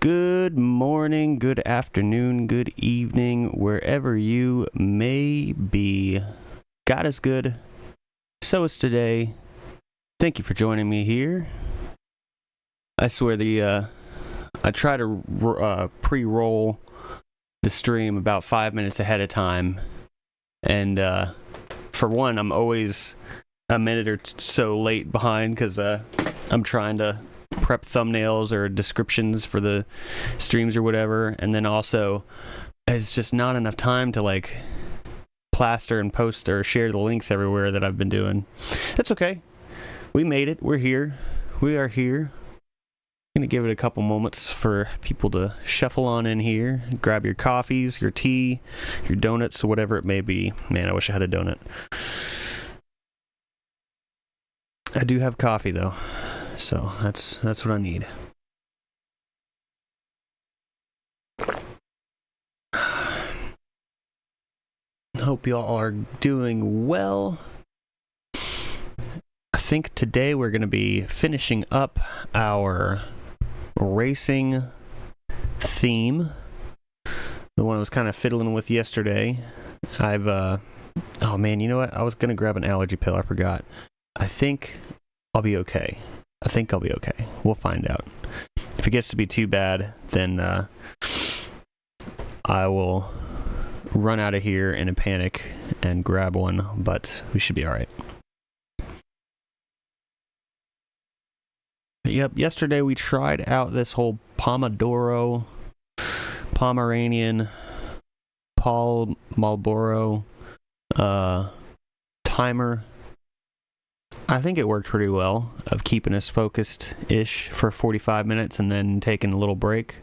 Good morning, good afternoon, good evening, wherever you may be. God is good. So is today. Thank you for joining me here. I swear I try to pre-roll the stream about 5 minutes ahead of time. And for one, I'm always a minute or so late behind because I'm trying to prep thumbnails or descriptions for the streams or whatever, and then also it's just not enough time to plaster and post or share the links everywhere that I've been doing. That's okay. We made it. We're here. We are here. I'm gonna give it a couple moments for people to shuffle on in here. Grab your coffees, your tea, your donuts, whatever it may be. Man, I wish I had a donut. I do have coffee though. So that's what I need. Hope y'all are doing well. I think today we're going to be finishing up our racing theme. The one I was kind of fiddling with yesterday. Oh man, you know what? I was going to grab an allergy pill. I forgot. I think I'll be okay. We'll find out. If it gets to be too bad, then I will run out of here in a panic and grab one, but we should be alright. Yep, yesterday we tried out this whole Pomodoro, Pomeranian, Paul Marlboro timer. I think it worked pretty well of keeping us focused-ish for 45 minutes and then taking a little break.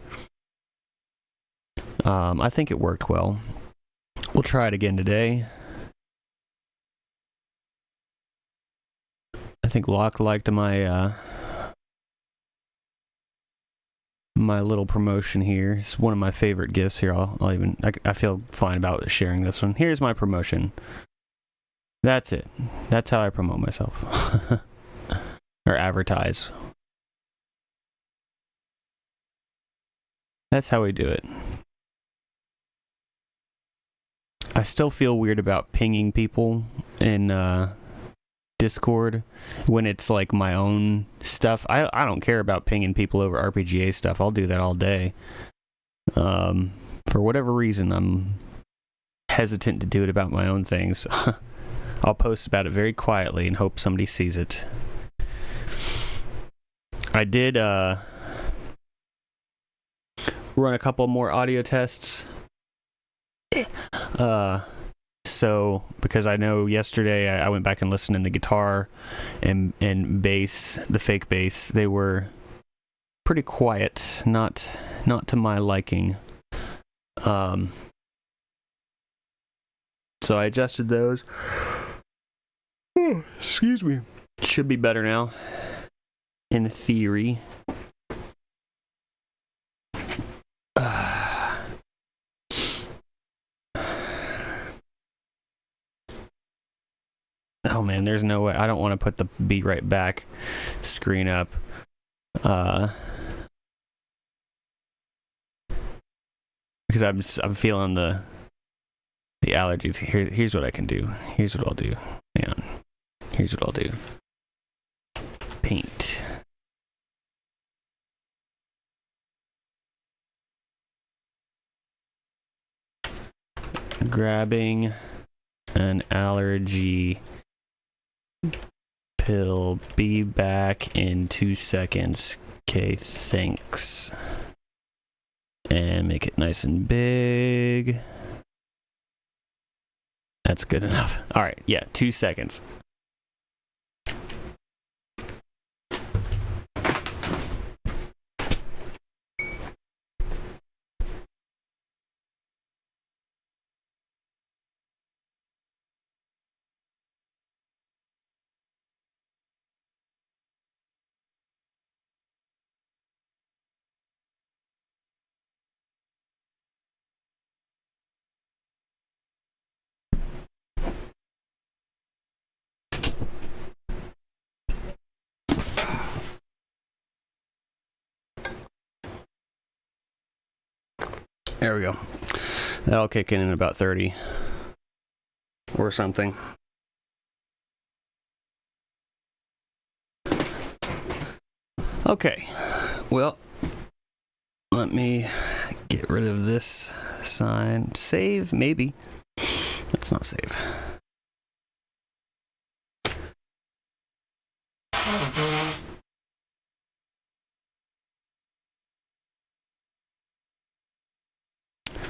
I think it worked well. We'll try it again today. I think Locke liked my my little promotion here. It's one of my favorite gifts here. I feel fine about sharing this one. Here's my promotion. That's it. That's how I promote myself. Or advertise. That's how we do it. I still feel weird about pinging people in Discord when it's like my own stuff. I don't care about pinging people over RPGA stuff. I'll do that all day. For whatever reason, I'm hesitant to do it about my own things. I'll post about it very quietly and hope somebody sees it. I did run a couple more audio tests. So because I know yesterday I went back and listened in the guitar and bass, the fake bass, they were pretty quiet, not to my liking. So I adjusted those. Excuse me. Should be better now. In theory. Oh man, there's no way. I don't want to put the Be Right Back screen up. Because I'm feeling the allergies. Here's what I can do. Here's what I'll do. Hang on. Here's what I'll do. Paint. Grabbing an allergy pill. Be back in 2 seconds. Okay, thanks. And make it nice and big. That's good enough. All right, yeah, 2 seconds. There we go. That'll kick in about 30 or something. Okay, well, let me get rid of this sign. Save, maybe. Let's not save.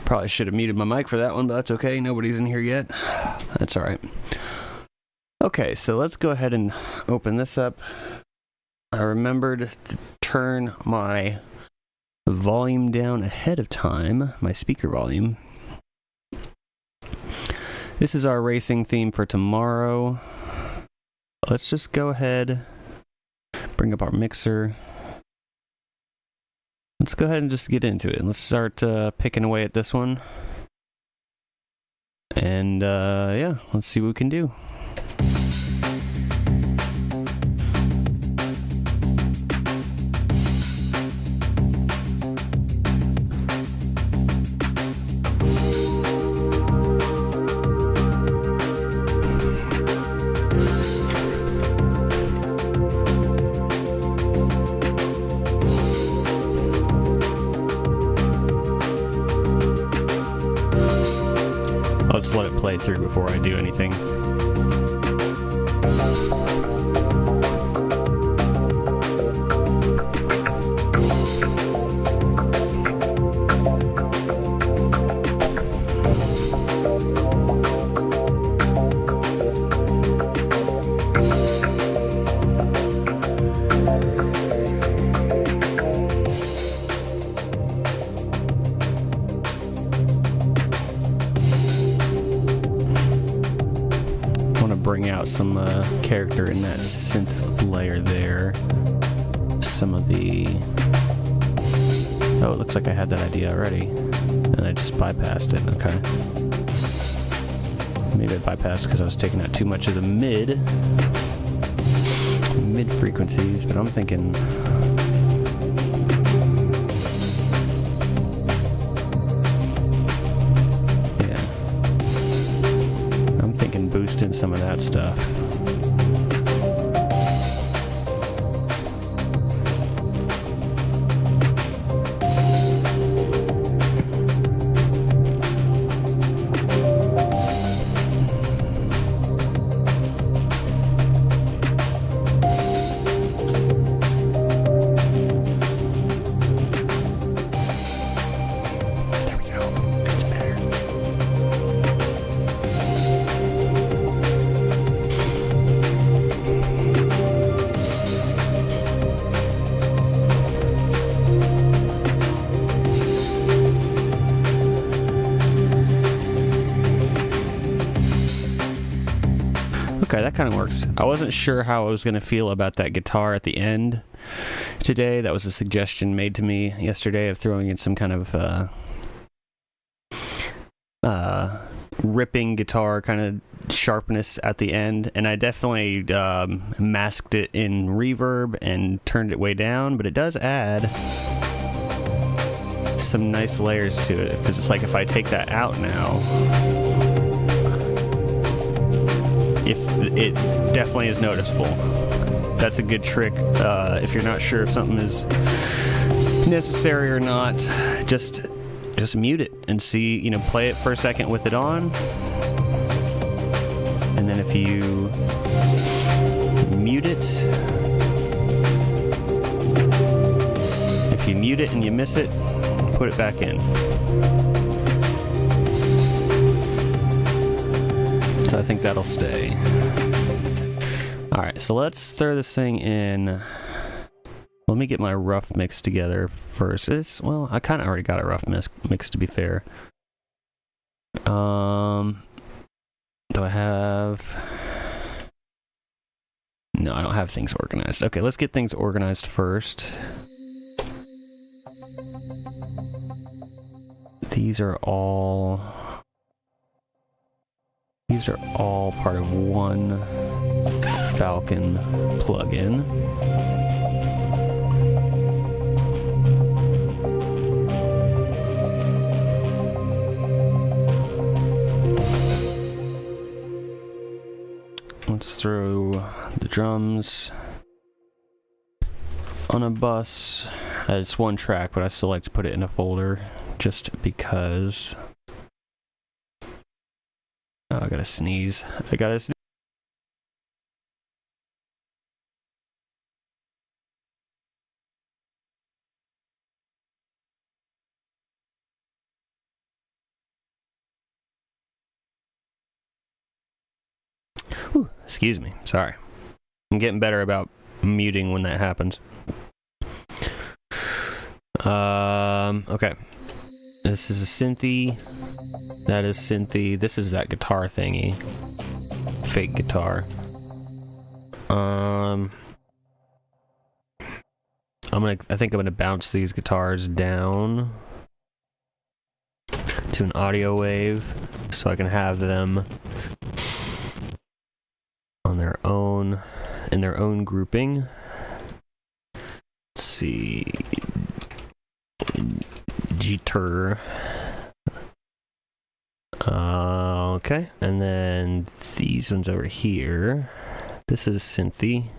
Probably should have muted my mic for that one, but that's okay. Nobody's in here yet. That's all right. Okay, so let's go ahead and open this up. I remembered to turn my volume down ahead of time, my speaker volume. This is our racing theme for tomorrow. Let's just go ahead, bring up our mixer. Let's go ahead and just get into it. Let's start picking away at this one. And yeah, let's see what we can do. I'll just let it play through before I do anything. Bring out some character in that synth layer there. Some of the... Oh, it looks like I had that idea already. And I just bypassed it. Okay. Maybe I bypassed because I was taking out too much of the mid frequencies, but I'm thinking... boosting some of that stuff. Okay, that kind of works. I wasn't sure how I was going to feel about that guitar at the end today. That was a suggestion made to me yesterday of throwing in some kind of ripping guitar kind of sharpness at the end. And I definitely masked it in reverb and turned it way down, but it does add some nice layers to it. Because it's like if I take that out now... it definitely is noticeable. That's a good trick. If you're not sure if something is necessary or not, just mute it and see, play it for a second with it on. And then if you mute it, and you miss it, put it back in. So I think that'll stay. Alright, so let's throw this thing in. Let me get my rough mix together first. I kind of already got a rough mix to be fair. Do I have... No, I don't have things organized. Okay, let's get things organized first. These are all part of one Falcon plugin. drums on a bus. It's one track, but I still like to put it in a folder just because. Oh, I gotta sneeze. Whew, excuse me. Sorry. I'm getting better about muting when that happens. Okay. This is a synthy. That is synthy. This is that guitar thingy. Fake guitar. I think I'm gonna bounce these guitars down to an audio wave so I can have them on their own, in their own grouping. Let's see. Jitter. Okay, and then these ones over here. This is synthy.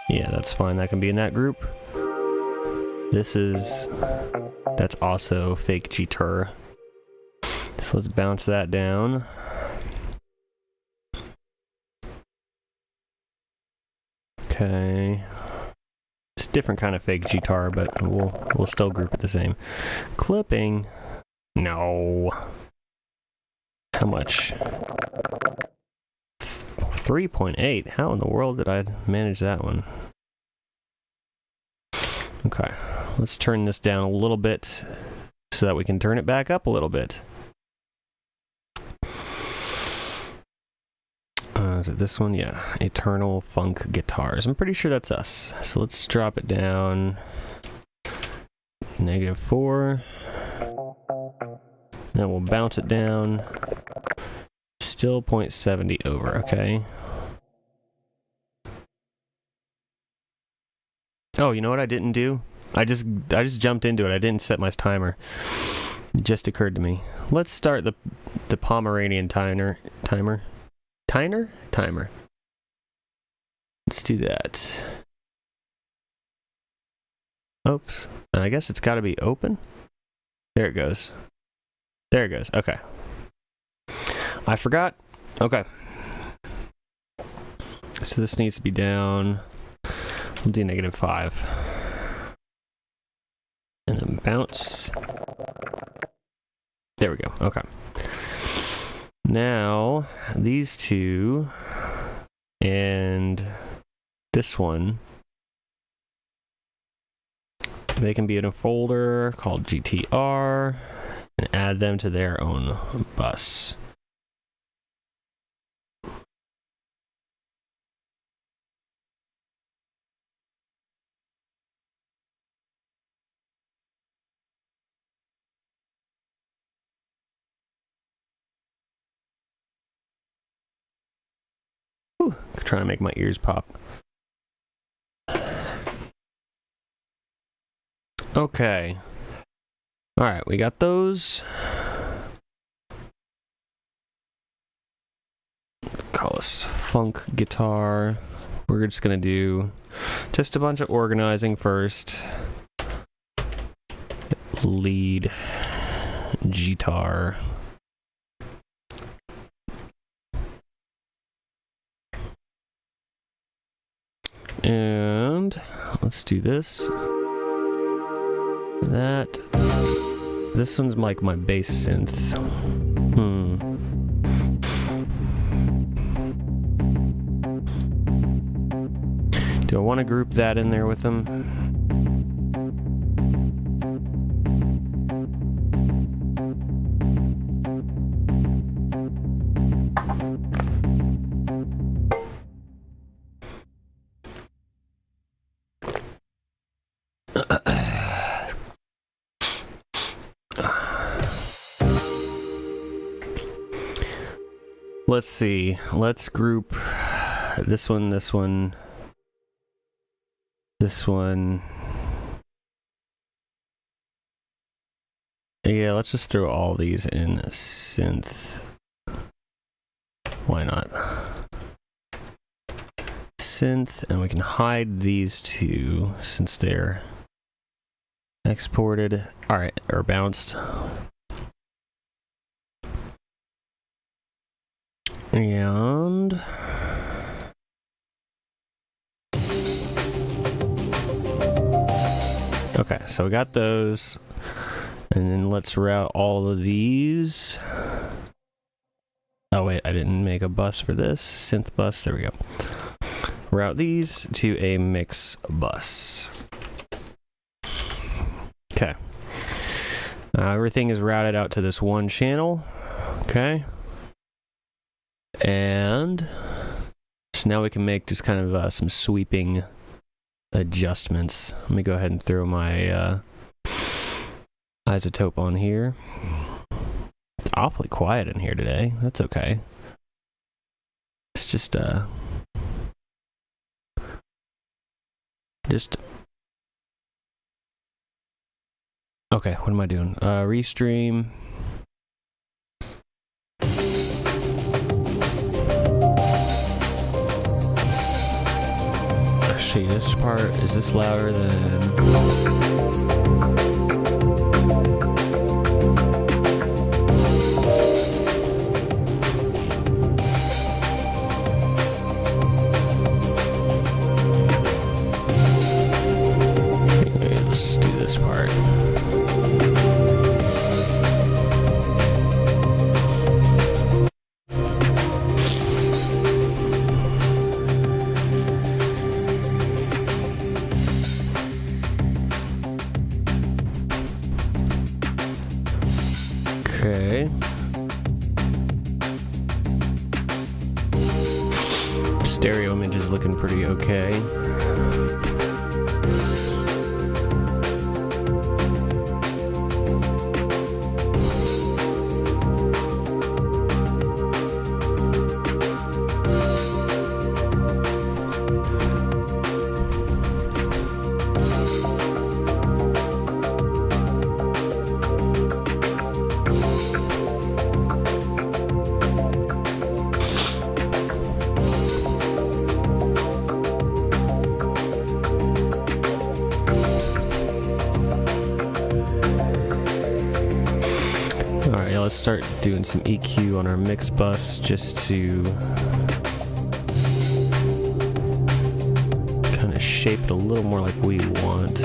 Yeah, that's fine. That can be in that group. That's also fake jitter. So let's bounce that down. Okay. It's a different kind of fake guitar, but we'll still group it the same. Clipping. No. How much? 3.8. How in the world did I manage that one? Okay. Let's turn this down a little bit so that we can turn it back up a little bit. Is it this one? Yeah. Eternal Funk Guitars. I'm pretty sure that's us. So let's drop it down. -4. Then we'll bounce it down. Still 0.70 over, okay. Oh, you know what I didn't do? I just jumped into it. I didn't set my timer. It just occurred to me. Let's start the Pomeranian timer. Let's do that. Oops. And I guess it's got to be open. There it goes. There it goes. Okay. I forgot. Okay. So this needs to be down. We'll do -5. And then bounce. There we go. Okay. Now, these two and this one, they can be in a folder called GTR and add them to their own bus. Whew, trying to make my ears pop. Okay. All right, we got those. Call us funk guitar. We're just gonna do just a bunch of organizing first. Lead guitar. And let's do this. This one's like my bass synth. Do I want to group that in there with them? Let's see. Let's group this one, this one, this one. Yeah, let's just throw all these in synth. Why not? synth, and we can hide these two since they're exported. Alright, or bounced. And okay, so we got those. And then let's route all of these. Oh wait, I didn't make a bus for this. Synth bus, there we go. Route these to a mix bus. Okay. Everything is routed out to this one channel. Okay. And so now we can make just kind of some sweeping adjustments. Let me go ahead and throw my isotope on here. It's awfully quiet in here today. That's okay. It's just okay, what am I doing? Restream. Actually, this part, is this louder than... Let's do this part. Okay. Stereo image is looking pretty okay. Let's start doing some EQ on our mix bus just to kind of shape it a little more like we want.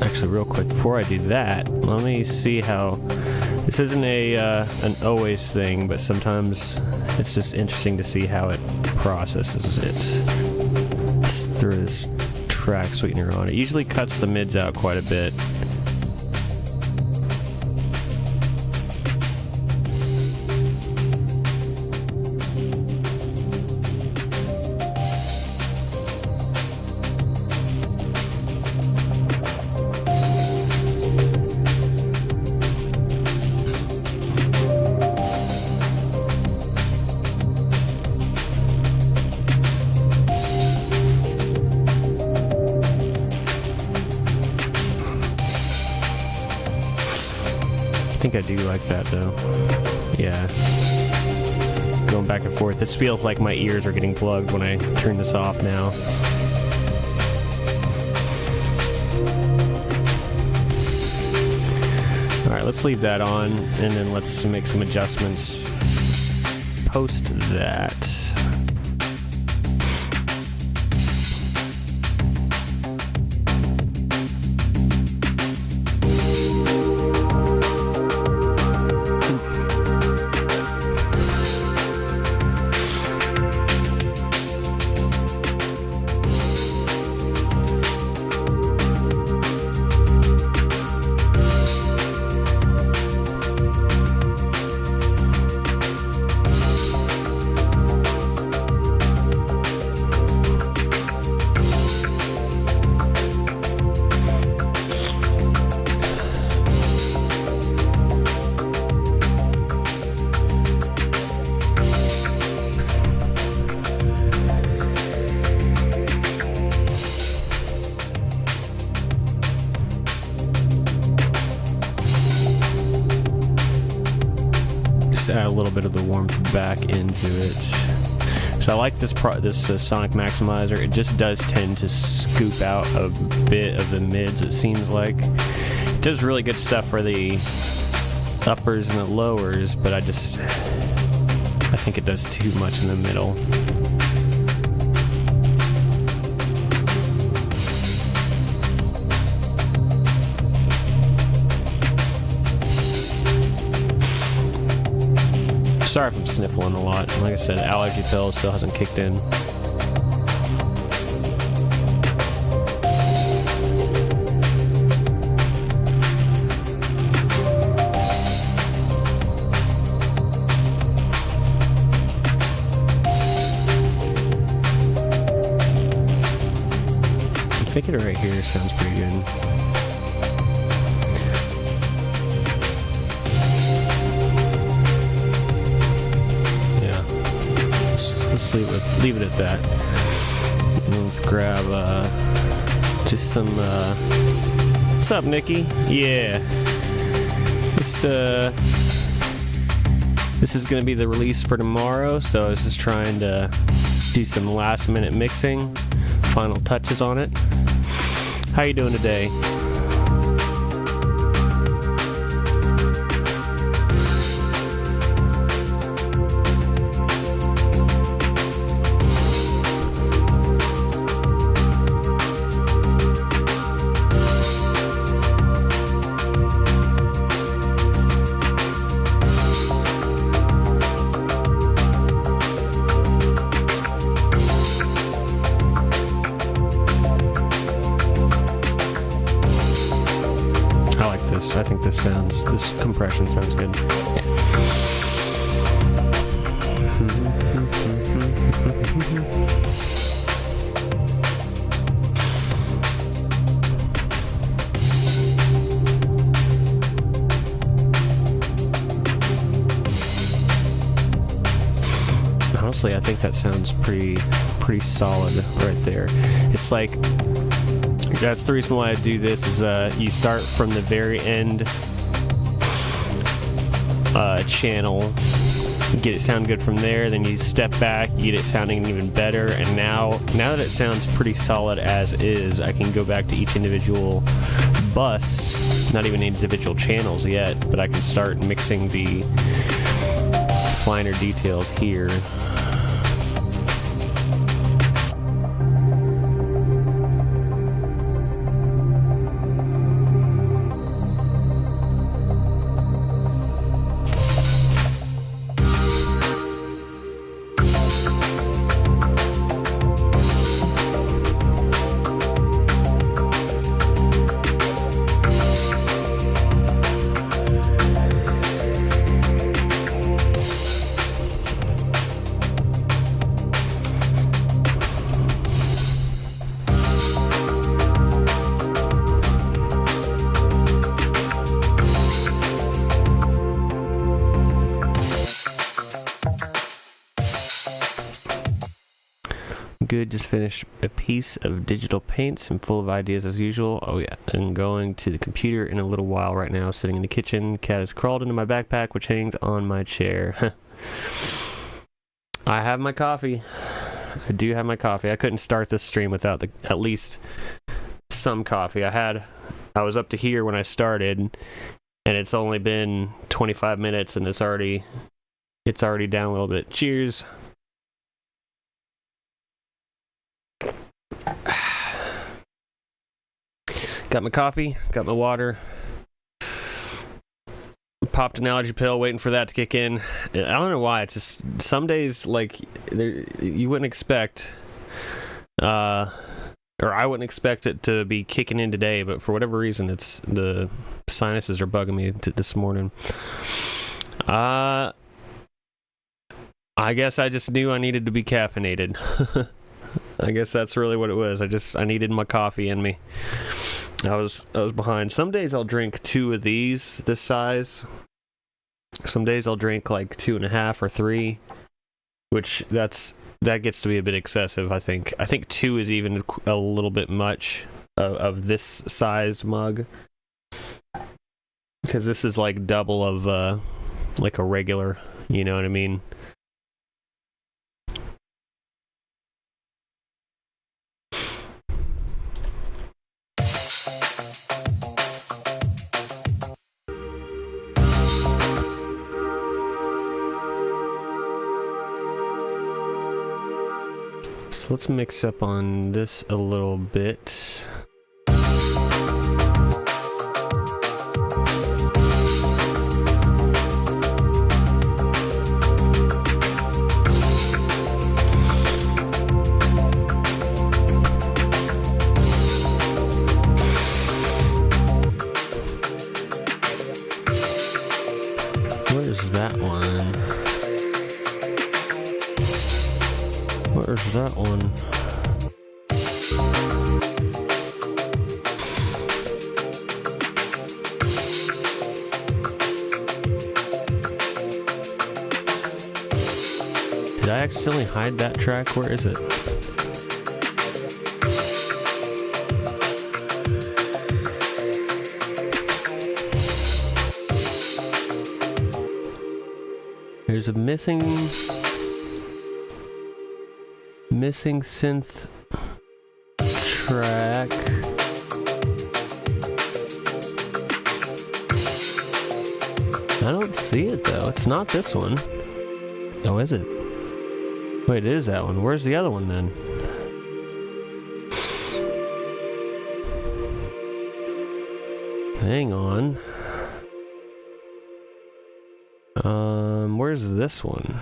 Actually, real quick, before I do that, let me see how... This isn't an always thing, but sometimes it's just interesting to see how it processes it. Let's throw this track sweetener on. It usually cuts the mids out quite a bit. I think I do like that though. Yeah. Going back and forth. This feels like my ears are getting plugged when I turn this off now. Alright, let's leave that on and then let's make some adjustments post that. bit of the warmth back into it. So I like this Sonic Maximizer. It just does tend to scoop out a bit of the mids, it seems like. It does really good stuff for the uppers and the lowers, but I think it does too much in the middle. Sorry if I'm sniffling a lot. Like I said, allergy pill still hasn't kicked in. I'm thinking it right here sounds pretty good. Leave it at that. And let's grab just some what's up, Nikki? Yeah. This is gonna be the release for tomorrow, so I was just trying to do some last minute mixing, final touches on it. How you doing today? I think this compression sounds good. Honestly, I think that sounds pretty solid right there. It's like, that's the reason why I do this, is you start from the very end channel, get it sound good from there, then you step back, you get it sounding even better, and now that it sounds pretty solid as is, I can go back to each individual bus, not even individual channels yet, but I can start mixing the finer details here. Good, just finished a piece of digital paints and full of ideas as usual. Oh yeah, and going to the computer in a little while right now, sitting in the kitchen. Cat has crawled into my backpack, which hangs on my chair. I have my coffee. I do have my coffee. I couldn't start this stream without at least some coffee. I was up to here when I started, and it's only been 25 minutes, and it's already down a little bit. Cheers. Got my coffee, got my water, popped an allergy pill, waiting for that to kick in. I don't know why, it's just some days, like, you wouldn't expect, or I wouldn't expect it to be kicking in today, but for whatever reason, the sinuses are bugging me this morning. I guess I just knew I needed to be caffeinated. I guess that's really what it was. I needed my coffee in me. I was behind. Some days I'll drink 2 of these, this size. Some days I'll drink like 2.5 or 3, which that gets to be a bit excessive. I think 2 is even a little bit much of this sized mug, because this is like double of like a regular You know what I mean? So let's mix up on this a little bit. Where's that one? Where's that one? Did I accidentally hide that track? Where is it? There's a missing synth track. I don't see it though. It's not this one. Oh, is it? Wait, it is that one. Where's the other one then? Hang on. Where's this one?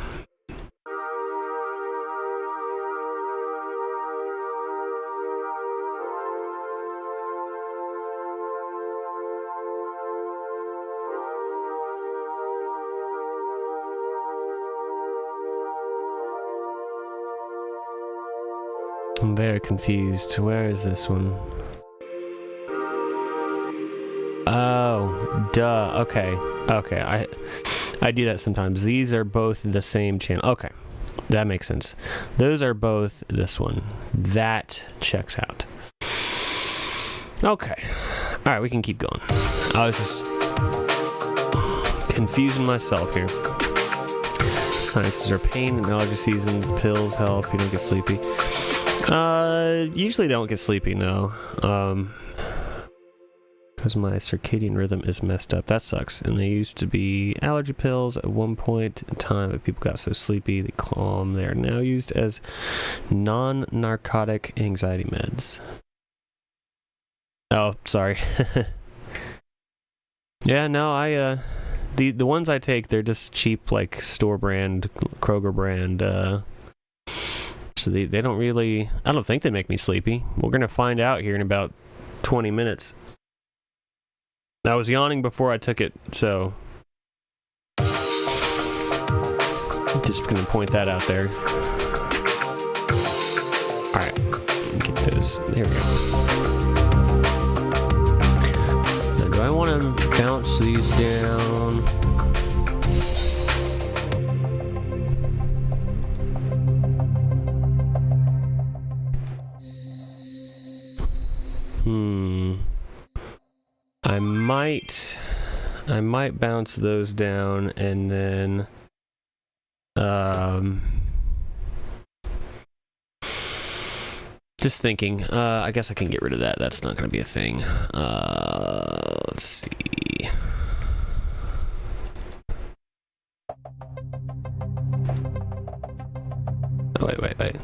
I'm very confused. Where is this one? Oh, duh. Okay. I do that sometimes. These are both the same channel. Okay. That makes sense. Those are both this one. That checks out. Okay. All right, we can keep going. I was just confusing myself here. Sinuses are pain and allergy seasons. Pills help. You don't get sleepy. Usually don't get sleepy, no. Because my circadian rhythm is messed up. That sucks. And they used to be allergy pills at one point in time, but people got so sleepy they calm. They are now used as non-narcotic anxiety meds. Oh, sorry. Yeah, no, the ones I take, they're just cheap, like store brand, Kroger brand. So they don't really. I don't think they make me sleepy. We're gonna find out here in about 20 minutes. I was yawning before I took it, so just gonna point that out there. All right, get those. There we go. Now, do I want to bounce these down? I might bounce those down and then just thinking, I guess I can get rid of that. That's not going to be a thing. Let's see. Oh, wait.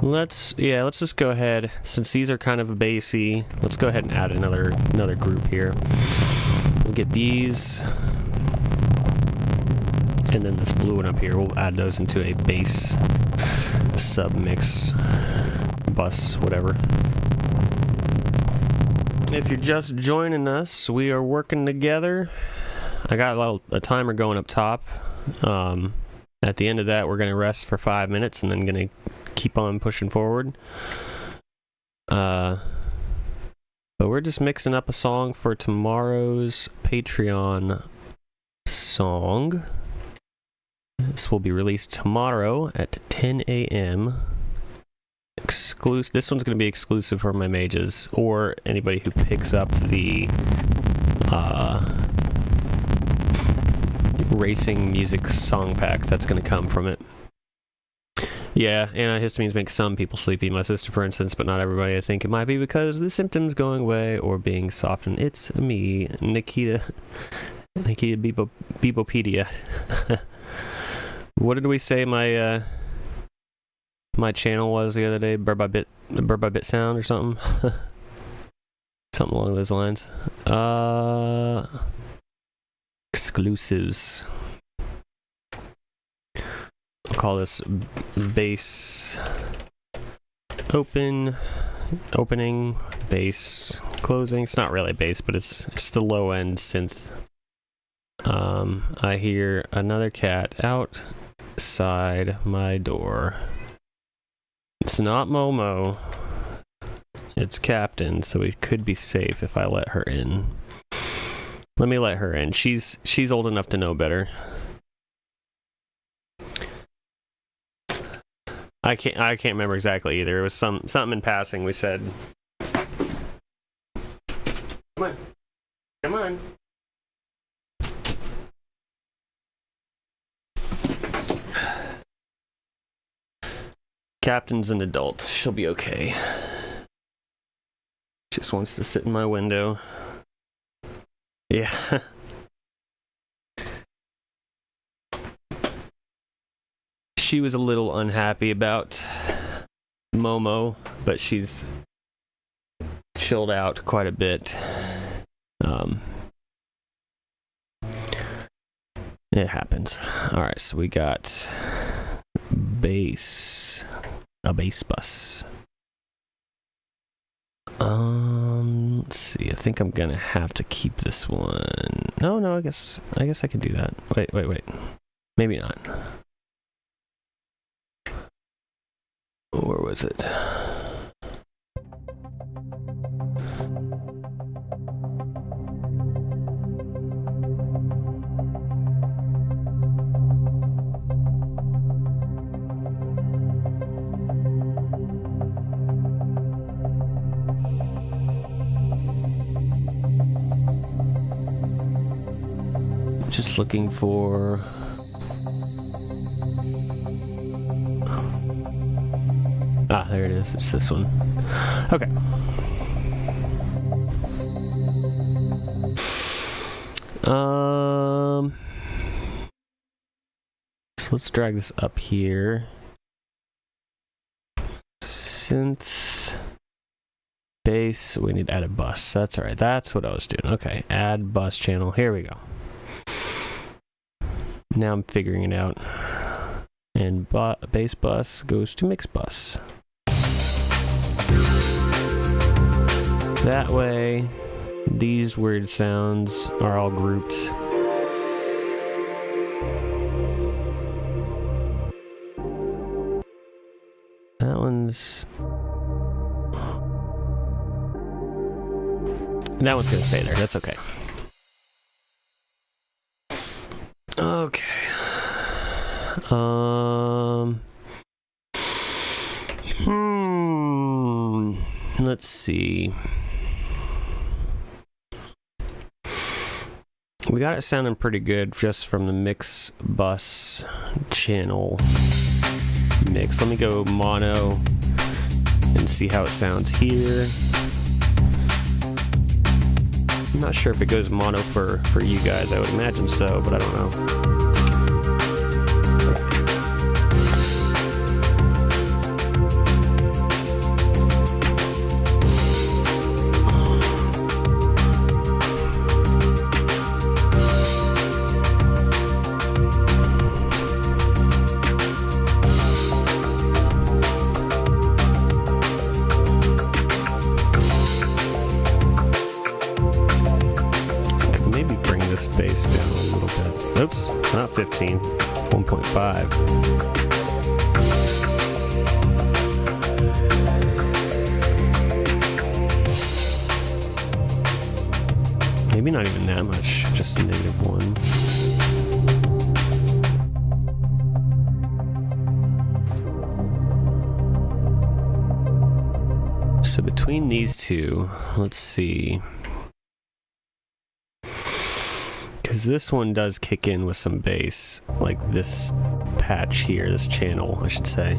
Let's just go ahead, since these are kind of bassy, let's go ahead and add another group here. We'll get these, and then this blue one up here, we'll add those into a bass submix, bus, whatever. If you're just joining us, we are working together. I got a timer going up top. At the end of that, we're going to rest for 5 minutes and then going to keep on pushing forward. But we're just mixing up a song for tomorrow's Patreon song. This will be released tomorrow at 10 a.m. exclusive. This one's going to be exclusive for my mages or anybody who picks up the racing music song pack that's going to come from it. Yeah, antihistamines make some people sleepy. My sister, for instance, but not everybody. I think it might be because the symptoms going away or being softened. It's me, Nikita Bebopedia. What did we say my channel was the other day? Bird by Bit Sound or something? Something along those lines. Exclusives. I'll call this bass opening, bass closing. It's not really bass, but it's the low end synth. I hear another cat outside my door. It's not Momo. It's Captain, so we could be safe if I let her in. Let me let her in. She's old enough to know better. I can't remember exactly either. It was something in passing we said. Come on. Captain's an adult. She'll be okay. Just wants to sit in my window. Yeah. She was a little unhappy about Momo, but she's chilled out quite a bit. It happens. Alright, so we got a bass bus. Let's see. I think I'm gonna have to keep this one. No, I guess I can do that. Wait. Maybe not. Or was it? Just looking for... Ah, there it is. It's this one. Okay. So let's drag this up here. Synth bass. We need to add a bus. That's all right. That's what I was doing. Okay. Add bus channel. Here we go. Now I'm figuring it out. And bass bus goes to mix bus. That way, these weird sounds are all grouped. That one's gonna stay there. That's okay. Okay. Let's see. We got it sounding pretty good just from the mix bus channel mix. Let me go mono and see how it sounds here. I'm not sure if it goes mono for you guys. I would imagine so, but I don't know. Bass down a little bit. Oops, not 15, 1.5. Maybe not even that much, just a -1. between these two, let's see. Because this one does kick in with some bass, like this patch here, this channel, I should say.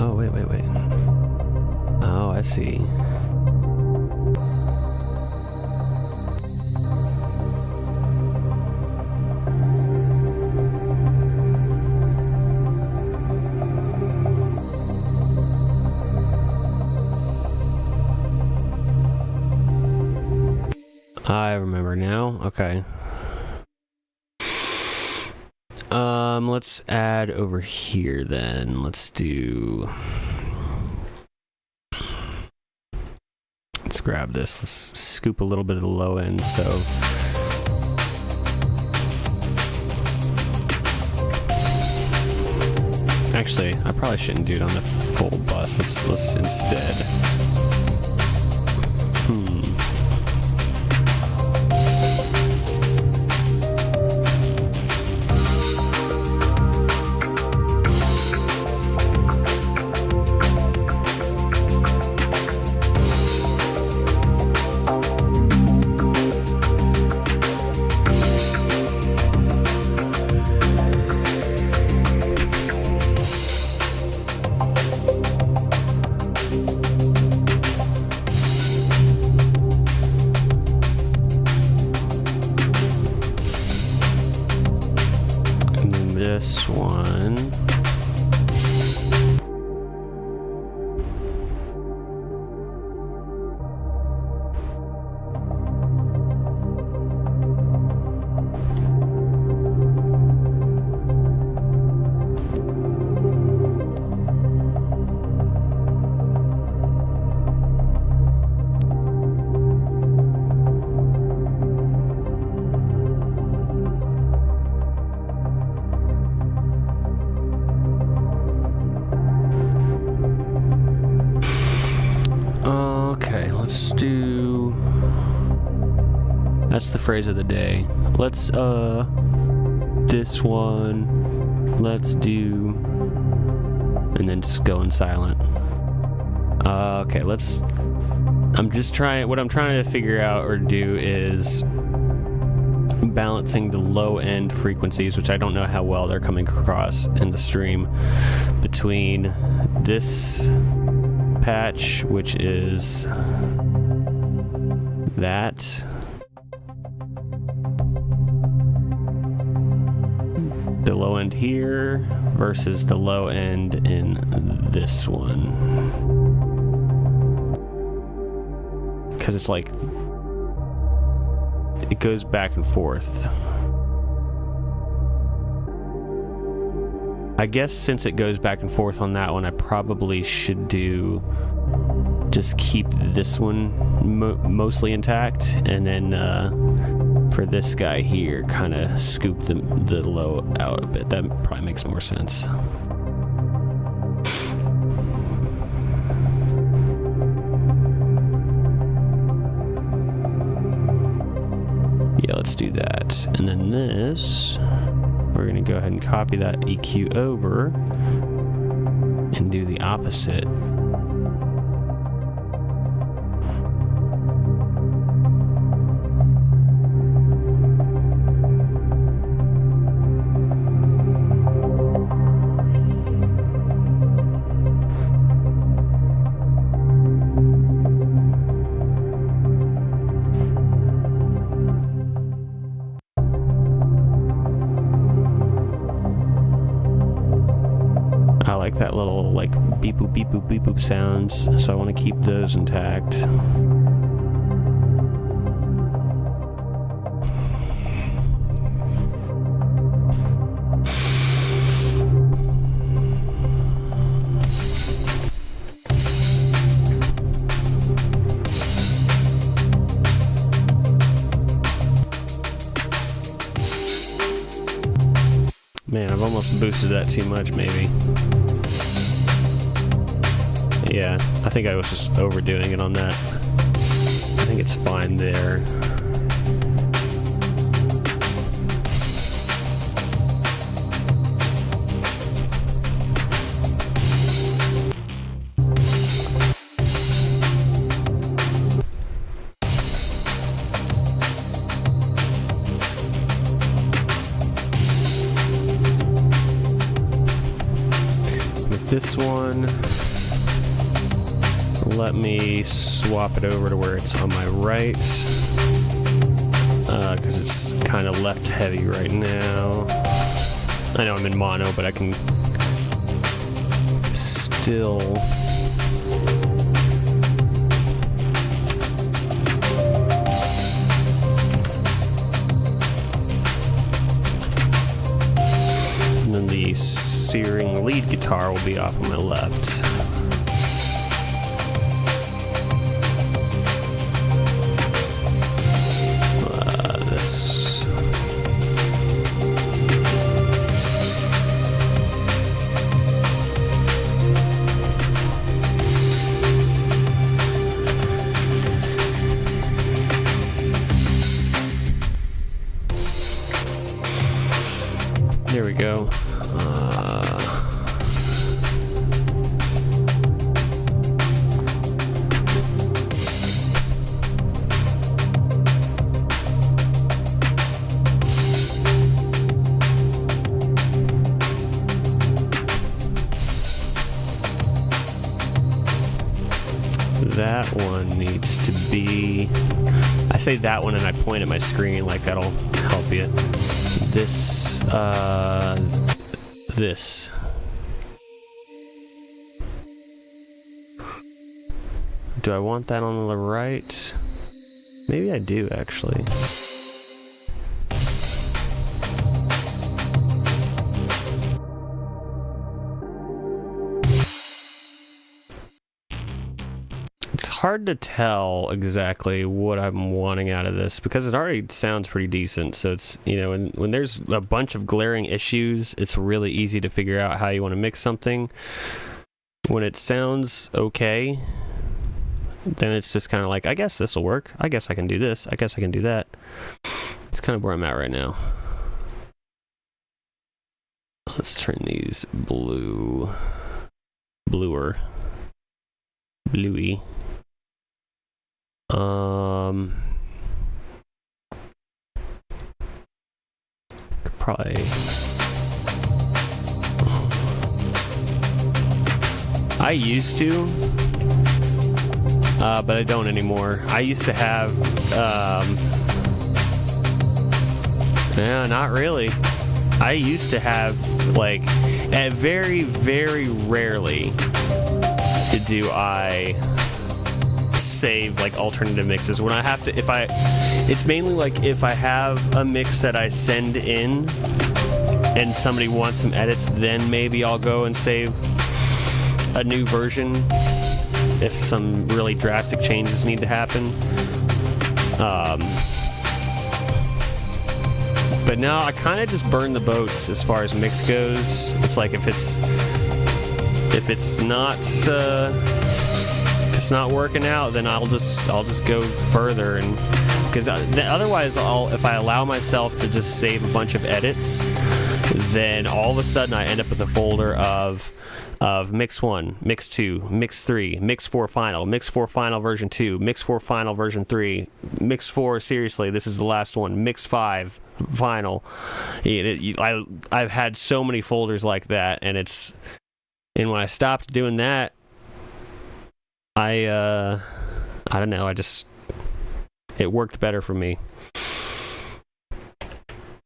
Oh, wait. Oh, I see. I remember now. Okay. Let's add over here then. Let's grab this. Let's scoop a little bit of the low end. So actually, I probably shouldn't do it on the full bus. Let's instead. This one. That's the phrase of the day. Let's this one, let's do, and then just go in silent. Okay, I'm trying to figure out or do is balancing the low end frequencies, which I don't know how well they're coming across in the stream, between this patch, which is that, the low end here versus the low end in this one, because it's like it goes back and forth. I guess since it goes back and forth on that one, I probably should just keep this one mostly intact, and then for this guy here, kind of scoop the low out a bit. That probably makes more sense. Yeah, let's do that. And then this, we're gonna go ahead and copy that EQ over and do the opposite. I like that little like beep boop beep boop beep boop sounds, so I want to keep those intact. Man, I've almost boosted that too much, maybe. Yeah, I think I was just overdoing it on that. I think it's fine there. this one. Let me swap it over to where it's on my right, because it's kind of left heavy right now. I know I'm in mono, but I can still... And then the Searing lead guitar will be off on my left. There we go. That one needs to be... I say that one and I point at my screen, like that'll help you. This, this. Do I want that on the right? Maybe I do, actually. It's hard to tell exactly what I'm wanting out of this because it already sounds pretty decent. So it's, you know, when there's a bunch of glaring issues, it's really easy to figure out how you want to mix something. When it sounds okay, then it's just kind of like, I guess this will work. I guess I can do this. I guess I can do that. It's kind of where I'm at right now. Let's turn these bluey. Probably. I used to, but I don't anymore. I used to have, yeah, not really. I used to have, like, very, very rarely do I save, like, alternative mixes. When I have to, it's mainly, like, if I have a mix that I send in and somebody wants some edits, then maybe I'll go and save a new version if some really drastic changes need to happen. But now I kind of just burn the boats as far as mix goes. It's like if it's not working out, then I'll just go further, and because otherwise if I allow myself to just save a bunch of edits, then all of a sudden I end up with a folder of mix 1, mix 2, mix 3, mix 4 final, mix 4 final version 2, mix 4 final version 3, mix 4 seriously, this is the last one, mix 5 final. I've had so many folders like that, and when I stopped doing that, I don't know, it worked better for me.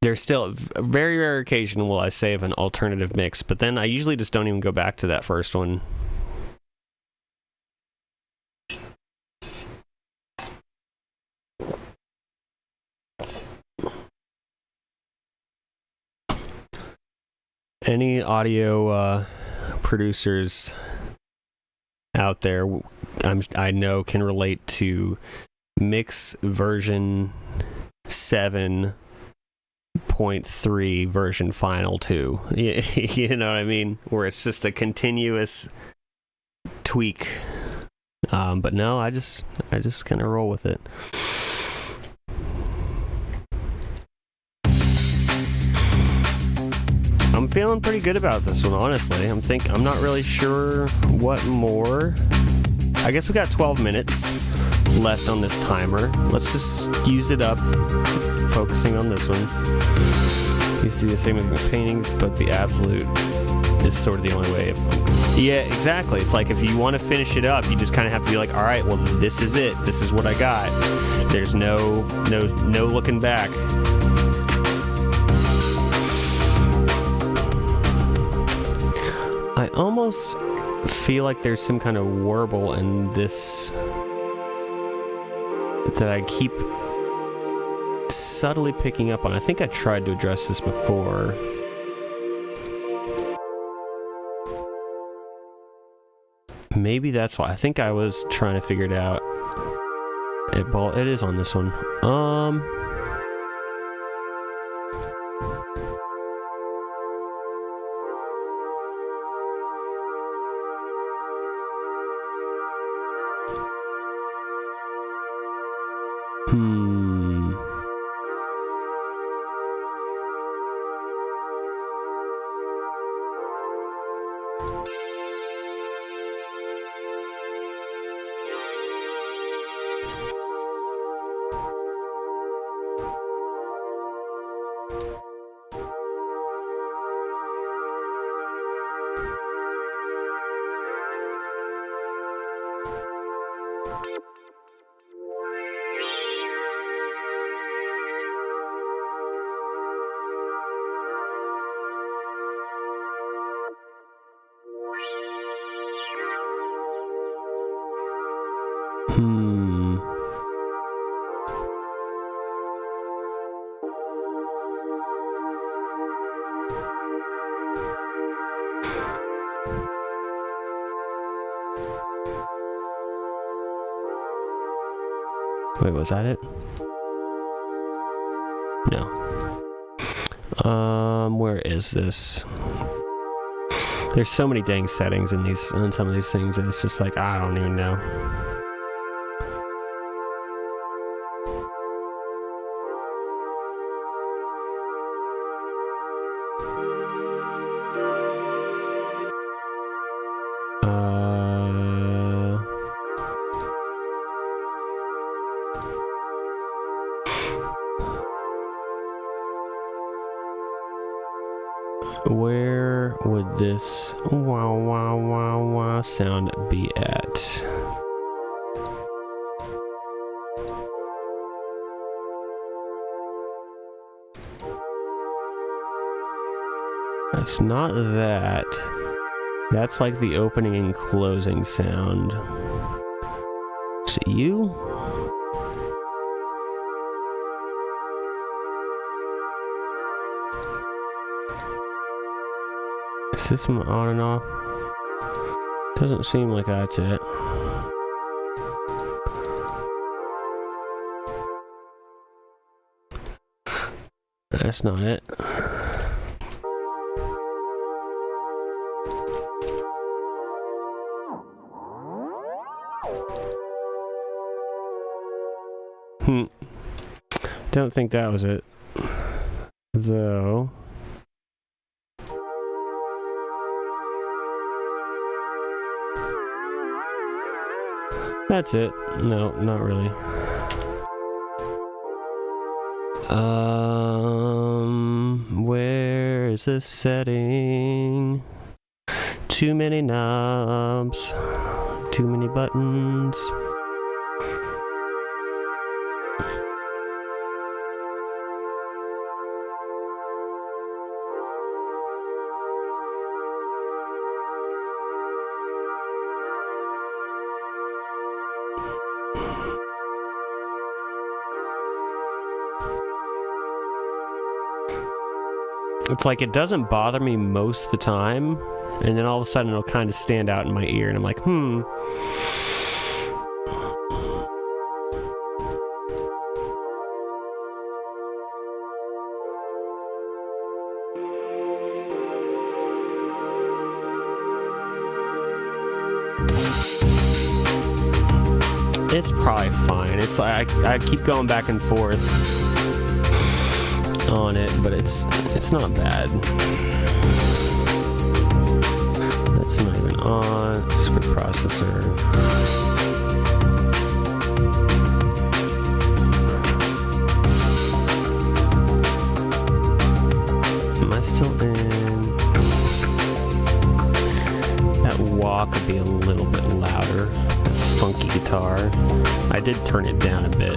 There's still a very rare occasion will I save an alternative mix, but then I usually just don't even go back to that first one. Any audio producers out there I know can relate to mix version 7.3 version final 2. You know what I mean? Where it's just a continuous tweak. But no, I just kind of roll with it. I'm feeling pretty good about this one, honestly. I'm not really sure what more. I guess we got 12 minutes left on this timer. Let's just use it up, focusing on this one. You see the same with the paintings, but the absolute is sort of the only way. Yeah, exactly. It's like if you want to finish it up, you just kind of have to be like, all right, well, this is it. This is what I got. There's no looking back. I almost feel like there's some kind of warble in this that I keep subtly picking up on. I think I tried to address this before. Maybe that's why. I think I was trying to figure it out. It is on this one. Wait, was that it? No. Where is this? There's so many dang settings in some of these things, and it's just like, I don't even know. Where would this wow wow wow wow sound be at? It's not that. That's like the opening and closing sound. Is it you? Is this on and off? Doesn't seem like that's it. That's not it. Don't think that was it. Though. That's it. No, not really. Where is this setting? Too many knobs. Too many buttons. It's like it doesn't bother me most of the time, and then all of a sudden it'll kind of stand out in my ear, and I'm like, It's probably fine. It's like I keep going back and forth on it, but it's not bad. That's not even on. Script processor. Am I still in? guitar. I did turn it down a bit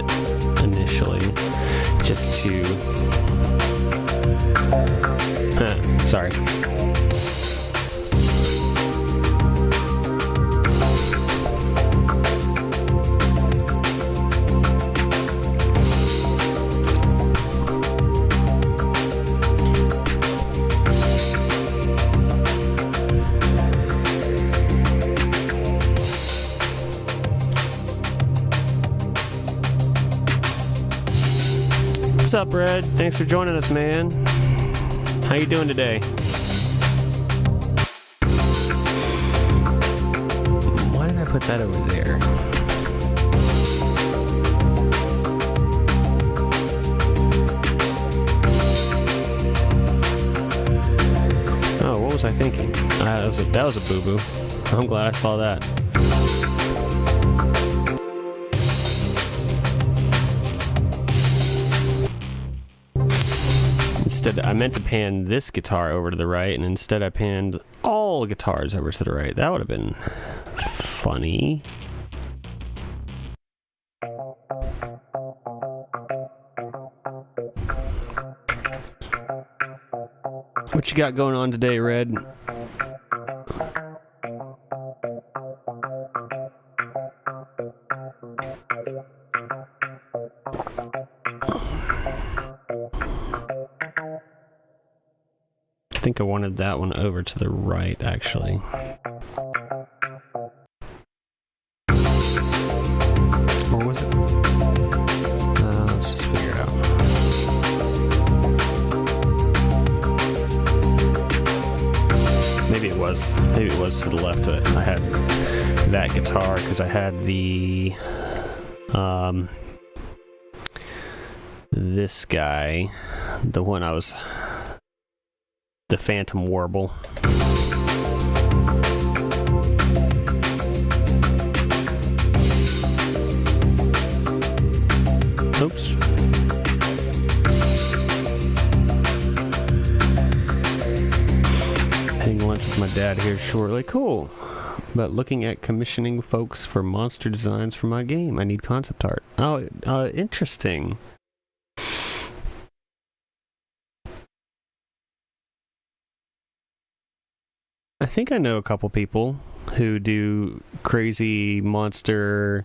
initially, just to... sorry. What's up, Red? Thanks for joining us, man. How you doing today? Why did I put that over there? Oh, what was I thinking? That was a boo-boo. I'm glad I saw that. I meant to pan this guitar over to the right, and instead I panned all guitars over to the right. That would have been funny. What you got going on today, Red? I think I wanted that one over to the right, actually. Or was it? Let's just figure it out. Maybe it was. Maybe it was to the left. I had that guitar because I had the this guy, the one I was. The Phantom Warble. Oops. Having lunch with my dad here shortly. Cool. But looking at commissioning folks for monster designs for my game. I need concept art. Oh, interesting. I think I know a couple people who do crazy monster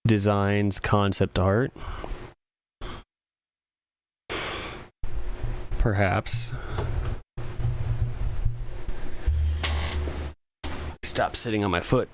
designs, concept art. Perhaps. Stop sitting on my foot.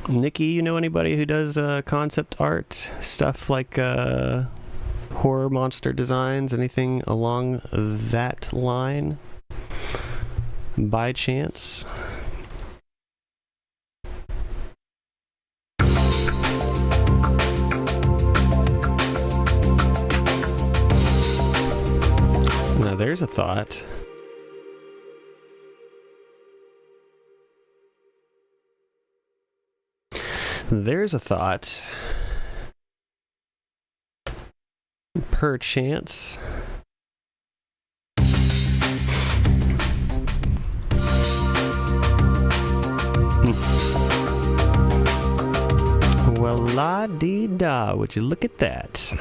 Nikki, you know anybody who does concept art stuff like horror monster designs, anything along that line by chance? Now there's a thought. There's a thought. Perchance. Well, la-dee-da, would you look at that?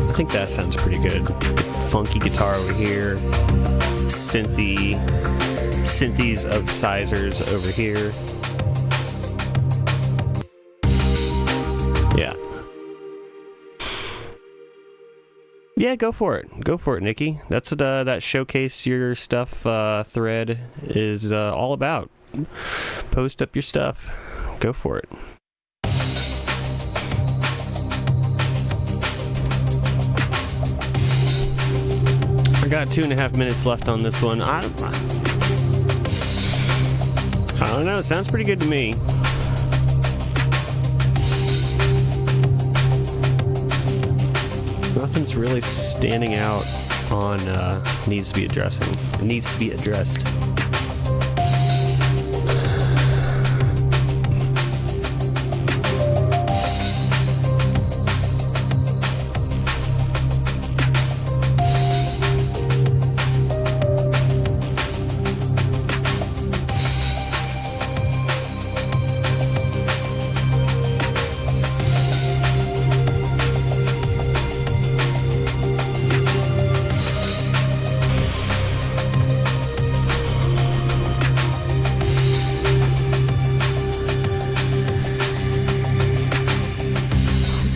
I think that sounds pretty good. Funky guitar over here. Synthies of sizers over here. Yeah. Yeah, go for it. Go for it, Nikki. That's what that showcase your stuff thread is all about. Post up your stuff. Go for it. I got 2.5 minutes left on this one. I don't know. It sounds pretty good to me. Nothing's really standing out on needs to be addressed.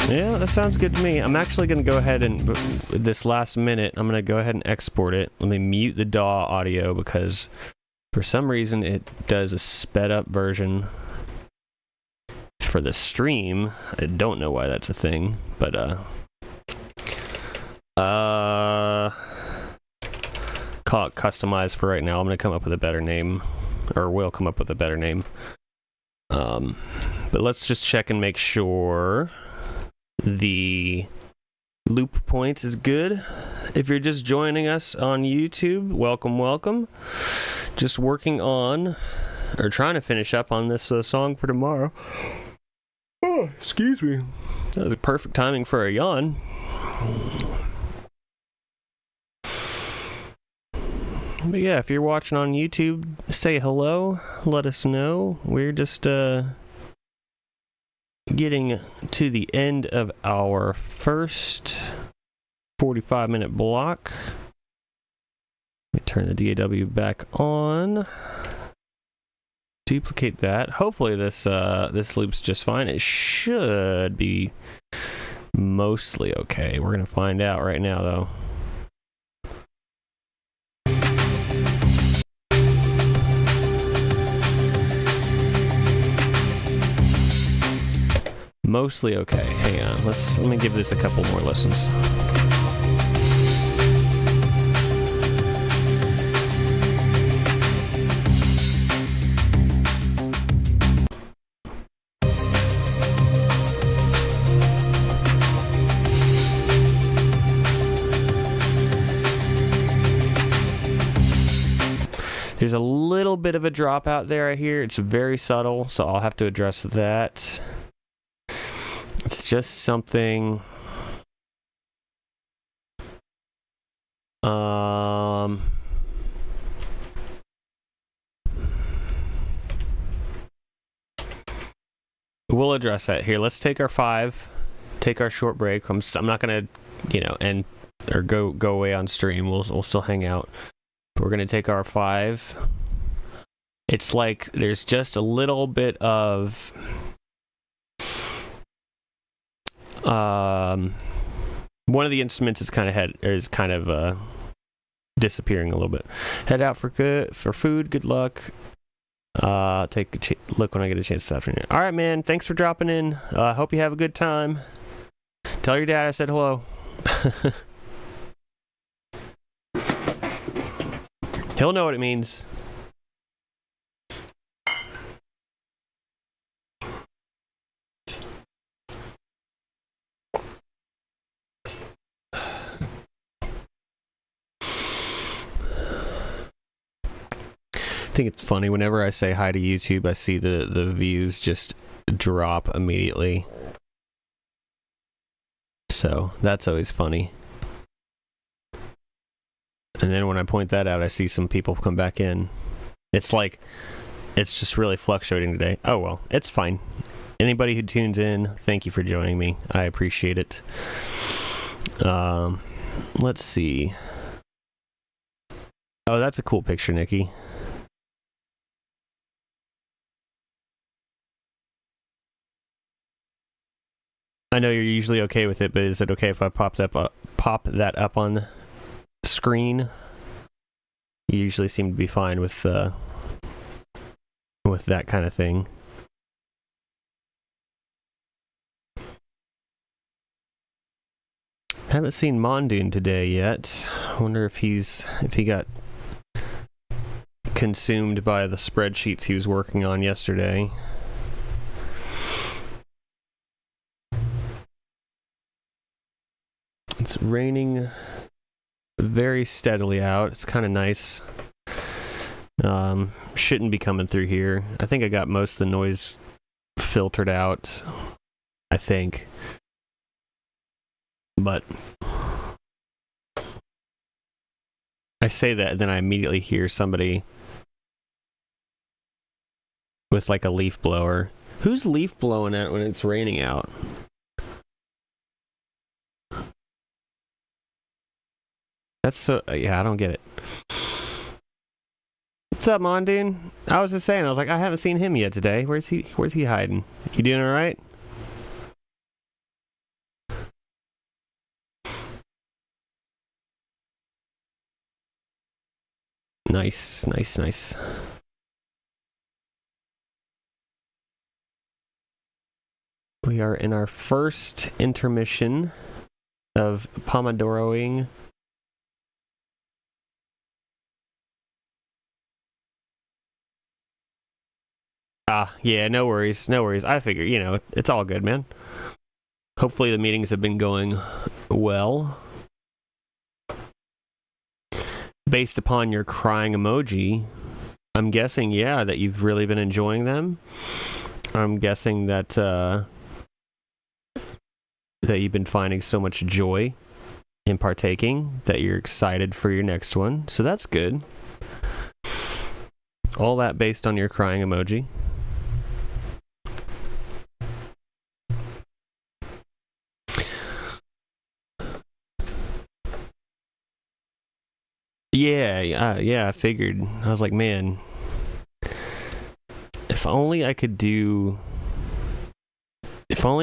Yeah, that sounds good to me. I'm actually going to go ahead and, this last minute, I'm going to go ahead and export it. Let me mute the DAW audio because for some reason it does a sped up version for the stream. I don't know why that's a thing, but call it customized for right now. I'm going to come up with a better name, or will come up with a better name. But let's just check and make sure the loop points is good. If you're just joining us on YouTube, welcome. Just working on, or trying to finish up on this song for tomorrow. Oh, excuse me. That was perfect timing for a yawn. But yeah, if you're watching on YouTube, say hello, let us know. We're just getting to the end of our first 45-minute block. Let me turn the DAW back on. Duplicate that. Hopefully this loop's just fine. It should be mostly okay. We're gonna find out right now though. Mostly okay. Hang on. Let me give this a couple more listens. There's a little bit of a drop out there, I hear. It's very subtle, so I'll have to address that. It's just something. We'll address that here. Let's take our 5, take our short break. I'm not gonna, end or go away on stream. We'll still hang out. But we're gonna take our 5. It's like there's just a little bit of one of the instruments is kind of disappearing a little bit. Head out for food. Good luck. Take a look when I get a chance this afternoon. All right, man. Thanks for dropping in. Hope you have a good time. Tell your dad I said hello. He'll know what it means. I think it's funny whenever I say hi to YouTube, I see the views just drop immediately. So that's always funny. And then when I point that out, I see some people come back in. It's like, it's just really fluctuating today. Oh well, it's fine. Anybody who tunes in, thank you for joining me. I appreciate it. Let's see. Oh, that's a cool picture, Nikki. I know you're usually okay with it, but is it okay if I pop that up on the screen? You usually seem to be fine with that kind of thing. Haven't seen Mondoon today yet. I wonder if he got consumed by the spreadsheets he was working on yesterday. It's raining very steadily out. It's kind of nice. Shouldn't be coming through here. I think I got most of the noise filtered out, I think. But I say that, then I immediately hear somebody with like a leaf blower. Who's leaf blowing at when it's raining out? That's so... yeah, I don't get it. What's up, Mondine? I was just saying, I was like, I haven't seen him yet today. Where's he hiding? You doing all right? Nice, nice, nice. We are in our first intermission of Pomodoroing. Yeah, no worries, no worries. I figure, it's all good, man. Hopefully the meetings have been going well. Based upon your crying emoji, I'm guessing, that you've really been enjoying them. I'm guessing that that you've been finding so much joy in partaking that you're excited for your next one. So that's good. All that based on your crying emoji. Yeah, I figured. I was like, man, if only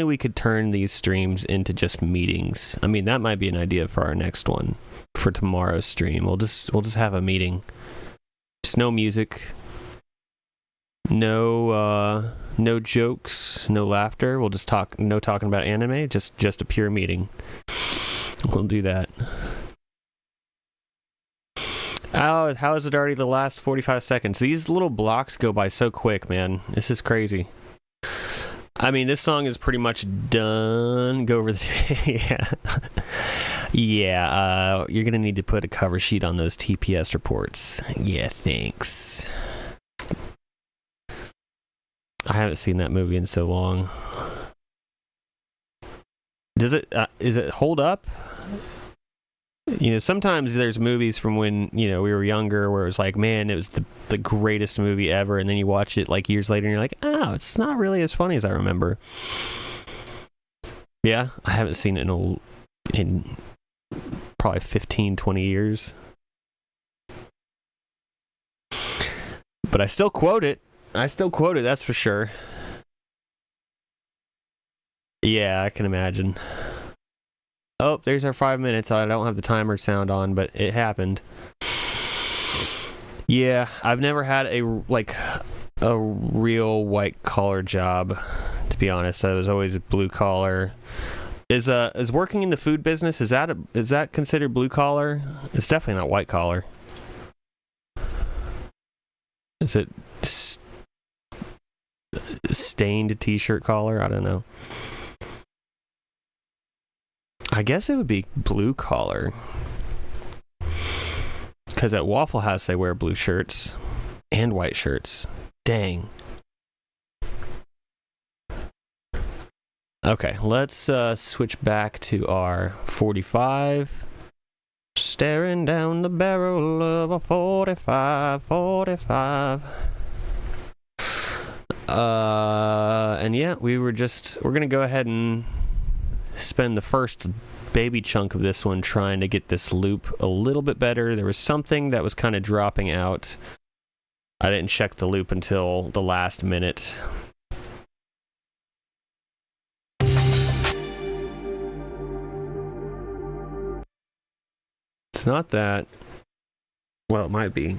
we could turn these streams into just meetings. I mean, that might be an idea for our next one, for tomorrow's stream. We'll just have a meeting. Just no music, no jokes, no laughter. We'll just talking about anime. Just a pure meeting. We'll do that. Oh, how is it already the last 45 seconds? These little blocks go by so quick, man. This is crazy. I mean, this song is pretty much done. Go over the... Yeah, you're going to need to put a cover sheet on those TPS reports. Yeah, thanks. I haven't seen that movie in so long. Is it hold up? Sometimes there's movies from when, we were younger where it was like, man, it was the greatest movie ever. And then you watch it like years later and you're like, oh, it's not really as funny as I remember. Yeah, I haven't seen it in probably 15, 20 years. But I still quote it. That's for sure. Yeah, I can imagine. Oh, there's our 5 minutes. I don't have the timer sound on, but it happened. Yeah, I've never had a real white collar job, to be honest. I was always a blue collar. Is working in the food business, is that considered blue collar? It's definitely not white collar. Is it stained t-shirt collar? I don't know. I guess it would be blue collar. Because at Waffle House they wear blue shirts and white shirts. Dang. Okay, let's switch back to our 45. Staring down the barrel of a 45. And yeah, we're gonna go ahead and spend the first baby chunk of this one trying to get this loop a little bit better. There was something that was kind of dropping out. I didn't check the loop until the last minute. It's not that. Well, it might be.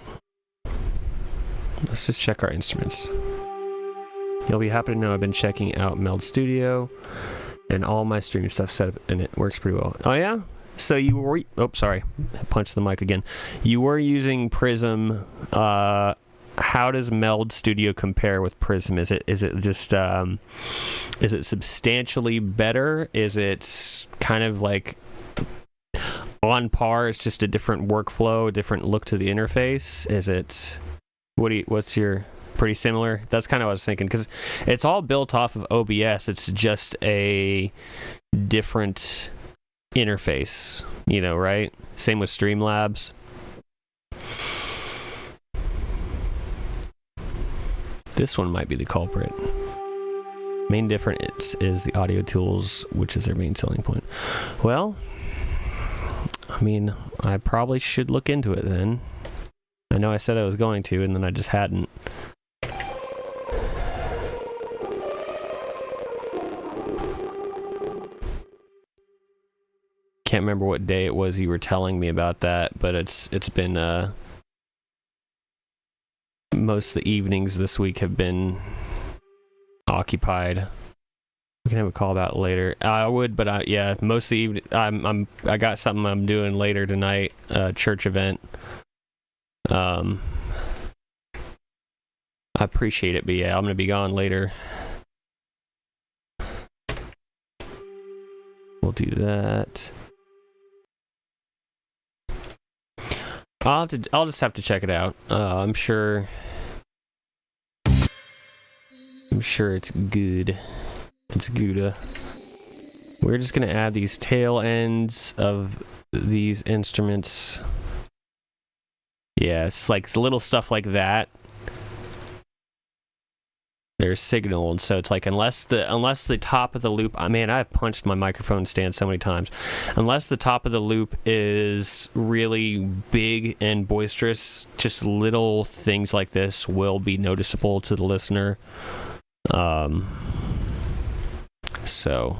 Let's just check our instruments. You'll be happy to know I've been checking out Meld Studio. And all my stream stuff set up, and it works pretty well. Oh, yeah? So you were... Oh, sorry. Punched the mic again. You were using Prism. How does Meld Studio compare with Prism? Is it just... is it substantially better? Is it kind of like... on par? It's just a different workflow, different look to the interface? Is it, what's your, pretty similar? That's kind of what I was thinking, because it's all built off of OBS. It's just a different interface, right? Same with Streamlabs. This one might be the culprit. Main difference is the audio tools, which is their main selling point. Well, I mean, I probably should look into it then. I know I said I was going to, and then I just hadn't. Can't remember what day it was you were telling me about that, but it's been most of the evenings this week have been occupied. We can have a call about it later. I would, but yeah, most of the evening I got something I'm doing later tonight, a church event. I appreciate it, but yeah, I'm gonna be gone later. We'll do that. I'll just have to check it out. I'm sure it's good. It's Gouda. We're just gonna add these tail ends of these instruments. Yeah, it's like the little stuff like that. They're signaled, so it's like unless the top of the loop, I've punched my microphone stand so many times. Unless the top of the loop is really big and boisterous, just little things like this will be noticeable to the listener. So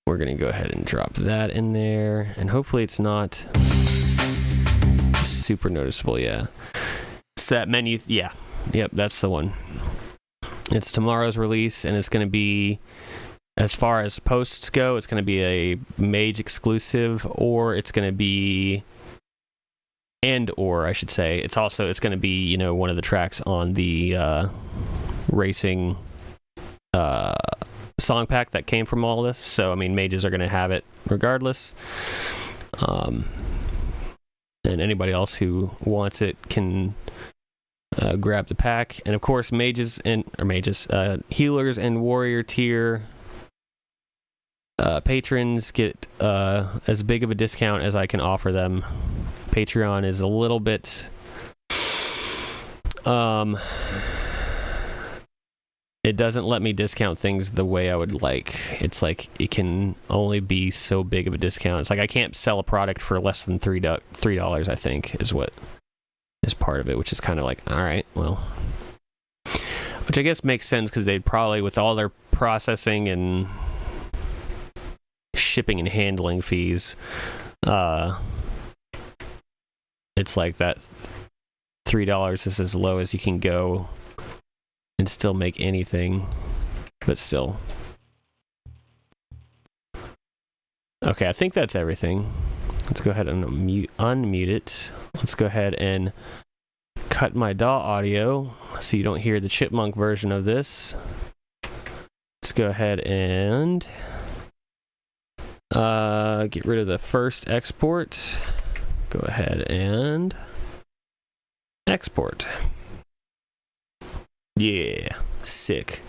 we're gonna go ahead and drop that in there, and hopefully it's not super noticeable. Yeah, it's that menu. Yeah. Yep, that's the one. It's tomorrow's release, and it's going to be, as far as posts go, it's going to be a Mage exclusive, or it's going to be, I should say, it's going to be, one of the tracks on the racing song pack that came from all this. So, Mages are going to have it regardless. And anybody else who wants it can grab the pack. And of course, healers and warrior tier patrons get as big of a discount as I can offer them. Patreon is a little bit it doesn't let me discount things the way I would like. It's like it can only be so big of a discount. It's like I can't sell a product for less than $3, I think, is what is part of it, which is kind of like, all right, well, which I guess makes sense, because they'd probably, with all their processing and shipping and handling fees, it's like that $3 is as low as you can go and still make anything, but still. Okay, I think that's everything. Let's go ahead and unmute it. Let's go ahead and cut my DAW audio so you don't hear the chipmunk version of this. Let's go ahead and get rid of the first export. Go ahead and export. Yeah, sick.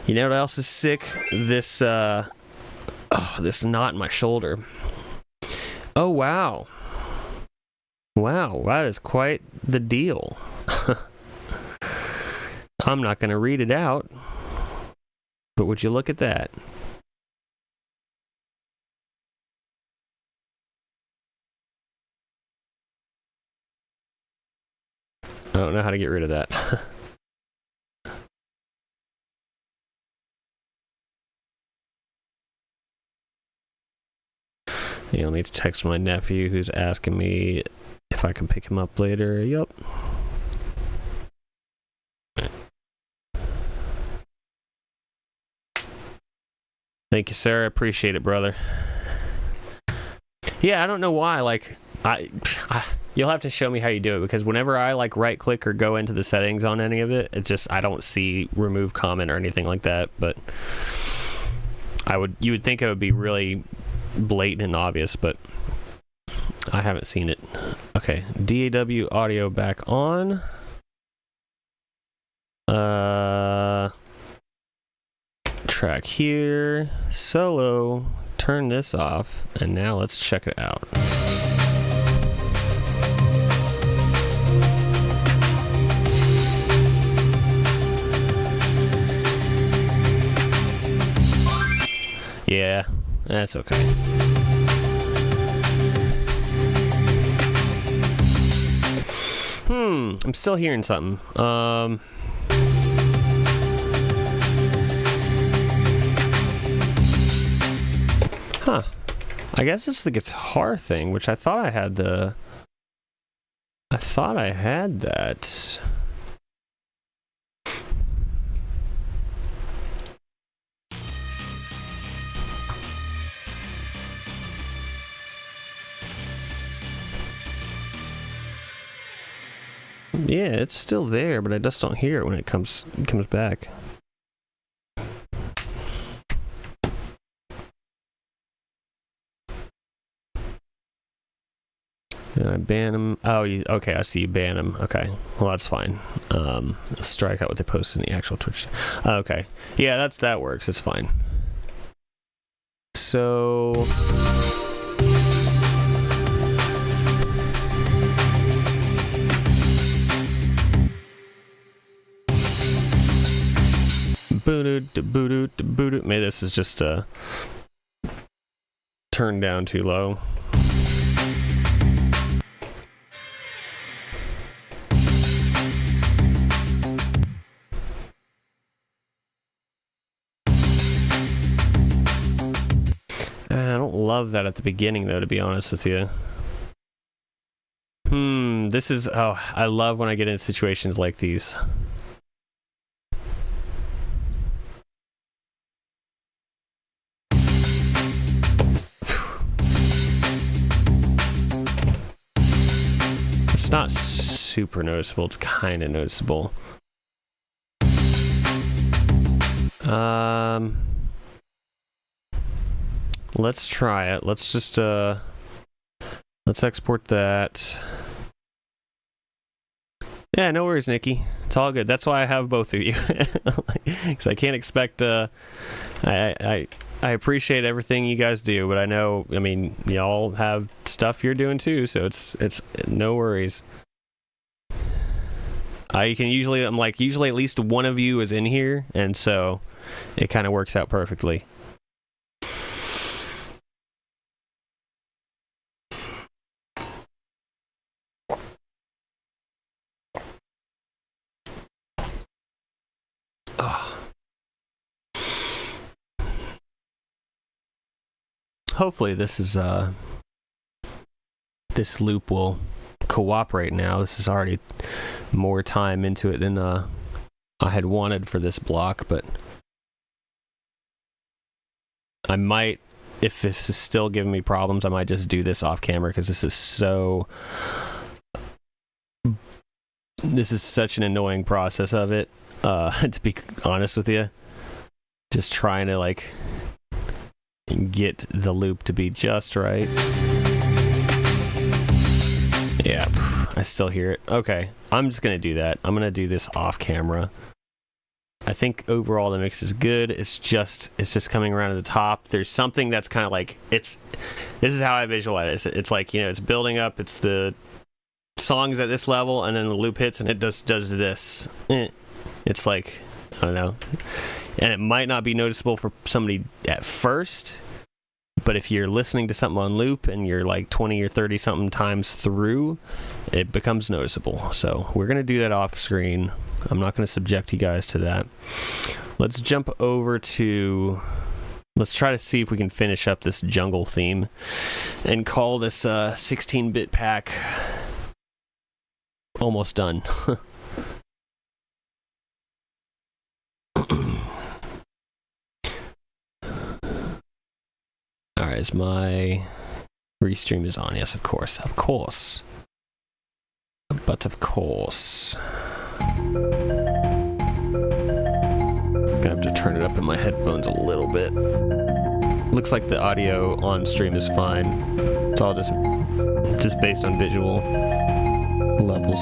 You know what else is sick? This knot in my shoulder. Oh, wow. Wow, that is quite the deal. I'm not going to read it out, but would you look at that? I don't know how to get rid of that. Yeah, let me text my nephew who's asking me if I can pick him up later. Yup. Thank you, sir. I appreciate it, brother. Yeah, I don't know why. Like, you'll have to show me how you do it, because whenever I right click or go into the settings on any of it, it's just I don't see remove comment or anything like that. But you would think it would be really blatant and obvious, but I haven't seen it. Okay, DAW audio back on. Track here, solo, turn this off, and now let's check it out. Yeah, that's okay. I'm still hearing something. I guess it's the guitar thing, which I thought I had that. Yeah, it's still there, but I just don't hear it when it comes back. Did I ban him? Oh, okay, I see you ban him. Okay, well, that's fine. Strike out what they posted in the actual Twitch. Okay, yeah, that works. It's fine. So... Maybe this is just turned down too low. I don't love that at the beginning, though, to be honest with you. This is... Oh, I love when I get in situations like these. It's not super noticeable. It's kind of noticeable. Let's try it. Let's just let's export that. Yeah, no worries, Nikki. It's all good. That's why I have both of you, because I can't expect. I appreciate everything you guys do, but I know. I mean, y'all have stuff you're doing too, so it's no worries. I'm usually at least one of you is in here, and so it kind of works out perfectly. Hopefully this loop will cooperate now. This is already more time into it than I had wanted for this block, but I might, if this is still giving me problems, I might just do this off camera, because this is such an annoying process of it, to be honest with you. Just trying to get the loop to be just right. Yeah, I still hear it. Okay, I'm just gonna do that. I'm gonna do this off camera. I think overall the mix is good. It's just coming around to the top. There's something that's kind of this is how I visualize it. It's it's building up. It's the songs at this level, and then the loop hits, and it does this. It's I don't know. And it might not be noticeable for somebody at first, but if you're listening to something on loop and you're 20 or 30 something times through, it becomes noticeable. So we're going to do that off screen. I'm not going to subject you guys to that. Let's jump over to... Let's try to see if we can finish up this jungle theme and call this 16-bit pack almost done. Alright, is my restream is on? Yes, of course. Of course. But of course. I'm gonna have to turn it up in my headphones a little Looks like the audio on stream is fine. It's all just based on visual levels.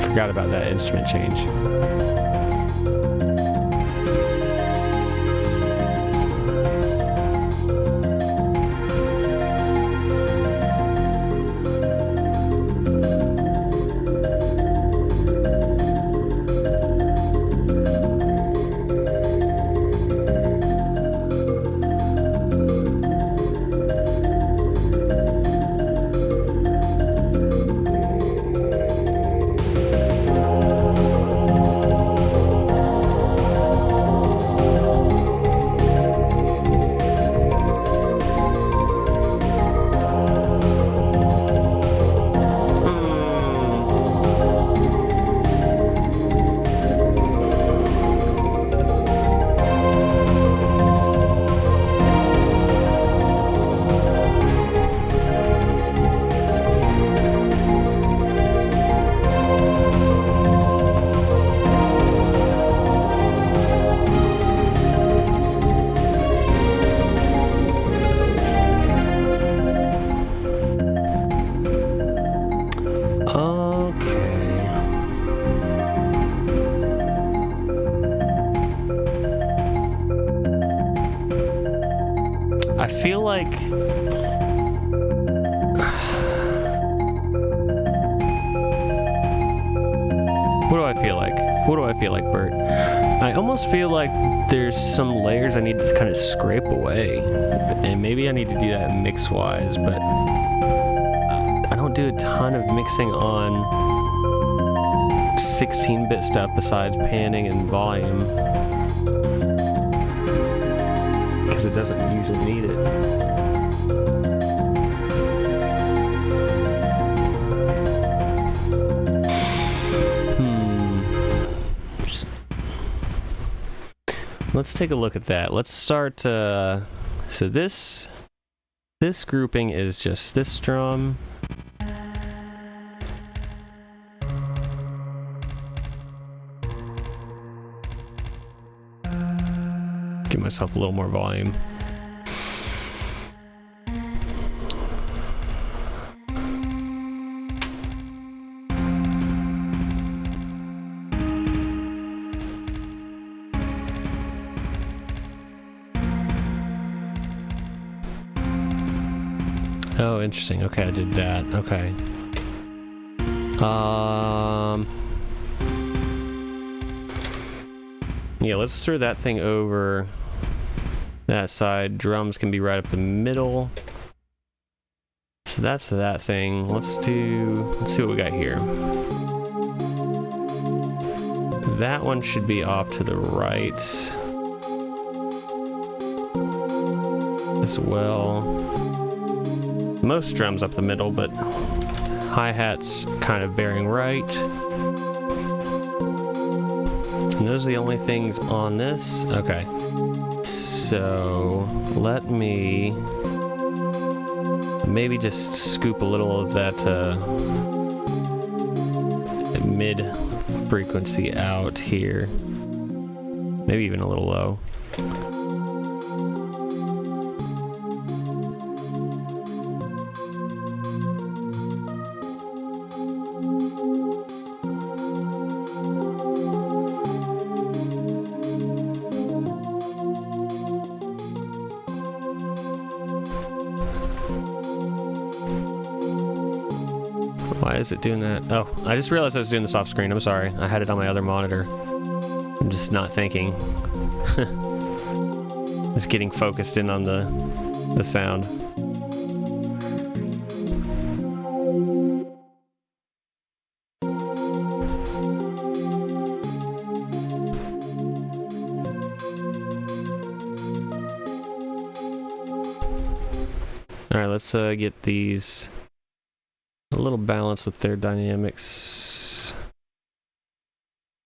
Forgot about that instrument change. I feel like what do I feel like? What do I feel like, Bert? I almost feel like there's some layers I need to kind of scrape away, and maybe I need to do that mix-wise, but I don't do a ton of mixing on 16-bit stuff besides panning and volume, because it doesn't usually need it. Let's take a look at that. Let's start, so this grouping is just this drum. Give myself a little more volume. Oh, interesting. Okay, I did that. Okay. Yeah, let's throw that thing over that side. Drums can be right up the middle. So that's that thing. Let's see what we got here. That one should be off to the right as well. Most drums up the middle, but hi-hats kind of bearing right. And those are the only things on this. Okay. So let me maybe just scoop a little of that mid frequency out here. Maybe even a little low. Why is it doing that? Oh, I just realized I was doing this off screen. I'm sorry. I had it on my other monitor. I'm just not thinking. Just getting focused in on the sound. All right, let's get these little balance with their dynamics.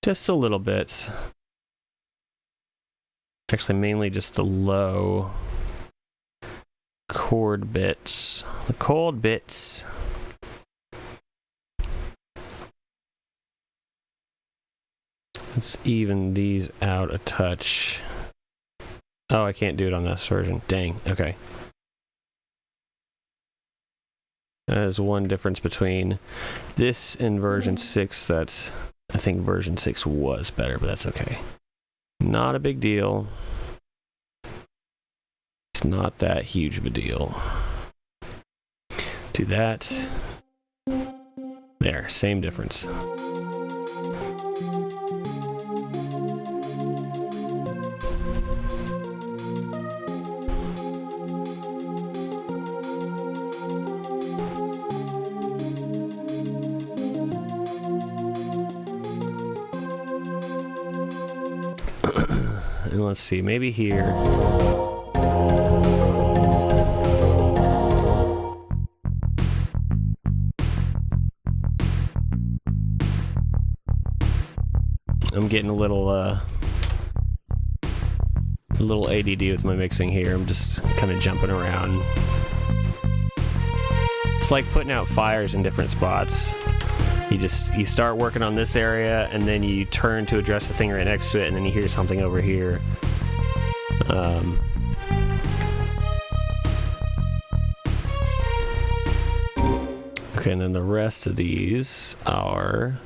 Just a little bit. Actually, mainly just the low chord bits. The chord bits. Let's even these out a touch. Oh, I can't do it on this version. Dang. Okay. That is one difference between this and version 6. That's, I think version 6 was better, but that's okay. Not a big deal. It's not that huge of a deal. Do that. There, same difference. And let's see, maybe here. I'm getting a little ADD with my mixing here. I'm just kind of jumping around. It's like putting out fires in different spots. You start working on this area, and then you turn to address the thing right next to it, and then you hear something over here. Okay, and then the rest of these are...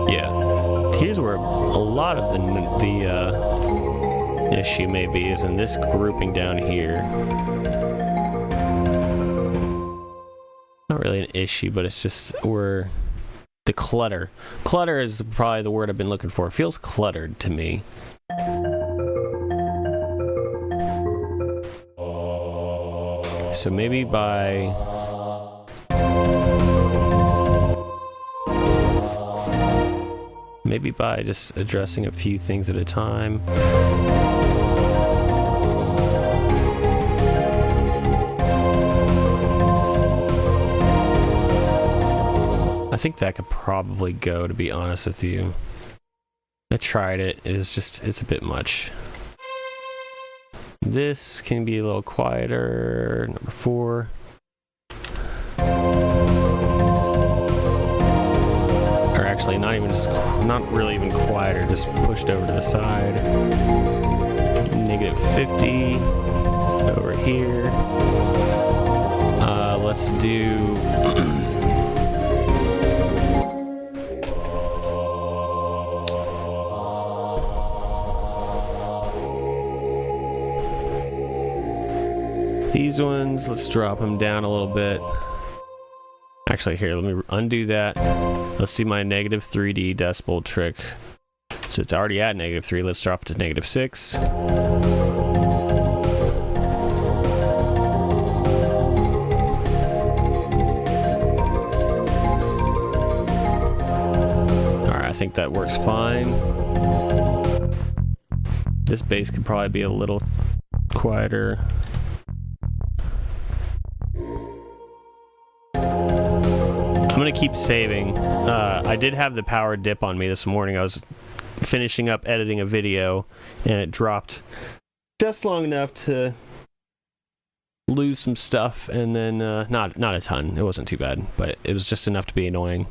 Yeah. Here's where a lot of the issue maybe is in this grouping down here. Not really an issue, but it's just where the clutter. Clutter is probably the word I've been looking for. It feels cluttered to me. So maybe by just addressing a few things at a time. I think that could probably go, to be honest with you. I tried it. It's a bit much. This can be a little quieter. Number 4. Or actually, not really even quieter, just pushed over to the side. -50 over here. Let's do... These ones, let's drop them down a little bit. Actually, here, let me undo that. Let's do my -3D decibel trick. So it's already at -3. Let's drop it to -6. Alright, I think that works fine. This bass could probably be a little quieter. I'm gonna keep saving. I did have the power dip on me this morning. I was finishing up editing a video, and it dropped just long enough to lose some stuff, and then not a ton. It wasn't too bad, but it was just enough to be annoying.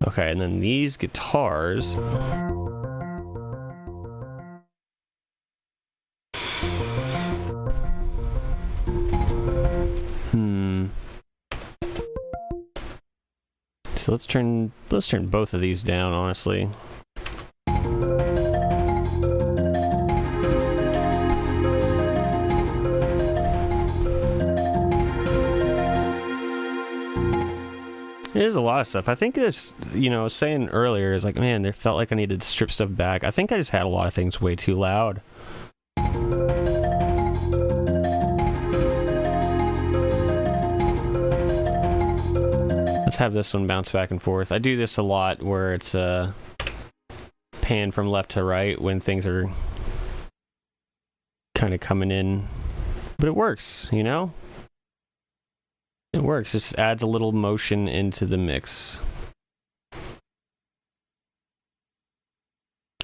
Okay, and then these guitars. So let's turn both of these down, honestly. It is a lot of stuff. I think it's, I was saying earlier, it's like, man, it felt like I needed to strip stuff back. I think I just had a lot of things way too loud. Let's have this one bounce back and forth. I do this a lot where it's pan from left to right when things are kind of coming in. But it works, It works. It just adds a little motion into the mix.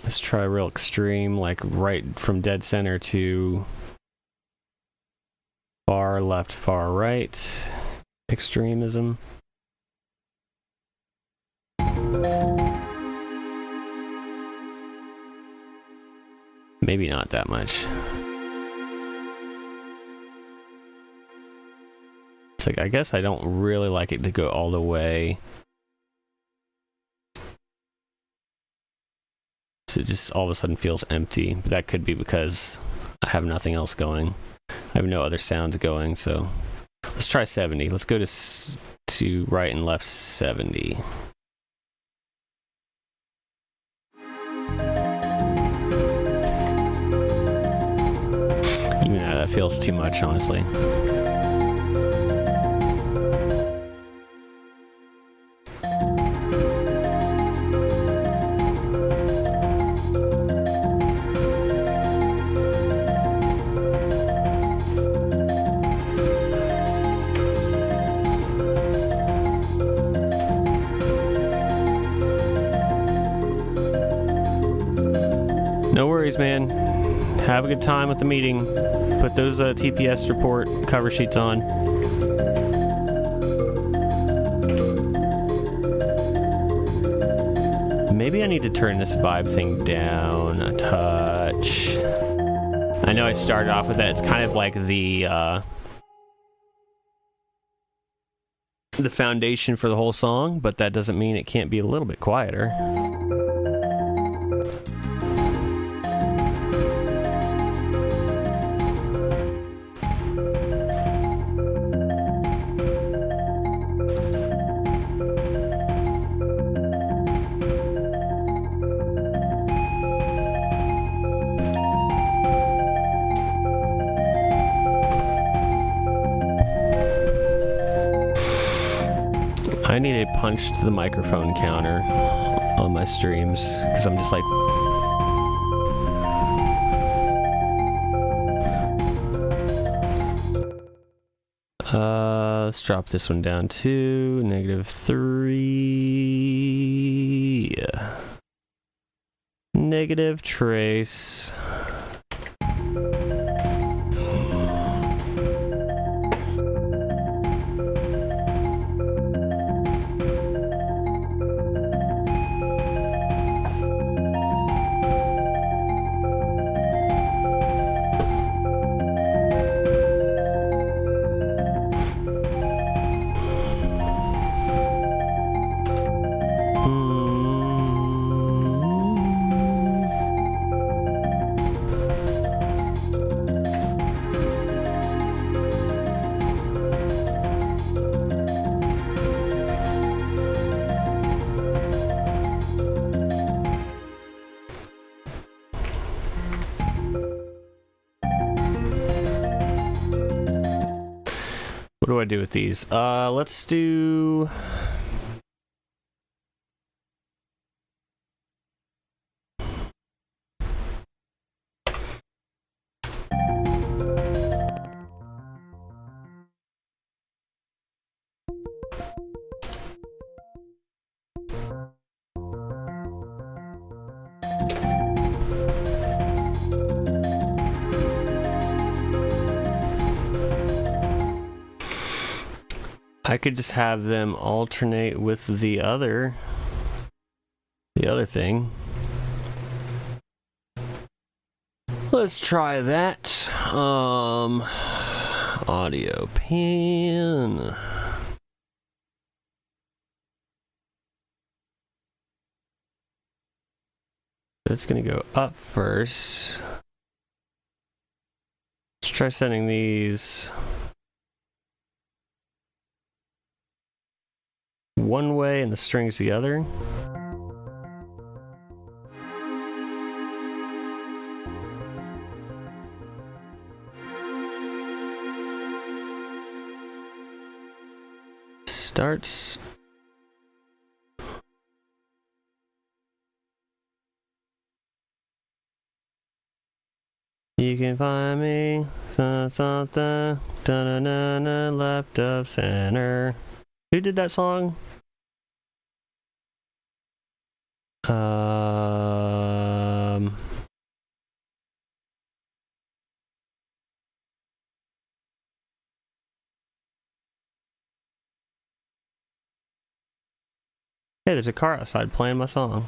Let's try real extreme, like right from dead center to far left, far right. Extremism. Maybe not that much. It's like, I guess I don't really like it to go all the way. So it just all of a sudden feels empty. But that could be because I have nothing else going. I have no other sounds going, so let's try 70. Let's go to right and left 70. Even that feels too much, honestly. No worries, man. Have a good time with the meeting. Put those TPS report cover sheets on. Maybe I need to turn this vibe thing down a touch. I know I started off with that. It's kind of like the foundation for the whole song, but that doesn't mean it can't be a little bit quieter. I need a punch to the microphone counter on my streams because I'm just like, let's drop this one down to -3. Negative trace. What do I do with these? Let's do... I could just have them alternate with the other thing. Let's try that. Audio pan. It's gonna go up first. Let's try sending these one way and the strings the other. Starts. You can find me something da-na-na-na, left of center. Who did that song? Hey, there's a car outside playing my song.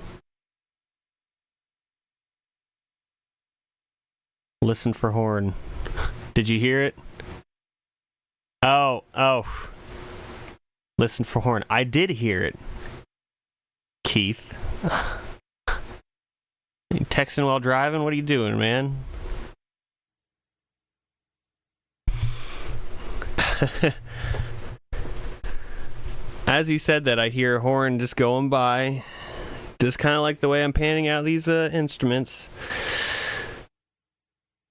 Listen for horn. Did you hear it? Oh. Listen for horn. I did hear it. Keith. You texting while driving? What are you doing, man? As you said that, I hear a horn just going by. Just kind of like the way I'm panning out these instruments.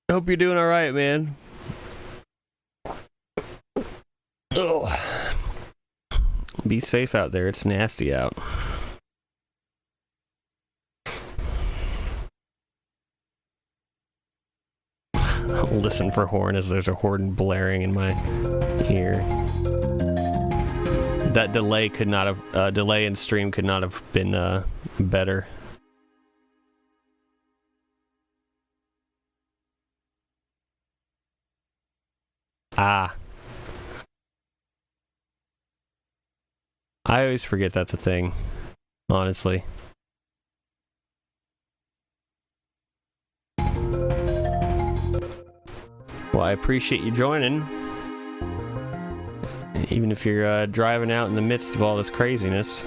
Hope you're doing all right, man. Oh. Be safe out there. It's nasty out. Listen for horn as there's a horn blaring in my ear. That delay could not have delay in stream could not have been better. I always forget that's a thing, honestly. Well, I appreciate you joining. Even if you're driving out in the midst of all this craziness.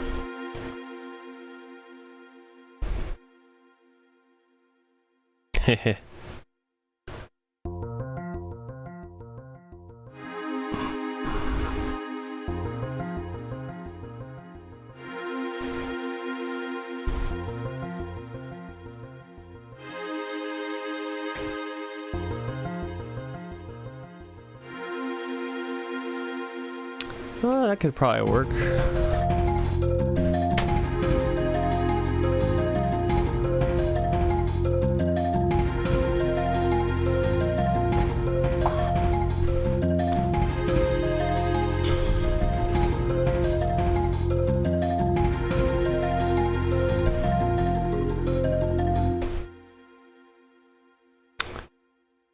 Oh, that could probably work.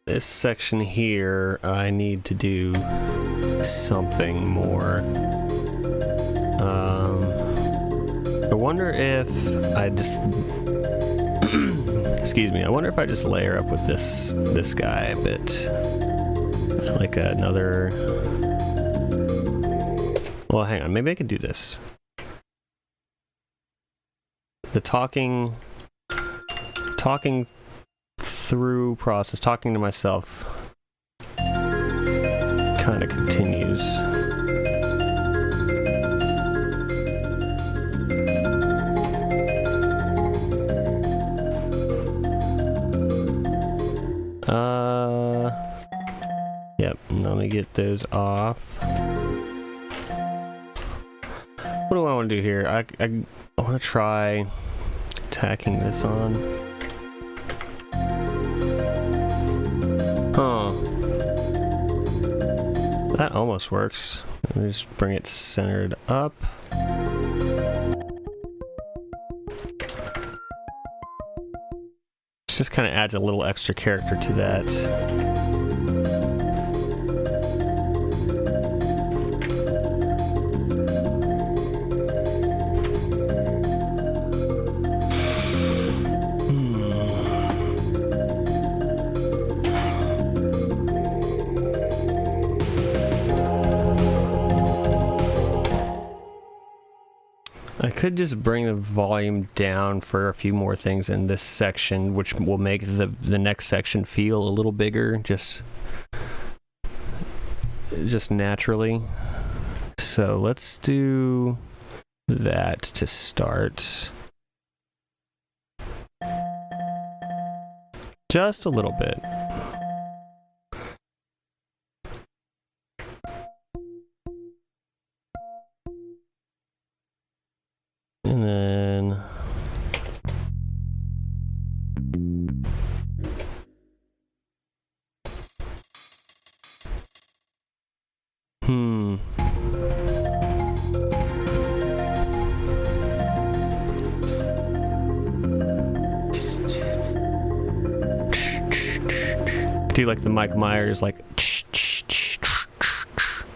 This section here, I need to do something more. I wonder if I just excuse me, I wonder if I just layer up with this guy a bit. Like another. Well, hang on, maybe I can do this. The talking through process, talking to myself, kind of continues. Yep, let me get those off. What do I want to do here? I want to try tacking this on. Huh. That almost works. Let me just bring it centered up. Just kind of adds a little extra character to that. I could just bring the volume down for a few more things in this section, which will make the next section feel a little bigger, just naturally. So let's do that to start. Just a little bit. And then Do like the Mike Myers, like,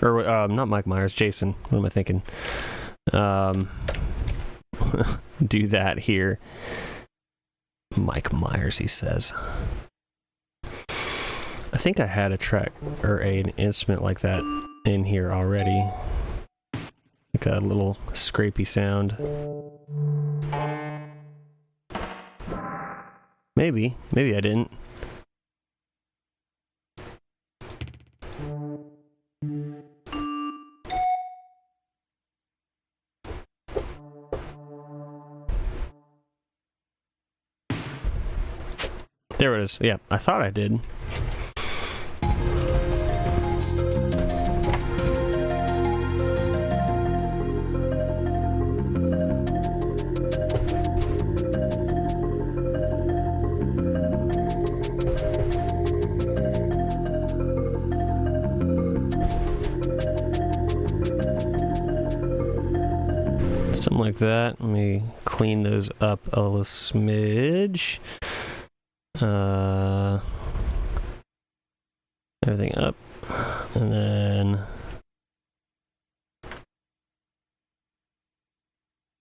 or not Mike Myers, Jason. What am I thinking? Do that here. Mike Myers, he says. I think I had a track or an instrument like that in here already. Like a little scrapey sound. Maybe I didn't. There it is. Yeah, I thought I did. Something like that. Let me clean those up a little smidge. Everything up, and then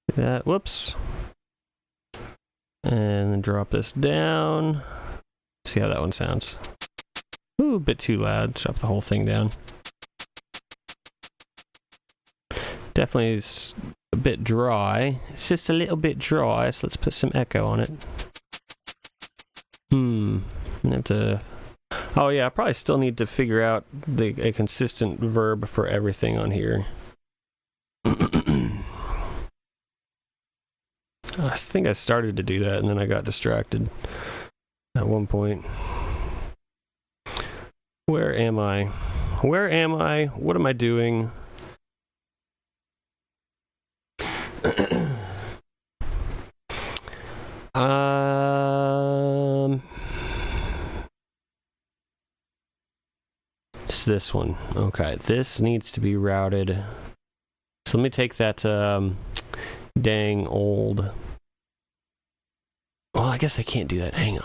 do that. Whoops, and then drop this down. See how that one sounds. Ooh, a bit too loud. Drop the whole thing down. Definitely is a bit dry. It's just a little bit dry, so let's put some echo on it. I have to. Oh yeah, I probably still need to figure out a consistent verb for everything on here. I think I started to do that and then I got distracted at one point. Where am I? Where am I? What am I doing? It's this one. Okay, this needs to be routed. So let me take that dang old. Well, I guess I can't do that. Hang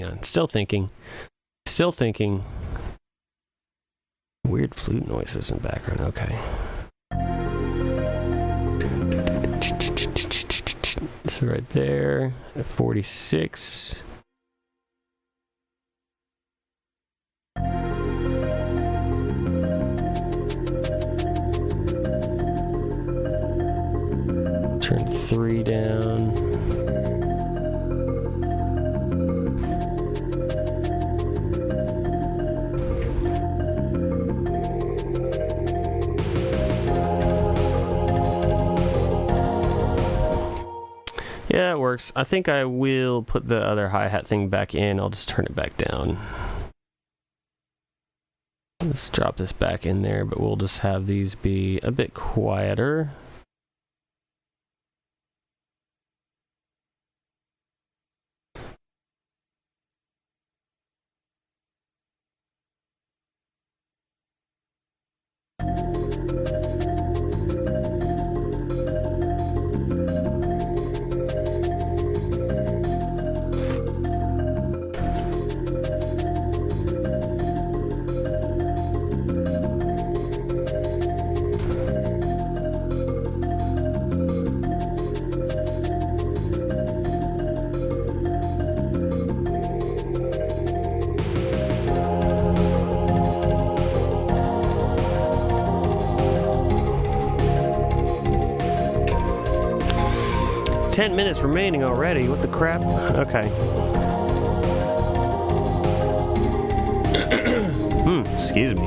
on. Still thinking. Weird flute noises in the background. Okay. So right there, at 46. Turn 3 down. Yeah, it works. I think I will put the other hi-hat thing back in. I'll just turn it back down. Let's drop this back in there, but we'll just have these be a bit quieter. Minutes remaining already. What the crap? Okay. Excuse me.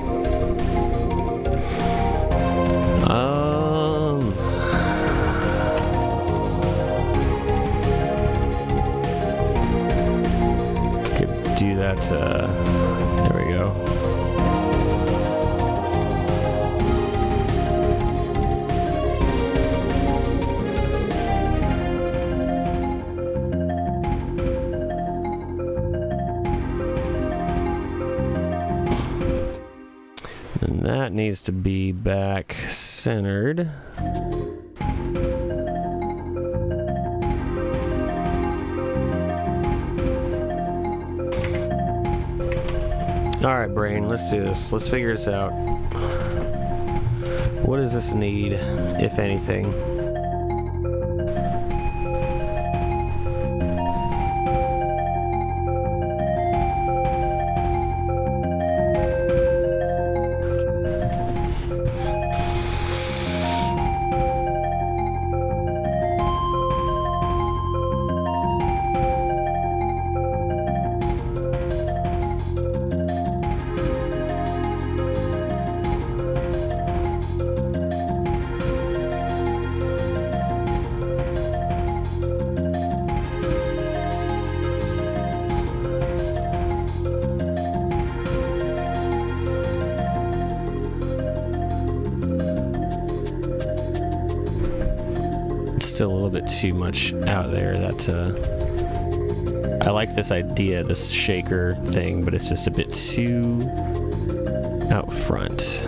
Could do that. There we go. That needs to be back centered. All right, brain, let's do this. Let's figure this out. What does this need, if anything? Still a little bit too much out there. I like this idea, this shaker thing, but it's just a bit too out front.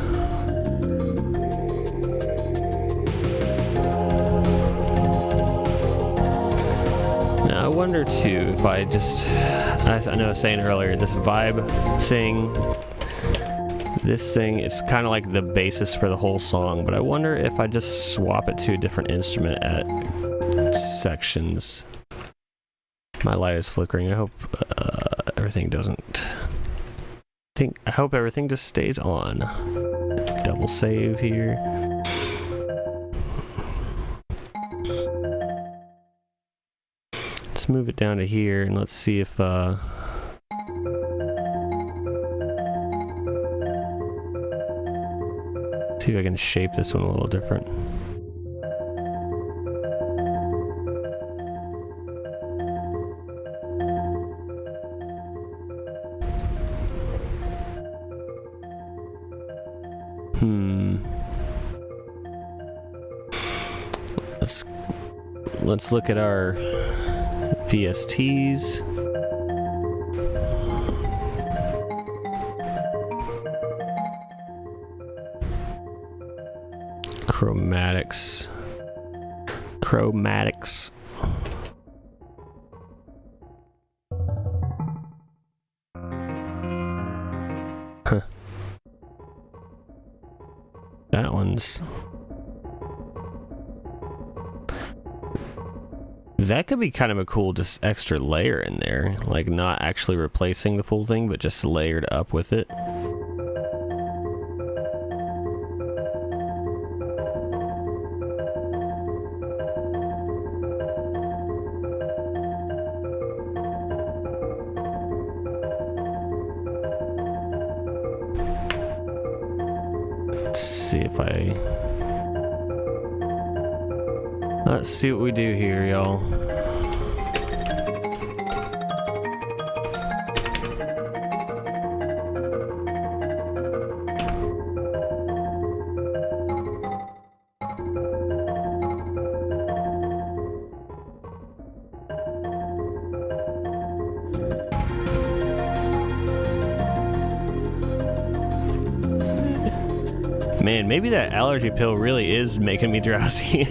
Now I wonder too if I know I was saying earlier, this vibe thing, this thing, it's kind of like the basis for the whole song, but I wonder if I just swap it to a different instrument at sections. My light is flickering. I hope everything doesn't. I hope everything just stays on. Double save here. Let's move it down to here and let's see if see if I can shape this one a little different. Let's look at our VSTs. Chromatics. Huh. That one's... That could be kind of a cool just extra layer in there. Like not actually replacing the full thing, but just layered up with it. Let's see what we do here, y'all. Man, maybe that allergy pill really is making me drowsy.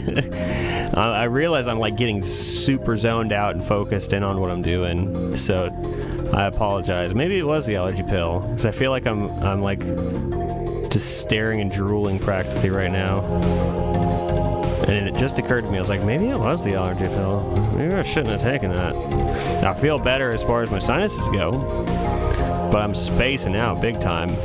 I realize I'm like getting super zoned out and focused in on what I'm doing, so I apologize. Maybe it was the allergy pill, because I feel like I'm like just staring and drooling practically right now. And it just occurred to me, I was like, maybe it was the allergy pill. Maybe I shouldn't have taken that. I feel better as far as my sinuses go, but I'm spacing out big time.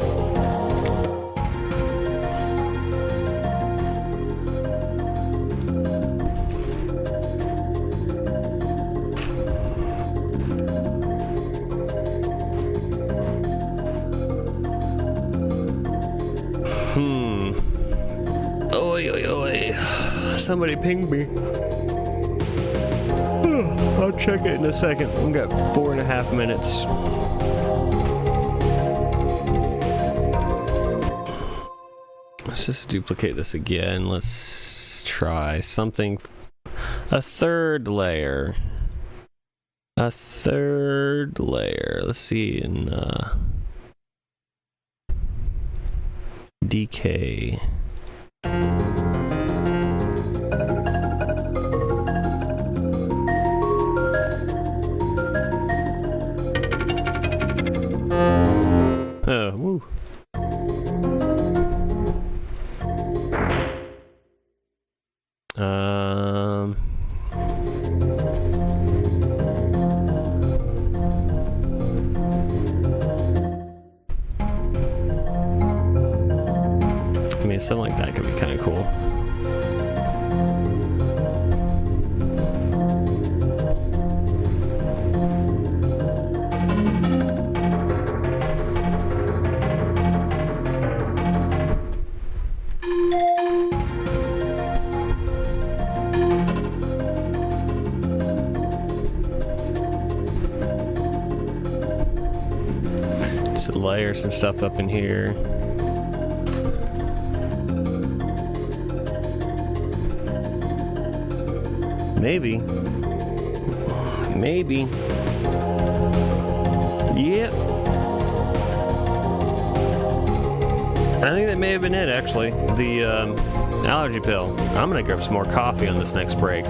Somebody pinged me. I'll check it in a second. We've got 4.5 minutes. Let's just duplicate this again. Let's try something. A third layer. Let's see in DK. mean, something like that could be kind of cool. Just layer some stuff up in here. Maybe. Yep. I think that may have been it, actually. The allergy pill. I'm gonna grab some more coffee on this next break.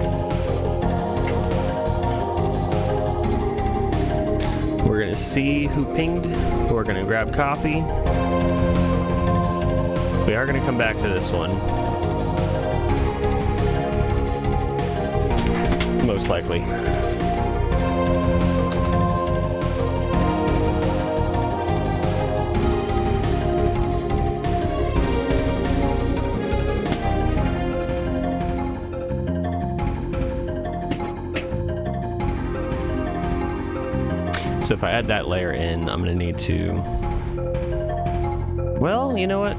We're gonna see who pinged. We're gonna grab coffee. We are gonna come back to this one. Most likely. So if I add that layer in, I'm gonna need to... Well, you know what?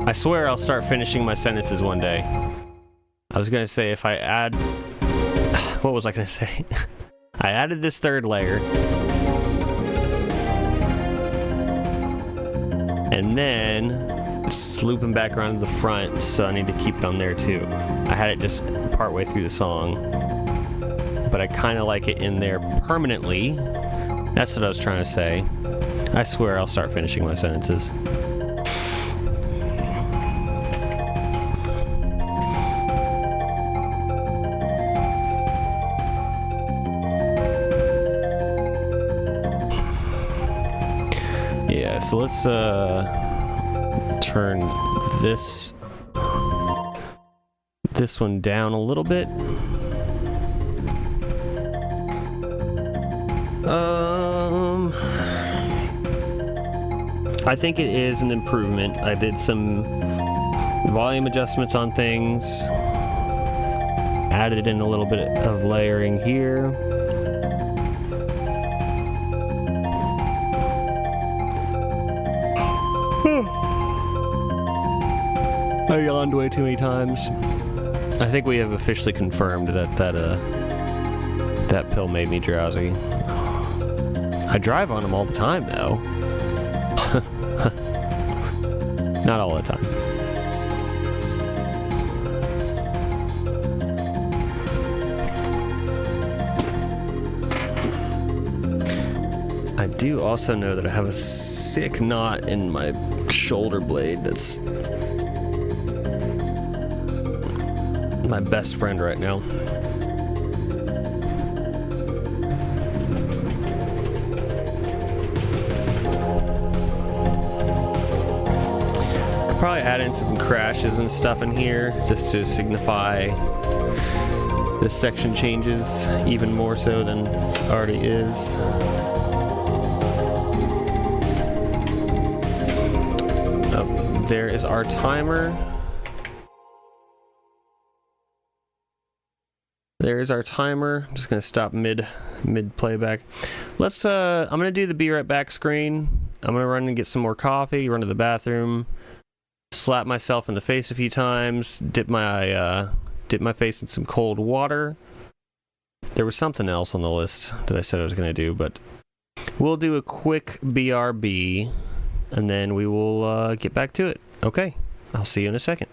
I swear I'll start finishing my sentences one day. I was gonna say if I add... What was I gonna say? I added this third layer. And then it's looping back around to the front, so I need to keep it on there too. I had it just partway through the song, but I kind of like it in there permanently. That's what I was trying to say. I swear I'll start finishing my sentences. Yeah, so let's turn this one down a little bit. I think it is an improvement. I did some volume adjustments on things, added in a little bit of layering here. I yawned way too many times. I think we have officially confirmed that that pill made me drowsy. I drive on them all the time, though. Not all the time. I do also know that I have a sick knot in my shoulder blade that's my best friend right now. Could probably add in some crashes and stuff in here just to signify this section changes even more so than it already is. There is our timer. There's our timer. I'm just gonna stop mid playback. Let's I'm gonna do the be right back screen. I'm gonna run and get some more coffee, run to the bathroom, slap myself in the face a few times, dip my face in some cold water. There was something else on the list that I said I was gonna do, but we'll do a quick BRB and then we will get back to it. Okay, I'll see you in a second.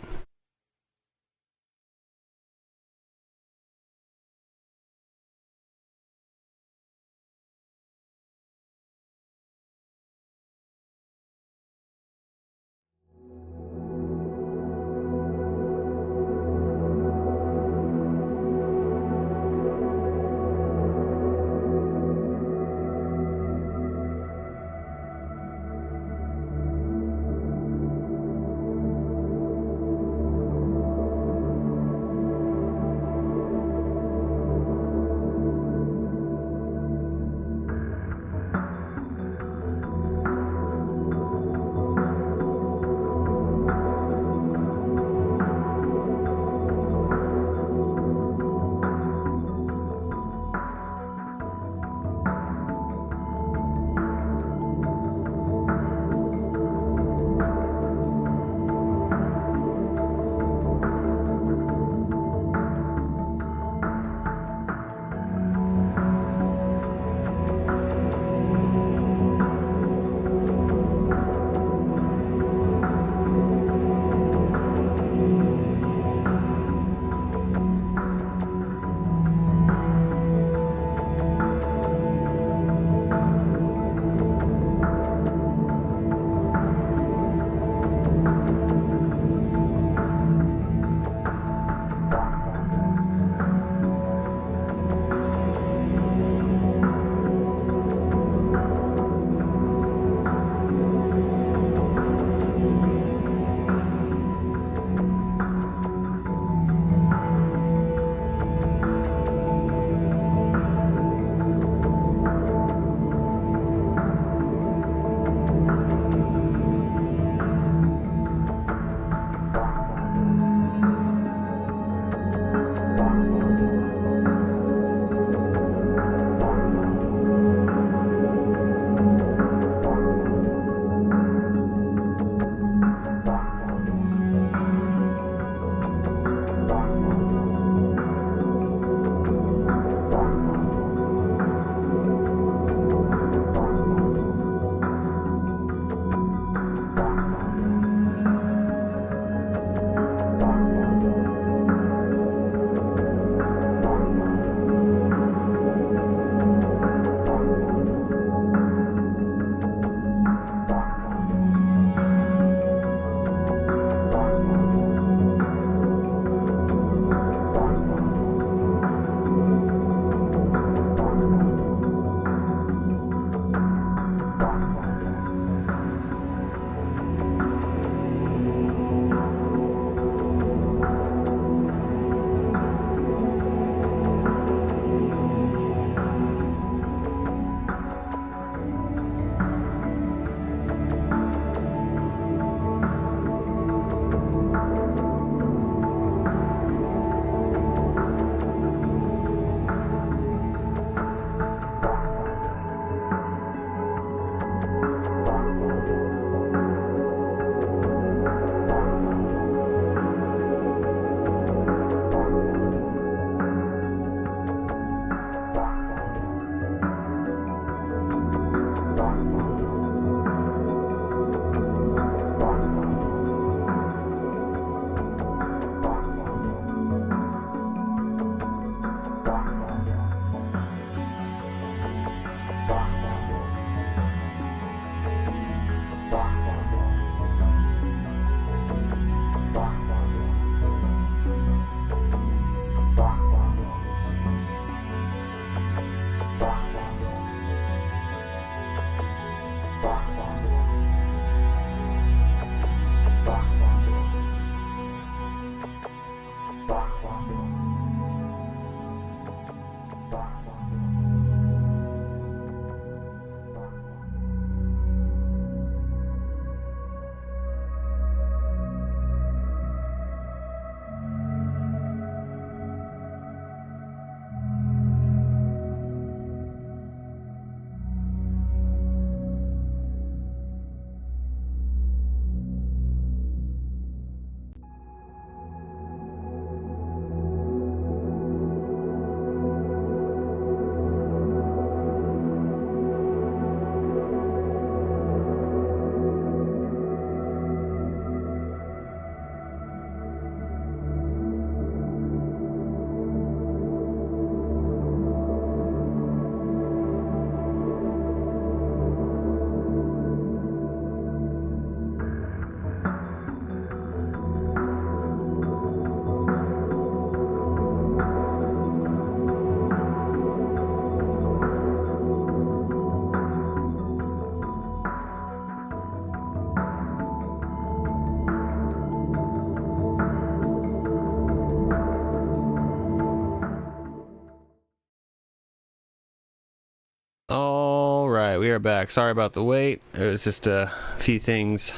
right, we are back. Sorry about the wait. It was just a few things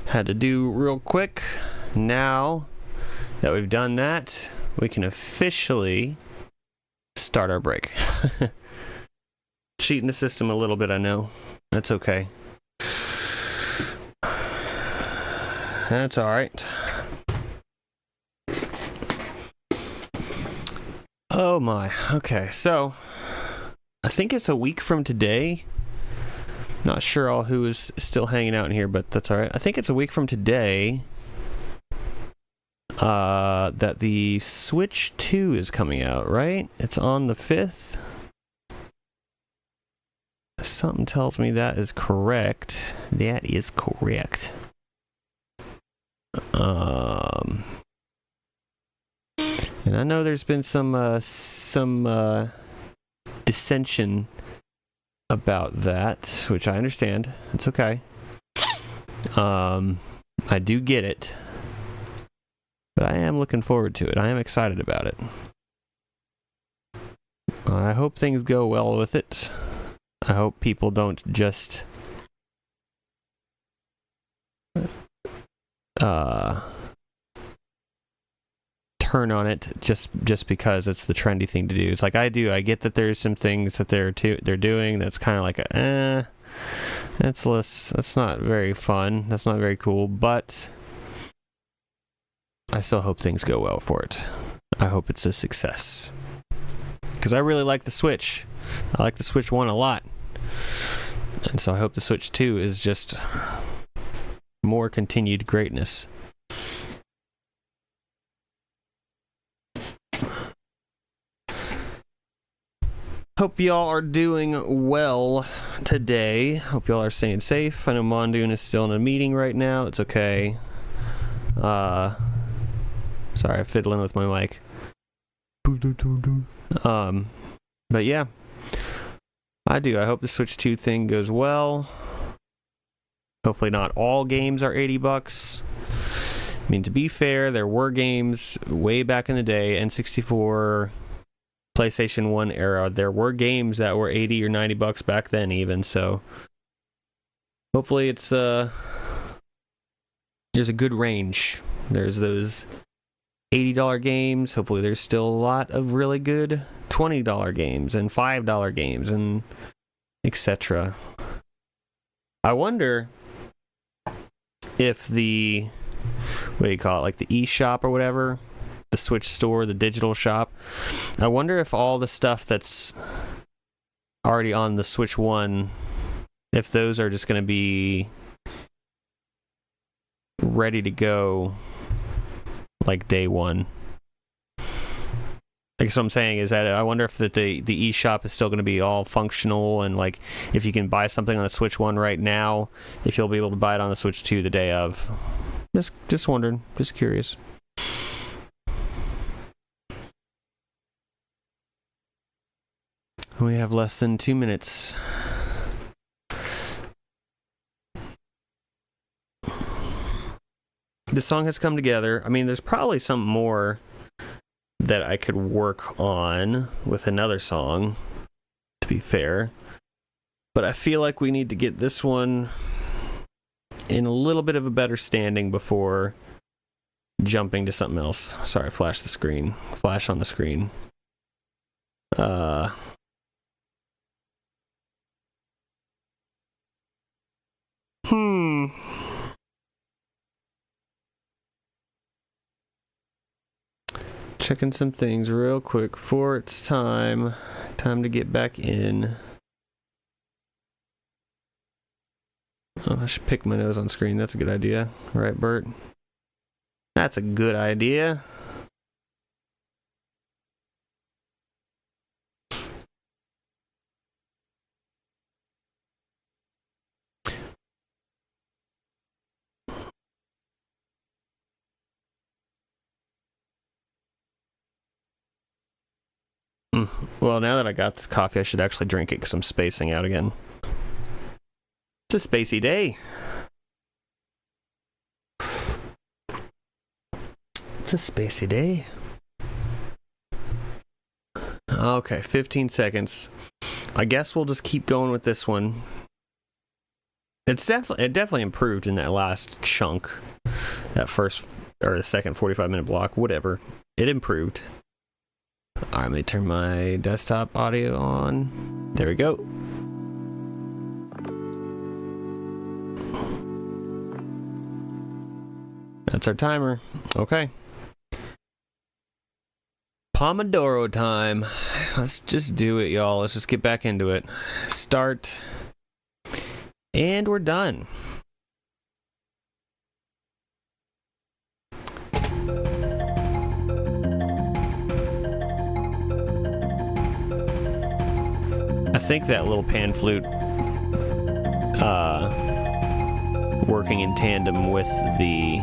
had to do real quick. Now that we've done that, we can officially start our break. Cheating the system a little bit, I know. That's okay. That's alright. Oh my. Okay, so I think it's a week from today. Not sure all who is still hanging out in here, but that's alright. I think it's a week from today that the Switch 2 is coming out, right? It's on the 5th. Something tells me that is correct. That is correct. And I know there's been some dissension about that, which I understand. It's okay. I do get it. But I am looking forward to it. I am excited about it. I hope things go well with it. I hope people don't just turn on it just because it's the trendy thing to do. It's like I get that there's some things that they're doing that's kind of like that's not very fun. That's not very cool, but I still hope things go well for it. I hope it's a success. Because I really like the Switch. I like the Switch 1 a lot. And so I hope the Switch 2 is just more continued greatness. Hope y'all are doing well today. Hope y'all are staying safe. I know Mondoon is still in a meeting right now. It's okay. Sorry, I'm fiddling with my mic. But yeah, I do. I hope the Switch 2 thing goes well. Hopefully not all games are $80. I mean, to be fair, there were games way back in the day, N64, PlayStation 1 era, there were games that were $80 or $90 back then even, so hopefully it's there's a good range. There's those $80 games. Hopefully there's still a lot of really good $20 games and $5 games and etc. I wonder if the, what do you call it, like the eShop or whatever, the Switch store, the digital shop, I wonder if all the stuff that's already on the Switch 1, if those are just going to be ready to go like day one. Like, so what I'm saying is that I wonder if that the eShop is still going to be all functional, and like if you can buy something on the Switch 1 right now, if you'll be able to buy it on the Switch 2 the day of. Just wondering, just curious. We have less than 2 minutes. This song has come together. I mean, there's probably some more that I could work on with another song, to be fair. But I feel like we need to get this one in a little bit of a better standing before jumping to something else. Sorry, flash on the screen. Checking some things real quick before it's time to get back in. Oh, I should pick my nose on screen. That's a good idea. Right, Bert? That's a good idea. Well, now that I got this coffee, I should actually drink it because I'm spacing out again. It's a spacey day. It's a spacey day. Okay, 15 seconds. I guess we'll just keep going with this one. It definitely improved in that last chunk, that first or the second 45-minute block, whatever. It improved. All right, let me turn my desktop audio on. There we go. That's our timer. Okay. Pomodoro time. Let's just do it, y'all. Let's just get back into it. Start. And we're done. I think that little pan flute working in tandem with the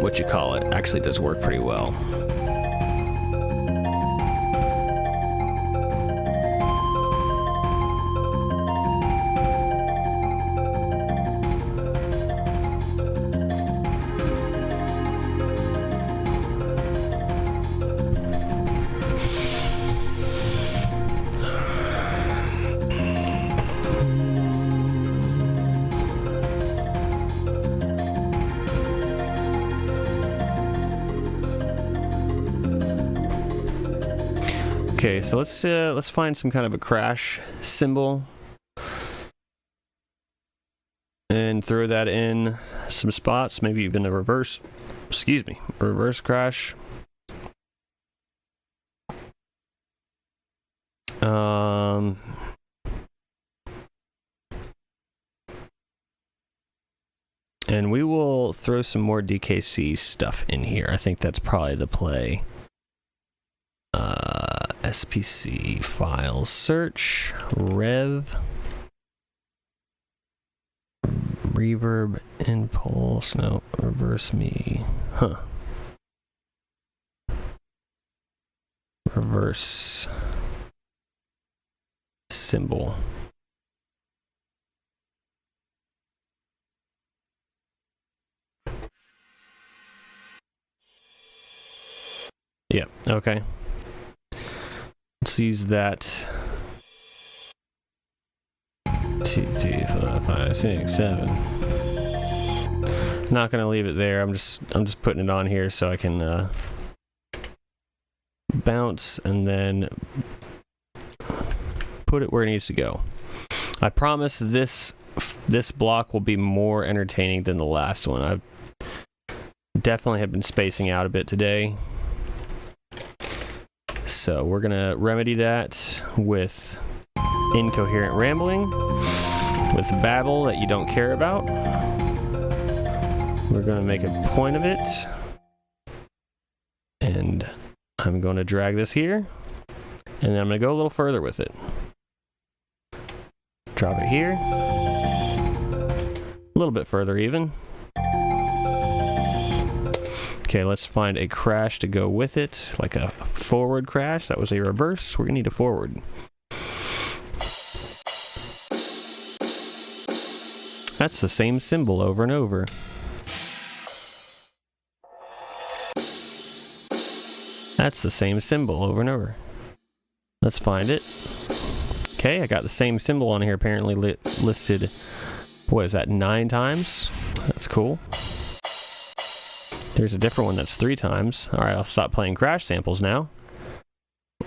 what you call it actually does work pretty well. Okay, so let's find some kind of a crash cymbal and throw that in some spots, maybe even a reverse crash. And we will throw some more DKC stuff in here. I think that's probably the play. SPC files search rev reverb impulse reverse me reverse symbol. Yeah, okay. Let's use that. 2, 3, 4, 5, 6, 7. Not gonna leave it there. I'm just putting it on here so I can bounce and then put it where it needs to go. I promise this block will be more entertaining than the last one. I've definitely have been spacing out a bit today. So we're gonna remedy that with incoherent rambling, with babble that you don't care about. We're gonna make a point of it, and I'm going to drag this here, and then I'm gonna go a little further with it. Drop it here, a little bit further even. Okay, let's find a crash to go with it, like a forward crash. That was a reverse. We're gonna need a forward. That's the same symbol over and over. That's the same symbol over and over. Let's find it. Okay, I got the same symbol on here apparently listed, what is that, 9 times? That's cool. There's a different one that's 3 times. All right, I'll stop playing crash samples now.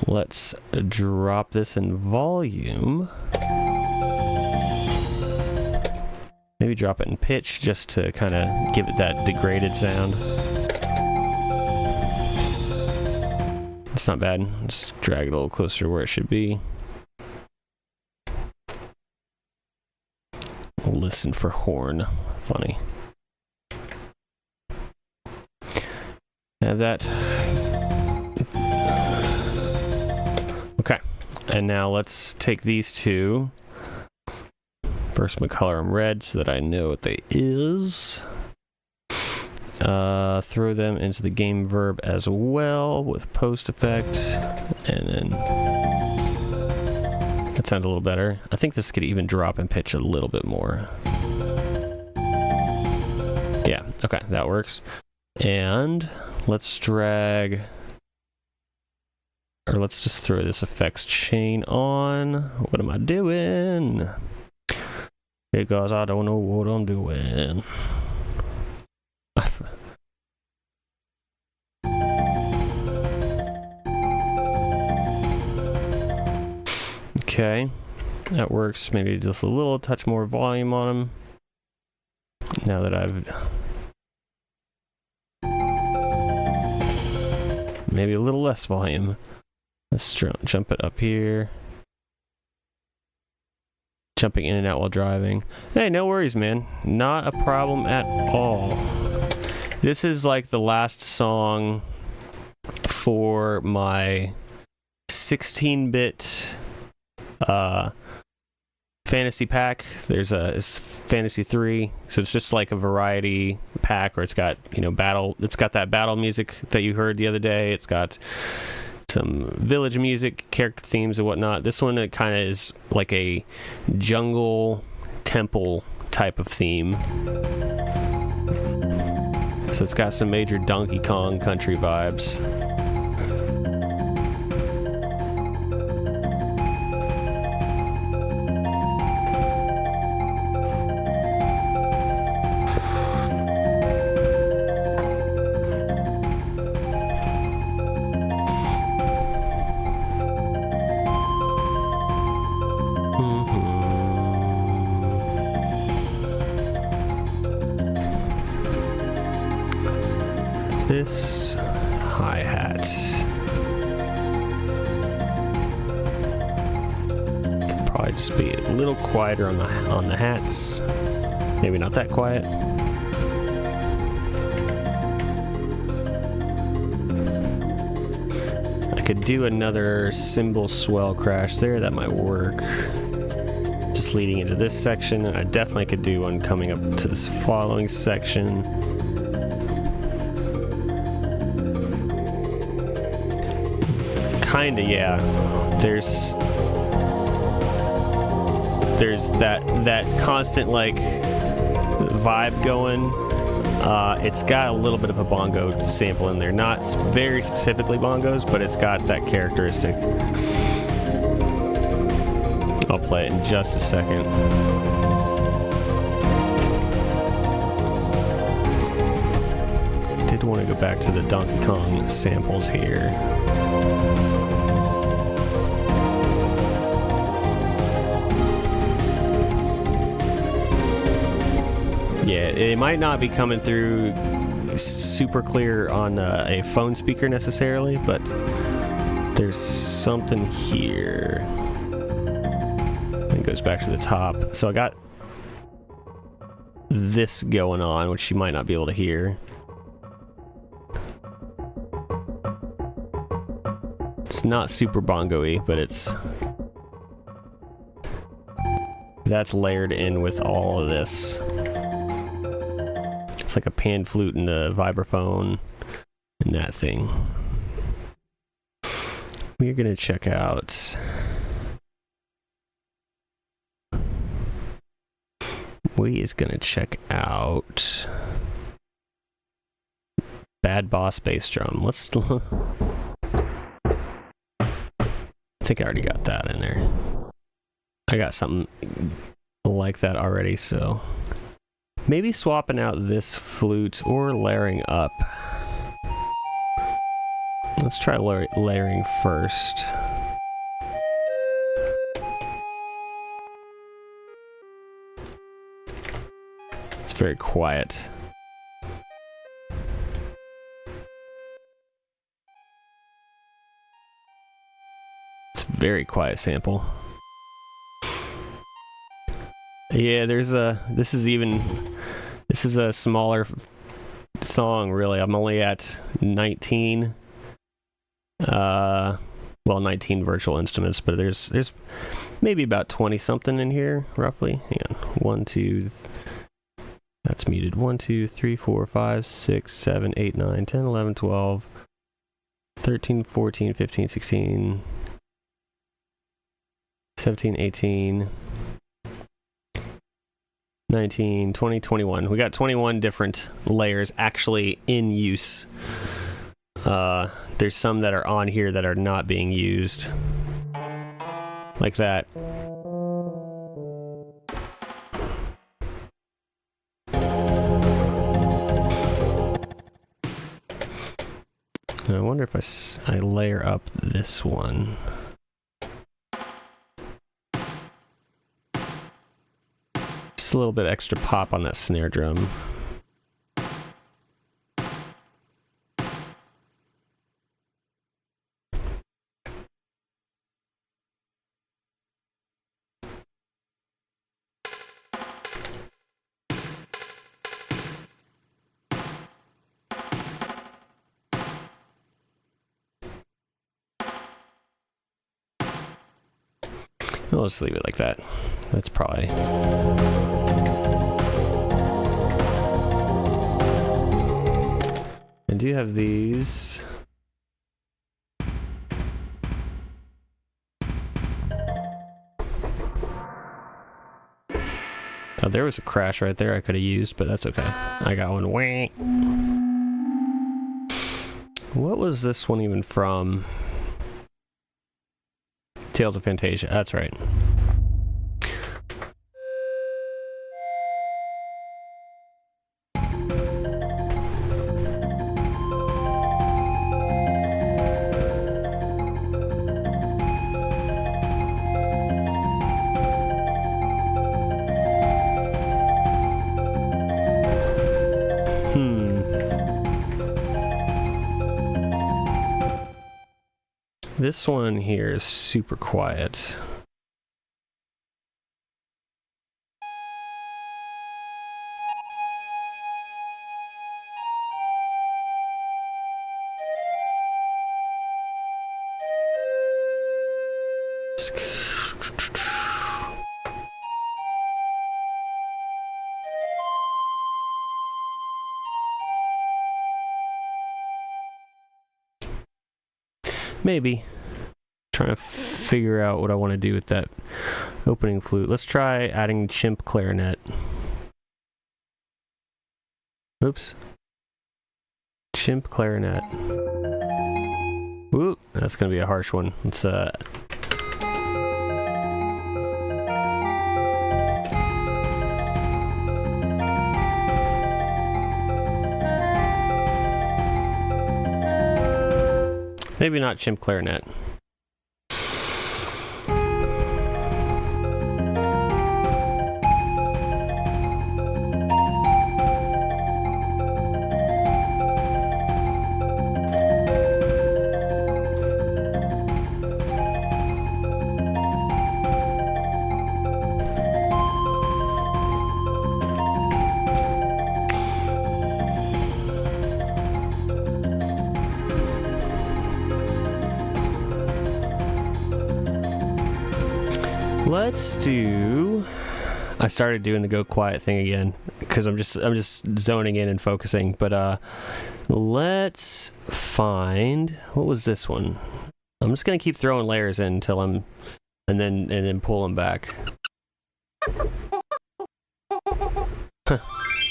Let's drop this in volume. Maybe drop it in pitch just to kind of give it that degraded sound. It's not bad. Just drag it a little closer to where it should be. Listen for horn. Funny. Have that. Okay, and now let's take these two. First, I'm gonna color them red so that I know what they is. Throw them into the game verb as well with post effect, and then that sounds a little better. I think this could even drop in pitch a little bit more. Yeah, okay, that works. And let's drag or let's just throw this effects chain on. What am I doing? Because I don't know what I'm doing. Okay, that works. Maybe just a little touch more volume on them. Now that I've... Maybe a little less volume. Let's jump it up here. Jumping in and out while driving. Hey, no worries, man. Not a problem at all. This is like the last song for my 16-bit fantasy pack. It's Fantasy 3, so it's just like a variety pack where it's got, battle. It's got that battle music that you heard the other day. It's got some village music, character themes and whatnot. This one, it kind of is like a jungle temple type of theme. So it's got some major Donkey Kong Country vibes. This hi-hat could probably just be a little quieter on the hats. Maybe not that quiet. I could do another cymbal swell crash there. That might work. Just leading into this section, and I definitely could do one coming up to this following section. Kinda, yeah. There's that constant like vibe going. It's got a little bit of a bongo sample in there, not very specifically bongos, but it's got that characteristic. I'll play it in just a second. I did want to go back to the Donkey Kong samples here. Yeah, it might not be coming through super clear on a phone speaker necessarily, but there's something here. It goes back to the top. So I got this going on, which you might not be able to hear. It's not super bongo-y, but that's layered in with all of this. It's like a pan flute and a vibraphone and that thing. We're gonna check out Bad Boss bass drum. I think I already got that in there. I got something like that already, so maybe swapping out this flute or layering up. Let's try layering first. It's very quiet. It's a very quiet sample. Yeah, this is a smaller song, really. I'm only at 19. 19 virtual instruments, but there's maybe about 20 something in here, roughly. Hang on. 1, 2, that's muted. 1, 2, 3, 4, 5, 6, 7, 8, 9, 10, 11, 12, 13, 14, 15, 16, 17, 18, 19, 20, 21. We got 21 different layers actually in use There's some that are on here that are not being used. Like that. I wonder if I layer up this one. Just a little bit extra pop on that snare drum. I'll just leave it like that. That's probably... I do have these. Oh, there was a crash right there I could have used, but that's okay. I got one. Wah. What was this one even from? Tales of Fantasia. That's right. This one here is super quiet. Maybe. Trying to figure out what I want to do with that opening flute. Let's try adding chimp clarinet. Oops. Chimp clarinet. Ooh, that's gonna be a harsh one. Let's maybe not chimp clarinet. Let's do... I started doing the go quiet thing again because I'm just zoning in and focusing, but let's find... What was this one? I'm just gonna keep throwing layers in until I'm... and then pull them back.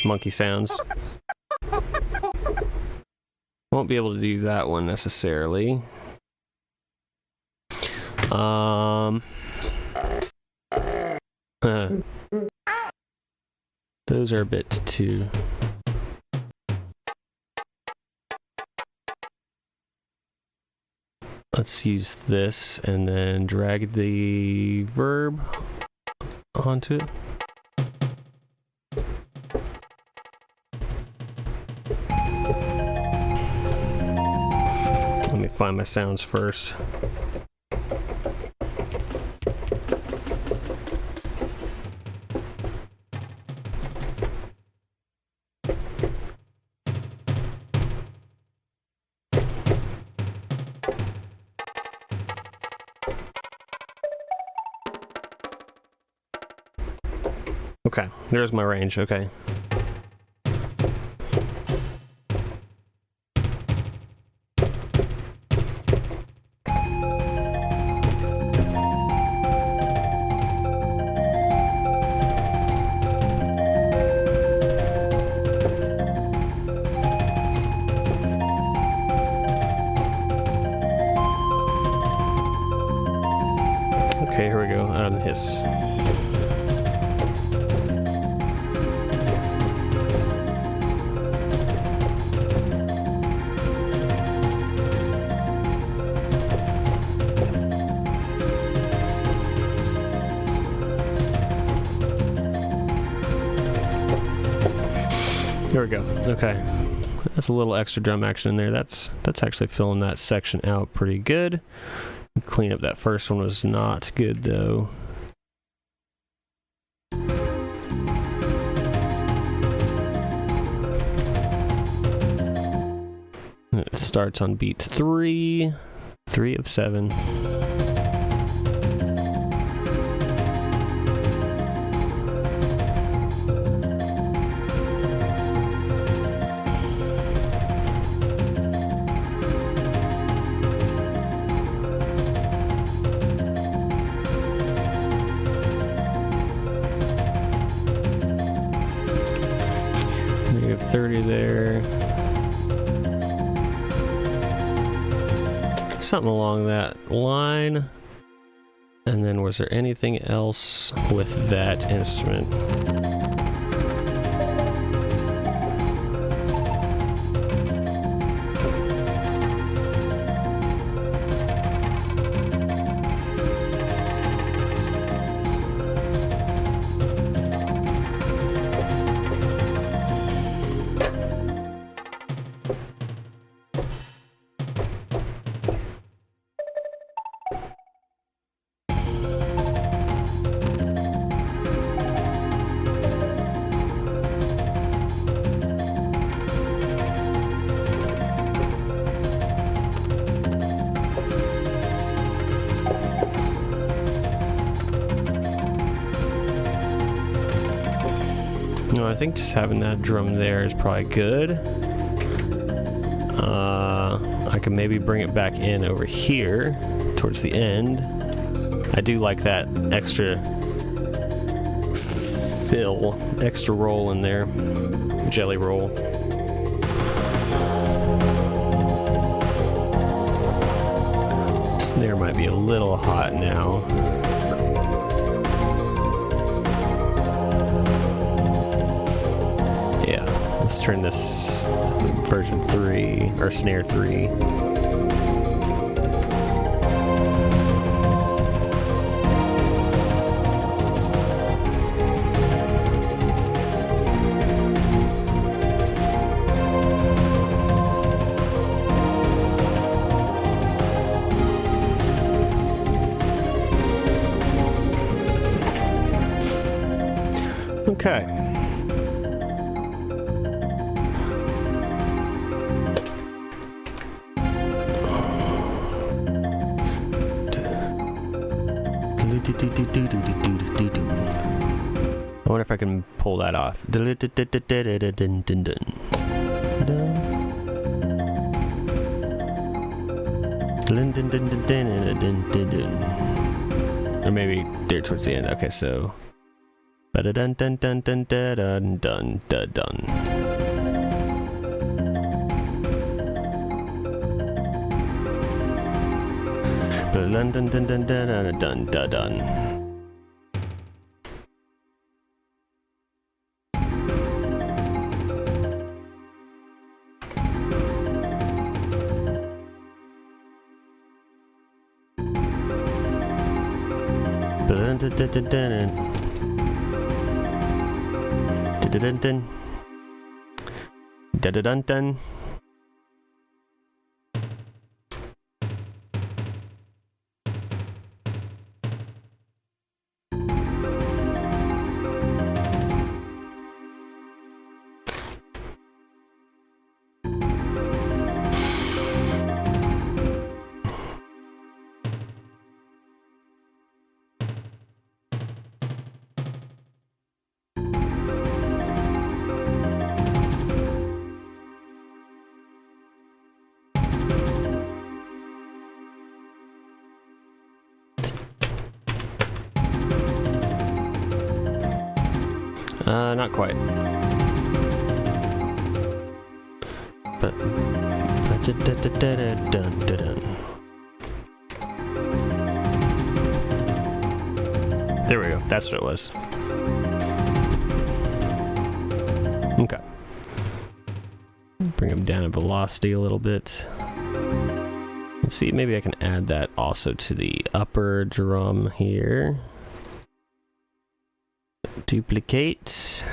Monkey sounds. Won't be able to do that one necessarily. Those are a bit too... Let's use this and then drag the verb onto it. Let me find my sounds first. Okay, there's my range, okay. Okay, here we go. Hiss. There we go. Okay. That's a little extra drum action in there. That's actually filling that section out pretty good. Clean up that first one was not good though. It starts on beat 3 of 7. -30 there. Something along that line. And then was there anything else with that instrument? No, I think just having that drum there is probably good. I can maybe bring it back in over here towards the end. I do like that extra fill, extra roll in there, jelly roll. Snare might be a little hot now. Let's turn this version 3 or snare 3. Okay. I wonder if I can pull that off. Or maybe there towards the end. Okay, so. Dun dun dun dun dun dun dun dun. Dun dun dun dun dun dun dun dun. Dun dun dun dun dun dun dun dun dun. Not quite. But dun dun dun. There we go. That's what it was. Okay. Bring him down in velocity a little bit. Let's see, maybe I can add that also to the upper drum here. Duplicate.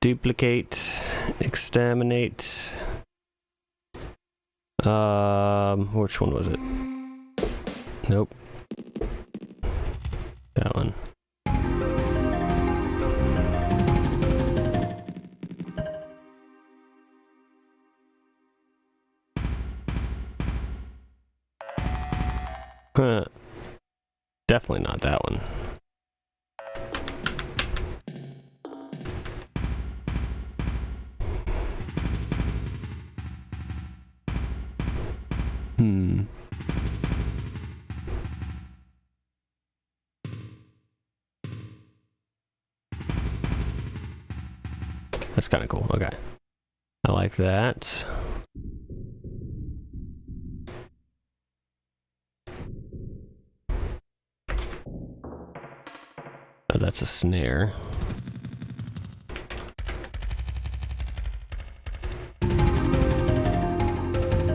Duplicate. Exterminate. Which one was it? Nope. That one. Definitely not that one. That's kind of cool. Okay. I like that. Oh, that's a snare.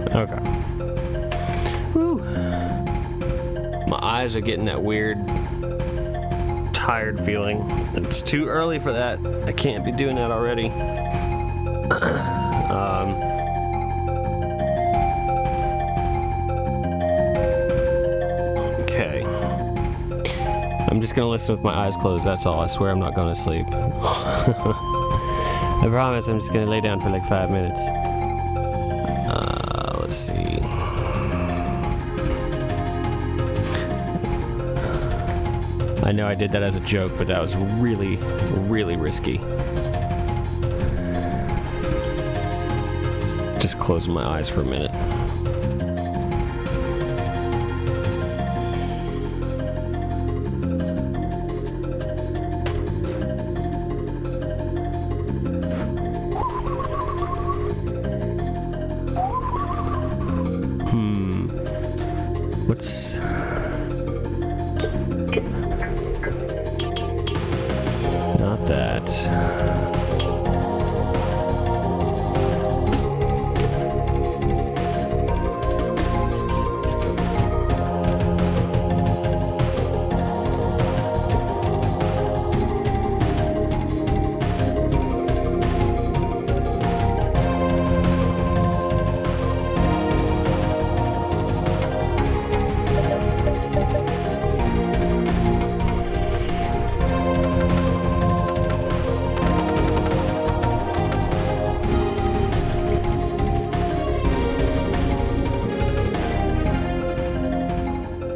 Okay. Woo. My eyes are getting that weird tired feeling. It's too early for that. I can't be doing that already. Okay. I'm just gonna listen with my eyes closed, that's all. I swear I'm not gonna sleep. I promise I'm just gonna lay down for like 5 minutes. Let's see. I know I did that as a joke, but that was really, really risky. Just closing my eyes for a minute. What's... Not that.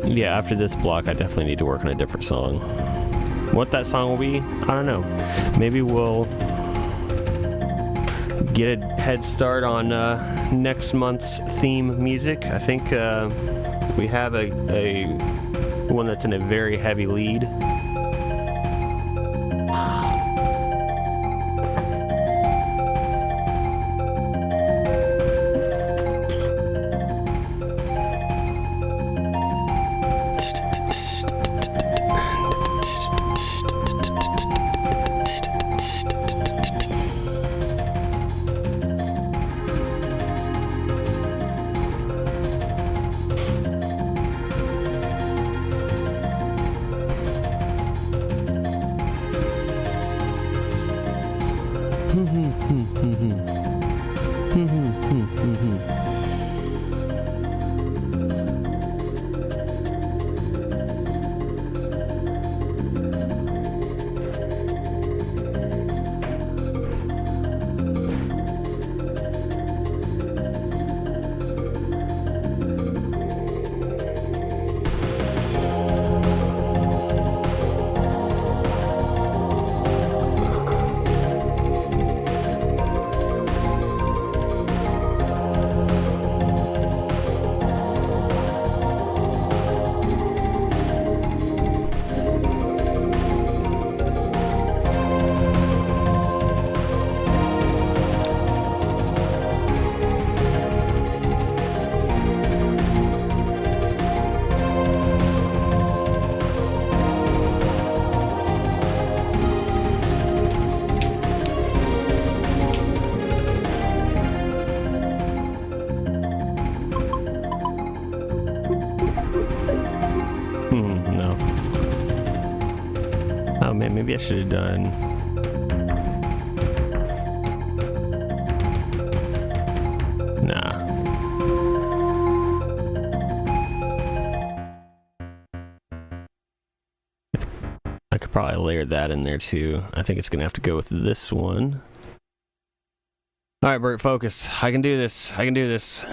Yeah, after this block, I definitely need to work on a different song. What that song will be, I don't know. Maybe we'll get a head start on next month's theme music. I think we have a one that's in a very heavy lead. maybe I should have done... Nah. I could probably layer that in there too. I think it's gonna have to go with this one. All right, Bert, focus. I can do this. I can do this.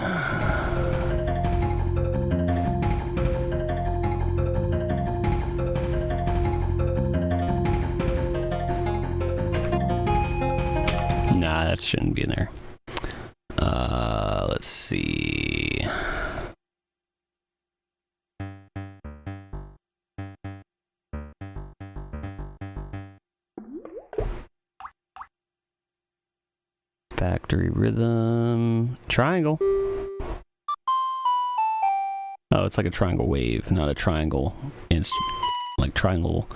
Nah, that shouldn't be in there. Let's see. Factory rhythm. Triangle. Oh, it's like a triangle wave, not a triangle instrument. Like triangle.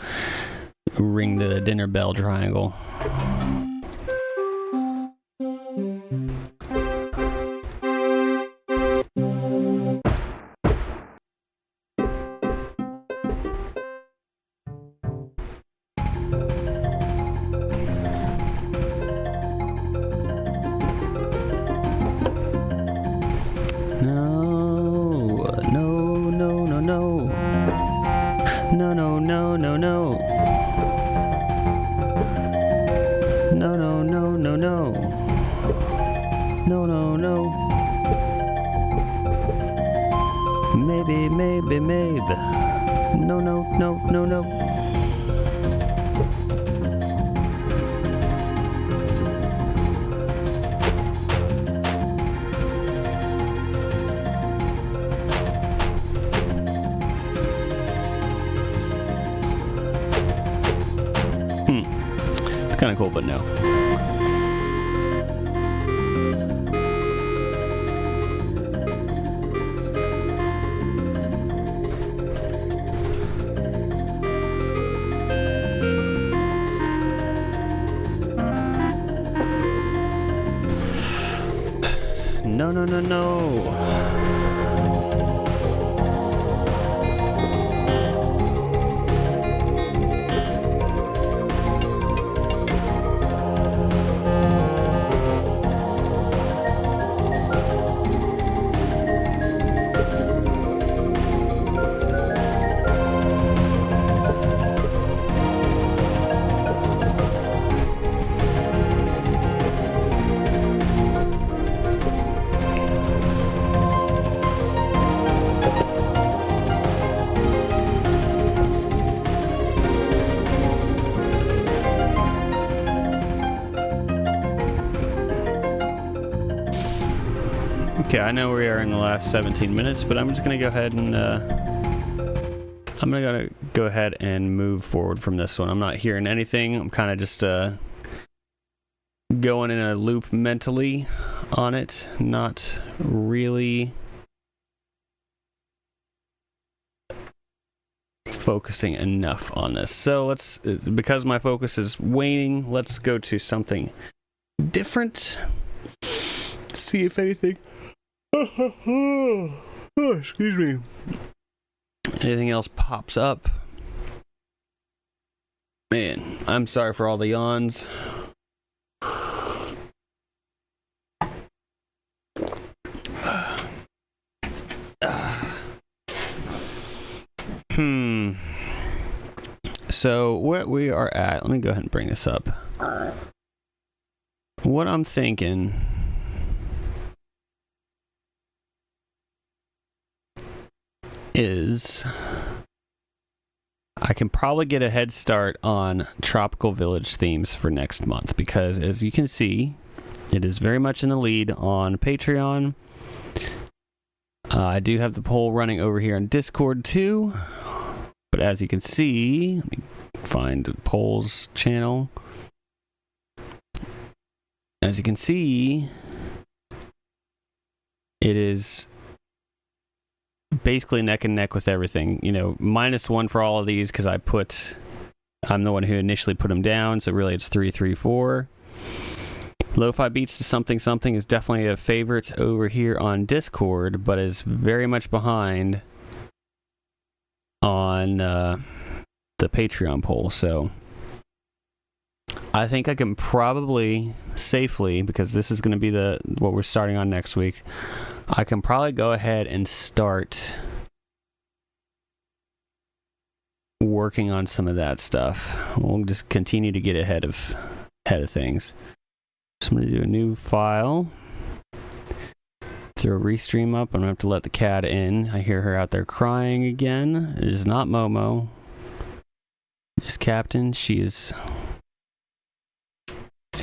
Ring the dinner bell triangle. Maybe. No. It's kind of cool, but no. No. Okay, I know we are in the last 17 minutes, but I'm just gonna go ahead and go ahead and move forward from this one. I'm not hearing anything. I'm kind of just going in a loop mentally on it, not really focusing enough on this. So because my focus is waning, let's go to something different. See if anything. Excuse me. Anything else pops up? Man, I'm sorry for all the yawns. So what we are at, let me go ahead and bring this up. What I'm thinking is I can probably get a head start on Tropical Village themes for next month, because as you can see, it is very much in the lead on Patreon. I do have the poll running over here on Discord too, but as you can see, let me find the polls channel. As you can see, it is basically neck and neck with everything. You know, -1 for all of these because I'm the one who initially put them down, so really it's 3-3-4. Lo-Fi Beats to Something is definitely a favorite over here on Discord, but is very much behind on the Patreon poll. So I think I can probably safely, because this is going to be what we're starting on next week, I can probably go ahead and start working on some of that stuff. We'll just continue to get ahead of things. So I'm going to do a new file. Throw a restream up. I'm going to have to let the cat in. I hear her out there crying again. It is not Momo. It's Captain. She is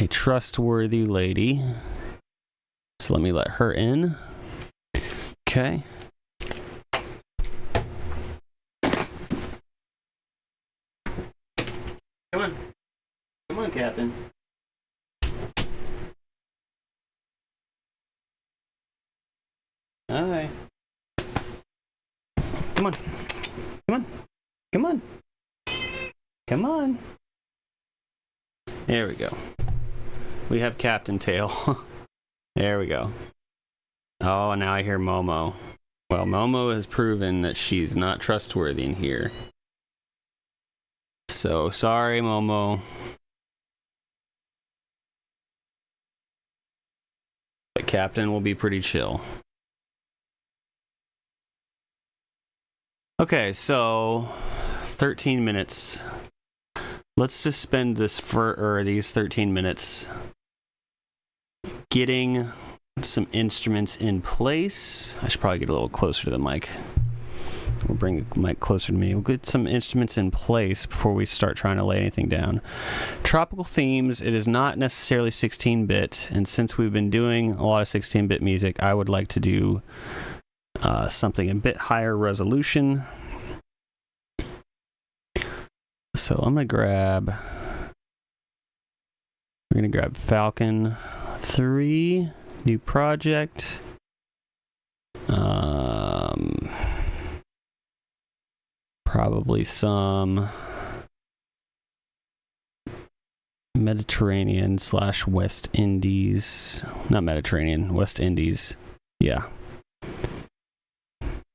a trustworthy lady. So let me let her in. Okay. Come on. Come on, Captain. Hi. Come on. Come on. Come on. Come on. There we go. We have Captain Tail. There we go. Oh, now I hear Momo. Well, Momo has proven that she's not trustworthy in here. So, sorry, Momo. But Captain will be pretty chill. Okay, so 13 minutes. Let's just spend these 13 minutes getting some instruments in place. I should probably get a little closer to the mic. We'll bring the mic closer to me. We'll get some instruments in place before we start trying to lay anything down. Tropical themes, it is not necessarily 16-bit, and since we've been doing a lot of 16-bit music, I would like to do something a bit higher resolution. So I'm going to grab Falcon 3, new project. Probably some Mediterranean / West Indies. Not Mediterranean, West Indies. Yeah.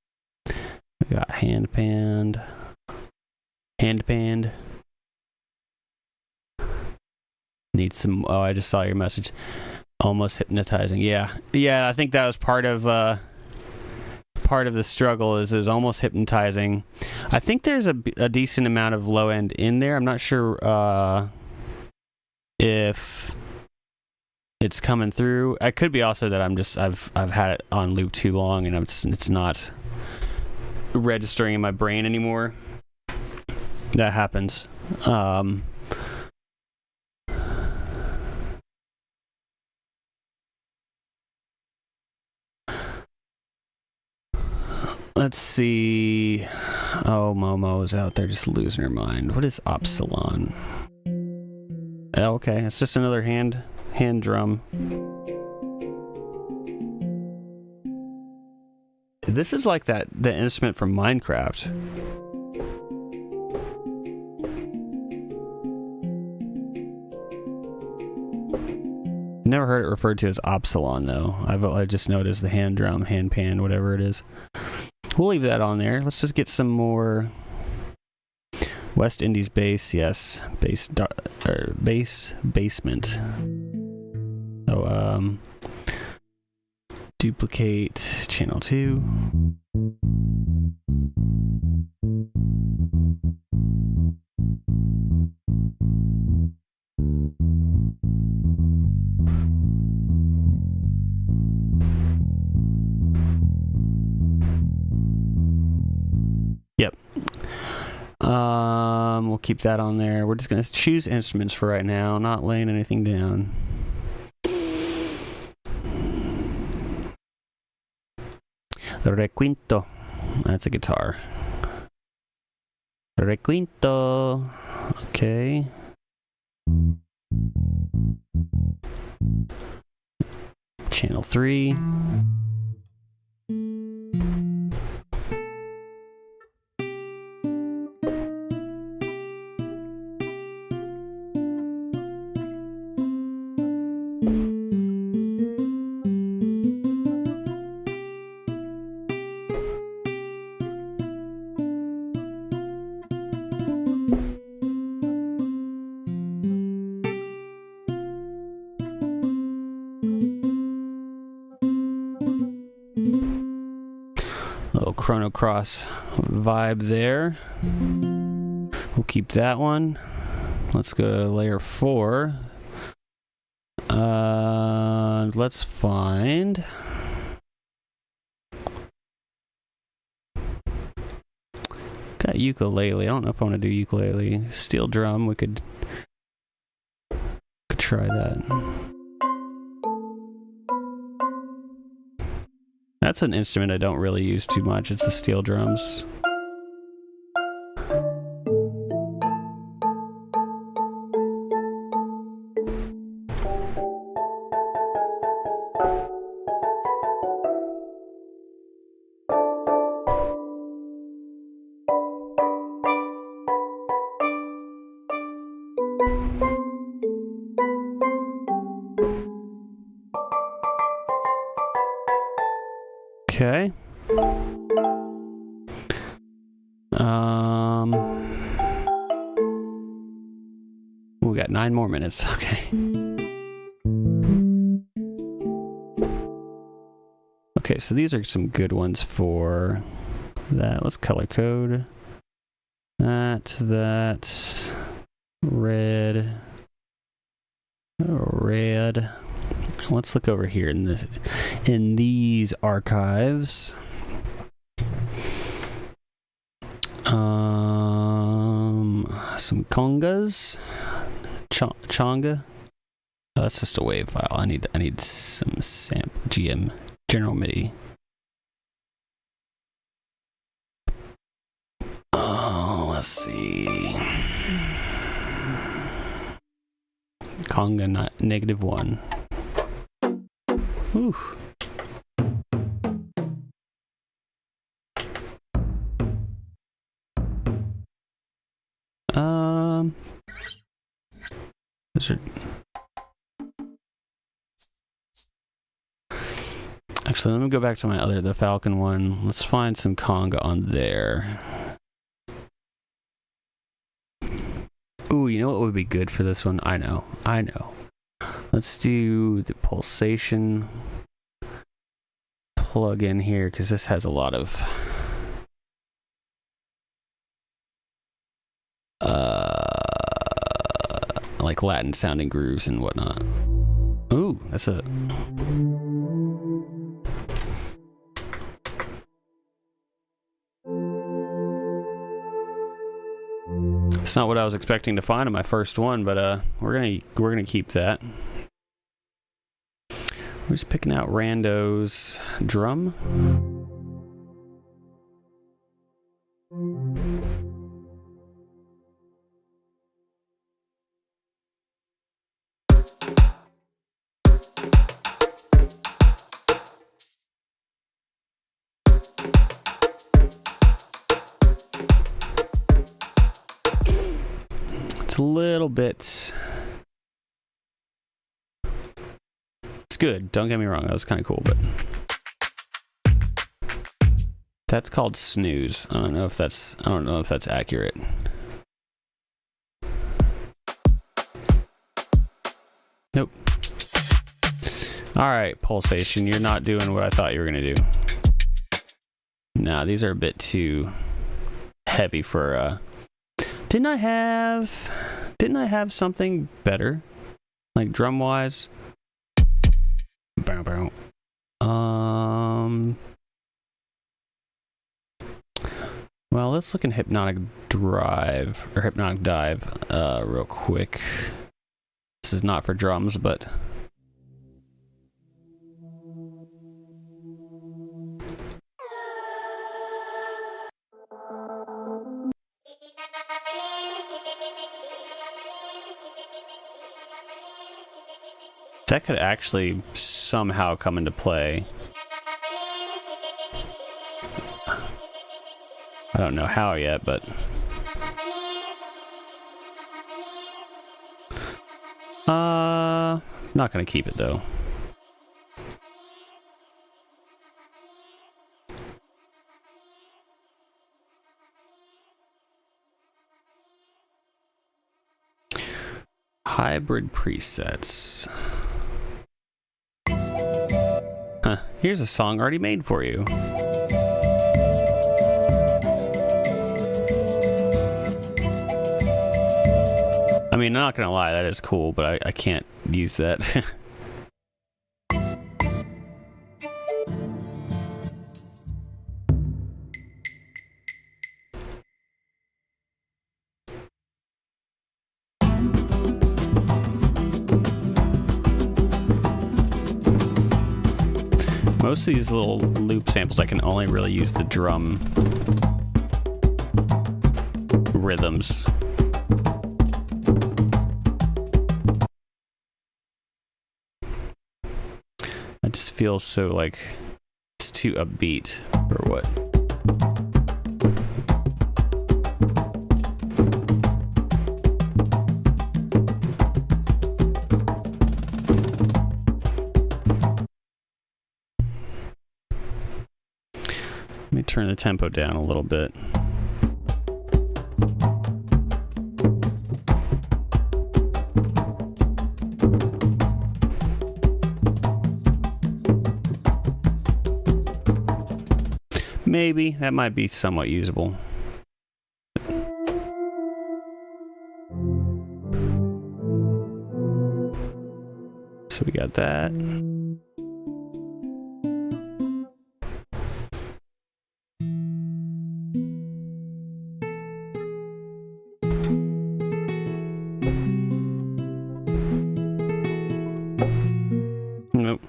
We got handpanned. Need some. Oh, I just saw your message. Almost hypnotizing. Yeah. I think that was part of the struggle. Is it was almost hypnotizing. I think there's a decent amount of low end in there. I'm not sure if it's coming through. It could be also that I've had it on loop too long and it's not registering in my brain anymore. That happens. Let's see. Oh, Momo is out there just losing her mind. What is Opsilon? Oh, okay, it's just another hand drum. This is like the instrument from Minecraft. Never heard it referred to as Opsilon though. I just noticed the hand drum, hand pan, whatever it is. We'll leave that on there. Let's just get some more West Indies bass. Yes, basement. So duplicate channel 2. Yep. We'll keep that on there. We're just gonna choose instruments for right now, not laying anything down. Requinto. That's a guitar. Requinto. Okay. Channel 3. little Chrono Cross vibe there. We'll keep that one. Let's go to layer 4. Let's find... Got ukulele. I don't know if I want to do ukulele. Steel drum, we could try that. That's an instrument I don't really use too much. It's the steel drums. Okay. We got 9 more minutes. Okay. Okay, so these are some good ones for that. Let's color code that. Red. Let's look over here in these archives. Some congas. Chonga. Oh, that's just a wave file. I need some sample GM general MIDI. Oh, let's see. Conga -1. Ooh. Actually, let me go back to the Falcon one. Let's find some conga on there. Ooh, you know what would be good for this one? I know. Let's do the pulsation plug in here, because this has a lot of like Latin sounding grooves and whatnot. Ooh, that's a... It's not what I was expecting to find in my first one, but we're gonna keep that. We're just picking out randos. Drum. A little bit. It's good. Don't get me wrong. That was kind of cool, but that's called snooze. I don't know if that's accurate. Nope. All right, pulsation. You're not doing what I thought you were gonna do. Nah, these are a bit too heavy for Didn't I have something better? Like drum wise? Bow bow. Well, let's look in Hypnotic Dive real quick. This is not for drums, but that could actually somehow come into play. I don't know how yet, but not gonna keep it though. Hybrid presets. Huh, here's a song already made for you. mean, I'm not gonna lie, that is cool, but I can't use that. Most of these little loop samples, I can only really use the drum rhythms. It just feels so like it's too upbeat or what. Let me turn the tempo down a little bit. Maybe that might be somewhat usable. So we got that. Nope.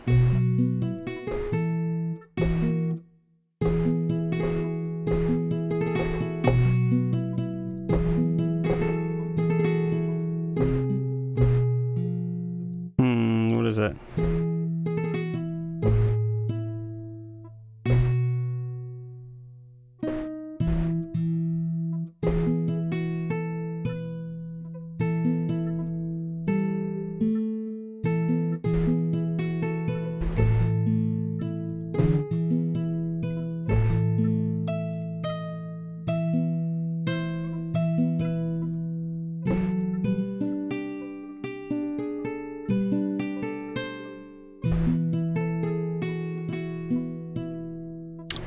What is that?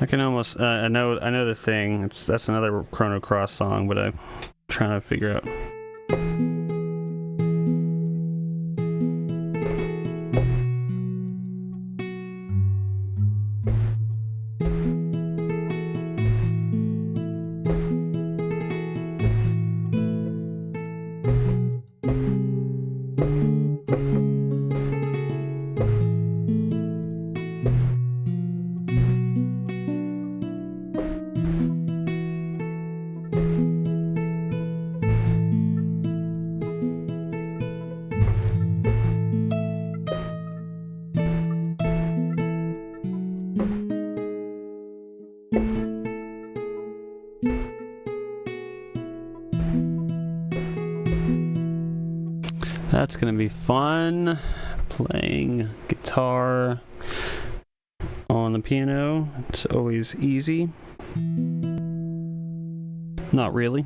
I can almost I know the thing. That's another Chrono Cross song, but I'm trying to figure out. That's gonna be fun. Playing guitar on the piano. It's always easy. Not really.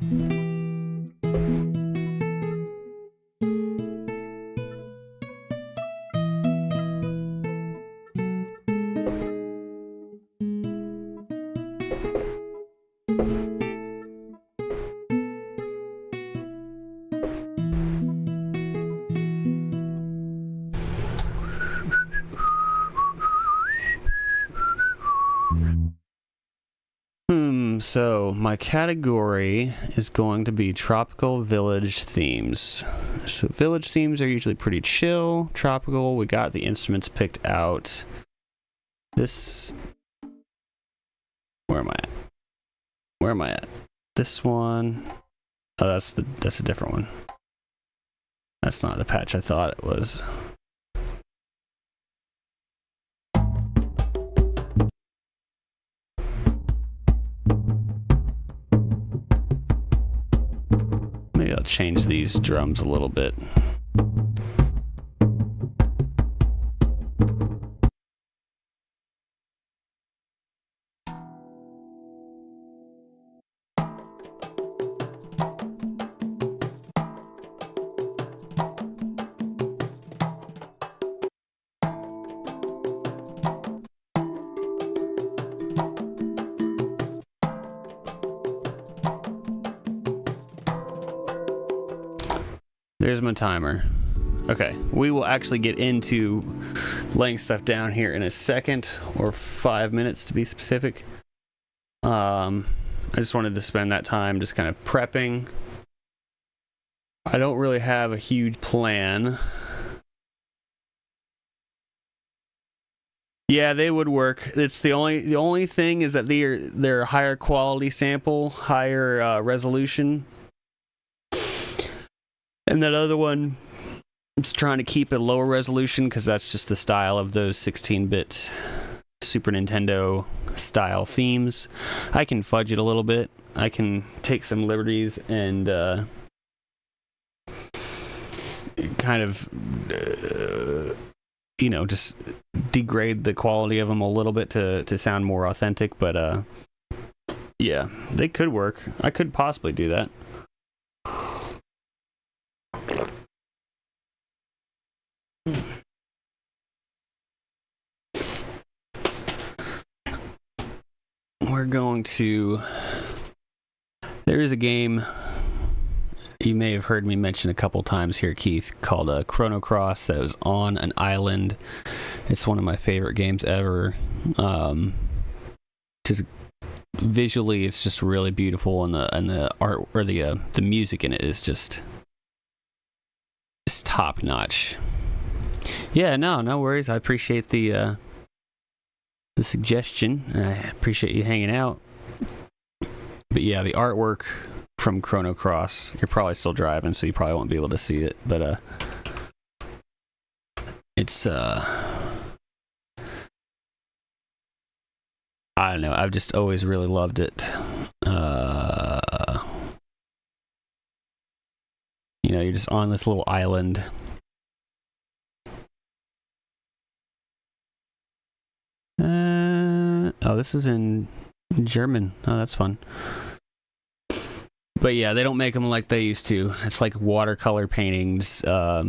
So my category is going to be tropical village themes. So village themes are usually pretty chill, tropical. We got the instruments picked out. This, where am I at? This one. Oh, that's a different one. That's not the patch I thought it was. Maybe I'll change these drums a little bit. There's my timer. Okay, we will actually get into laying stuff down here in a second, or 5 minutes to be specific. I just wanted to spend that time just kind of prepping. I don't really have a huge plan. Yeah, they would work. It's the only thing is that they're higher quality sample, higher resolution. And that other one, I'm just trying to keep it lower resolution because that's just the style of those 16-bit Super Nintendo style themes. I can fudge it a little bit. I can take some liberties and kind of, just degrade the quality of them a little bit to sound more authentic. But yeah, they could work. I could possibly do that. We're going to... There is a game you may have heard me mention a couple times here, Keith, called Chrono Cross, that was on an island. It's one of my favorite games ever. Just visually, it's just really beautiful, and the art, or the music in it is just top notch. Yeah, no worries. I appreciate the suggestion. I appreciate you hanging out. But yeah, the artwork from Chrono Cross, you're probably still driving, so you probably won't be able to see it, but it's I don't know, I've just always really loved it. You're just on this little island. Oh, this is in German. Oh, that's fun. But yeah, they don't make them like they used to. It's like watercolor paintings that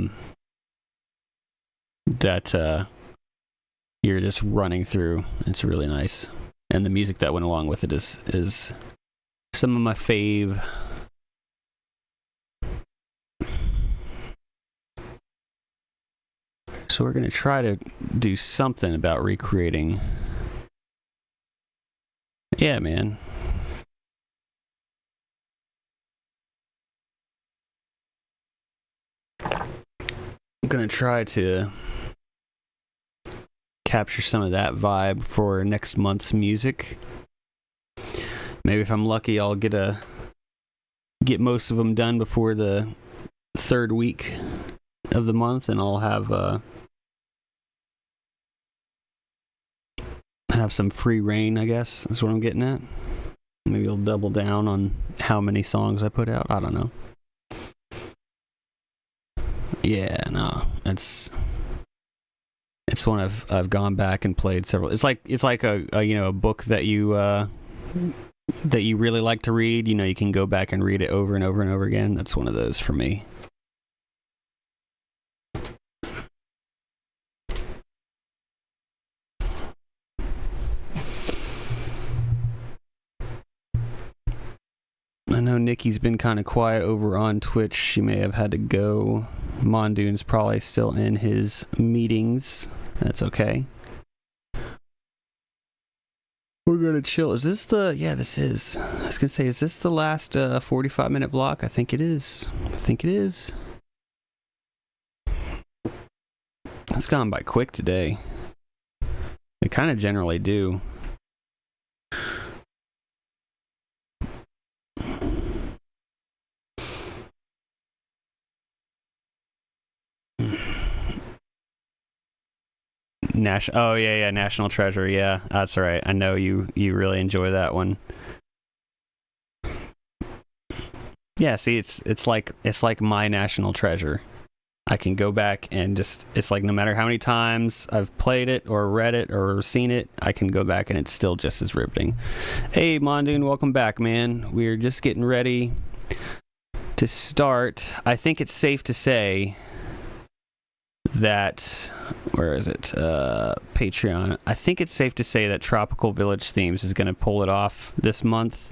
you're just running through. It's really nice. And the music that went along with it is some of my fave. So we're going to try to do something about recreating. Yeah, man. I'm going to try to capture some of that vibe for next month's music. Maybe if I'm lucky, I'll get most of them done before the third week of the month, and I'll have some free reign, I guess. That's what I'm getting at. Maybe I'll double down on how many songs I put out. I don't know. Yeah, no, it's one I've gone back and played several. It's like a book that you really like to read. You can go back and read it over and over and over again. That's one of those for me. I know Nikki's been kind of quiet over on Twitch. She may have had to go. Mondoon's probably still in his meetings. That's okay. We're gonna chill. Is this the... Yeah, this is. I was gonna say, is this the last 45-minute block? I think it is. It's gone by quick today. They kind of generally do. National Treasure. Yeah, that's right. I know you really enjoy that one. Yeah, see, it's like my National Treasure. I can go back and it's like no matter how many times I've played it or read it or seen it, I can go back and it's still just as riveting. Hey, Mondoon, welcome back, man. We're just getting ready to start. I think it's safe to say that... Where is it? Patreon. I think it's safe to say that Tropical Village Themes is going to pull it off this month.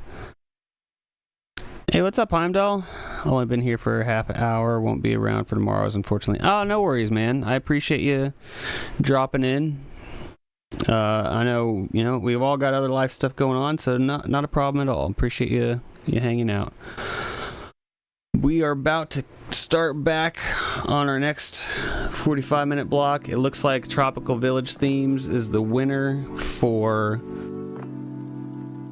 Hey, what's up, Heimdall? Only been here for half an hour. Won't be around for tomorrow's, unfortunately. Oh, no worries, man. I appreciate you dropping in. I know, we've all got other life stuff going on, so not a problem at all. Appreciate you hanging out. We are about to start back on our next 45-minute block. It looks like Tropical Village Themes is the winner for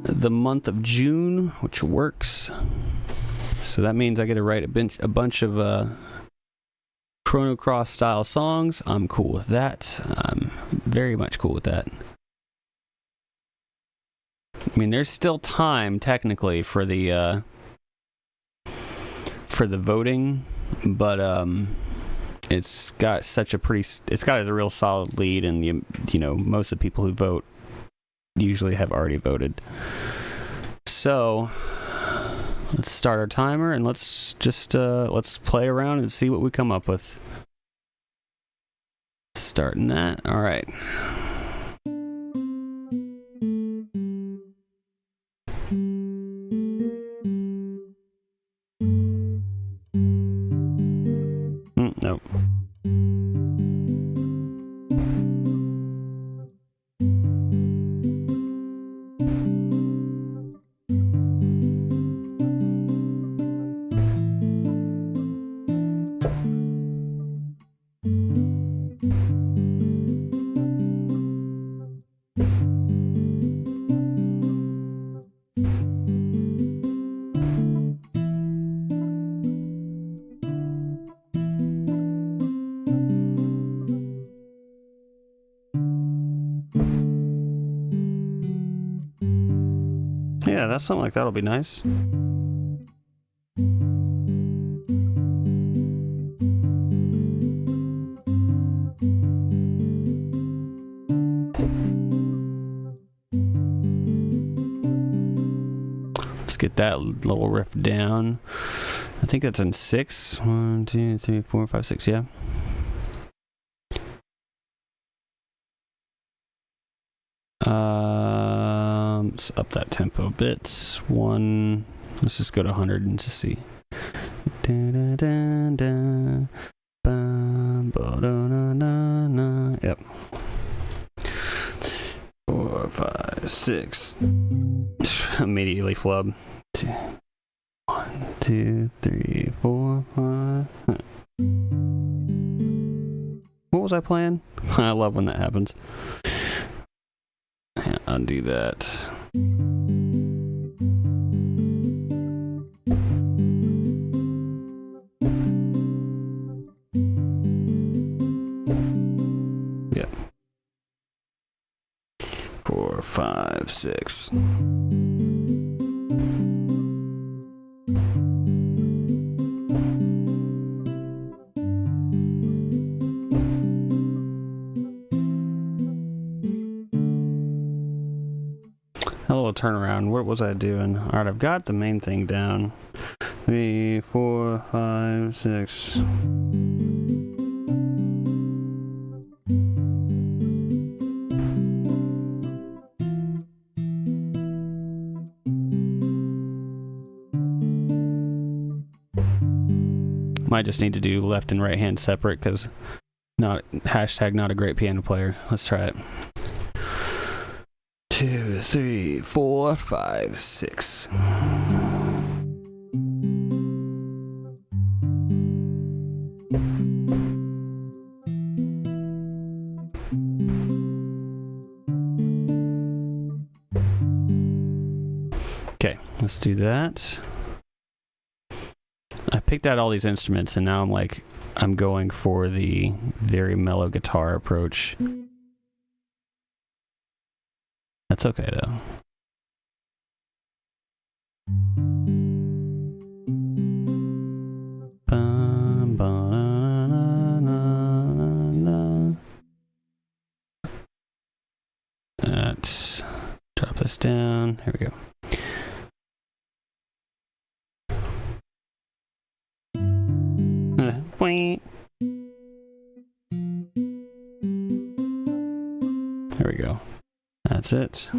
the month of June, which works. So that means I get to write a bunch of Chrono Cross style songs. I'm cool with that. I'm very much cool with that. I mean, there's still time technically for the voting, but it's got a real solid lead, and most of the people who vote usually have already voted. So let's start our timer and let's play around and see what we come up with. Starting that. All right. Nope. Yeah, that's something like that'll be nice. Let's get that little riff down. I think that's in 6. 1, 2, 3, 4, 5, 6, yeah. Let's up that tempo a bit. Let's just go to 100 and just see. Yep. 4, 5, 6. Immediately flub. 1, 2, 3, 4, 5. What was I playing? I love when that happens. Undo that. Yeah. 4, 5, 6. Hello, turnaround. What was I doing? All right, I've got the main thing down. 3, 4, 5, 6. Might just need to do left and right hand separate because not a great piano player. Let's try it. 2, 3, 4, 5, 6. Okay, let's do that. I picked out all these instruments and now I'm going for the very mellow guitar approach. That's okay though. Let's drop this down. Here we go. There we go. That's it.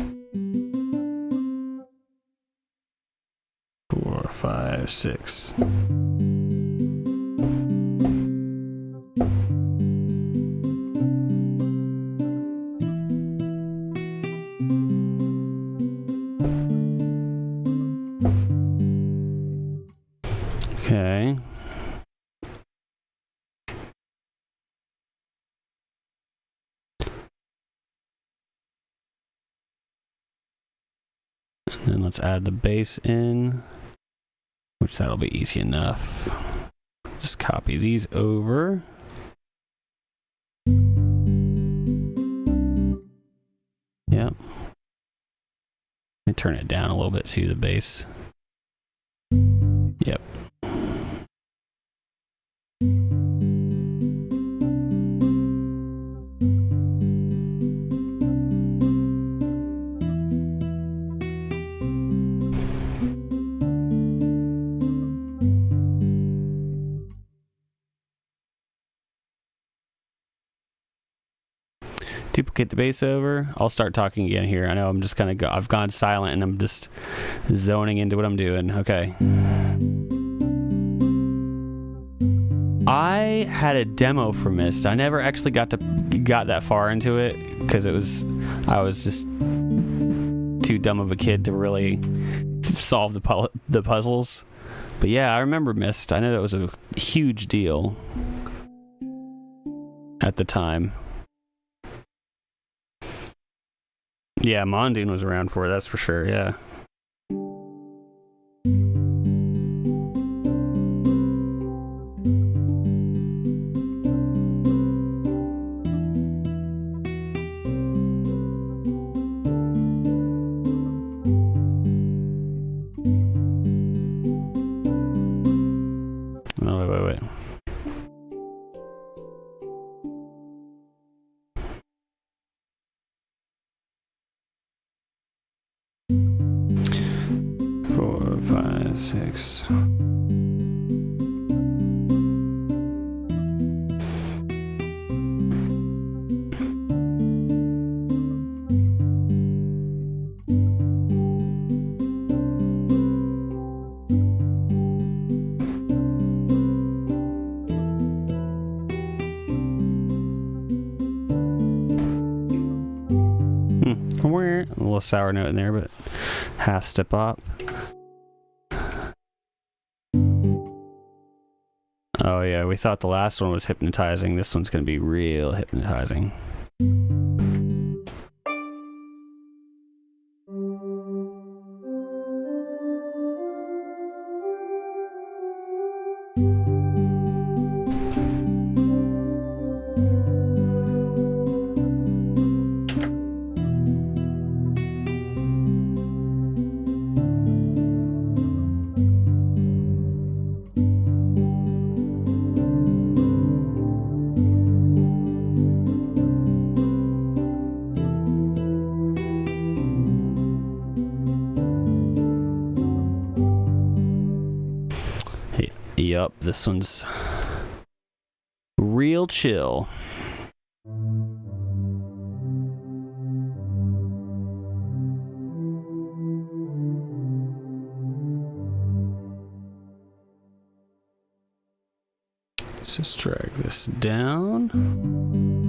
4, 5, 5, 6. Okay. And then let's add the bass in, which that'll be easy enough. Just copy these over. Yep. Let me turn it down a little bit to the bass. Yep. Duplicate the bass over. I'll start talking again here. I know I'm just kind of I've gone silent and I'm just zoning into what I'm doing. Okay. I had a demo for Myst. I never actually got that far into it because I was just too dumb of a kid to really solve the puzzles. But yeah, I remember Myst. I know that was a huge deal at the time. Yeah, Mondoon was around for it, that's for sure, yeah. Oh, wait. 4, 5, 6. A little sour note in there, but half step up. Oh yeah, we thought the last one was hypnotizing. This one's gonna be real hypnotizing. Yup, this one's real chill. Let's just drag this down.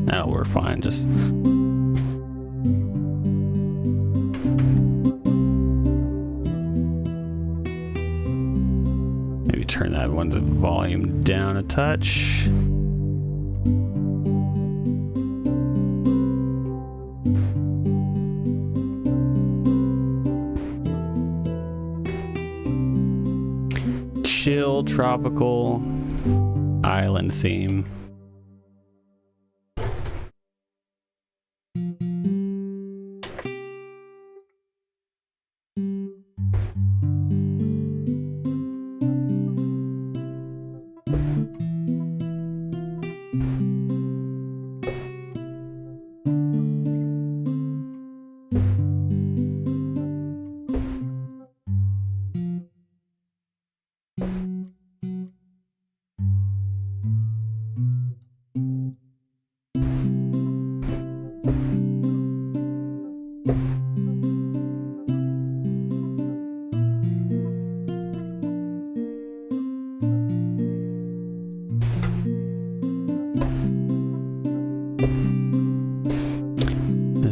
No, we're fine. Just maybe turn that one's volume down a touch. Chill, tropical island theme.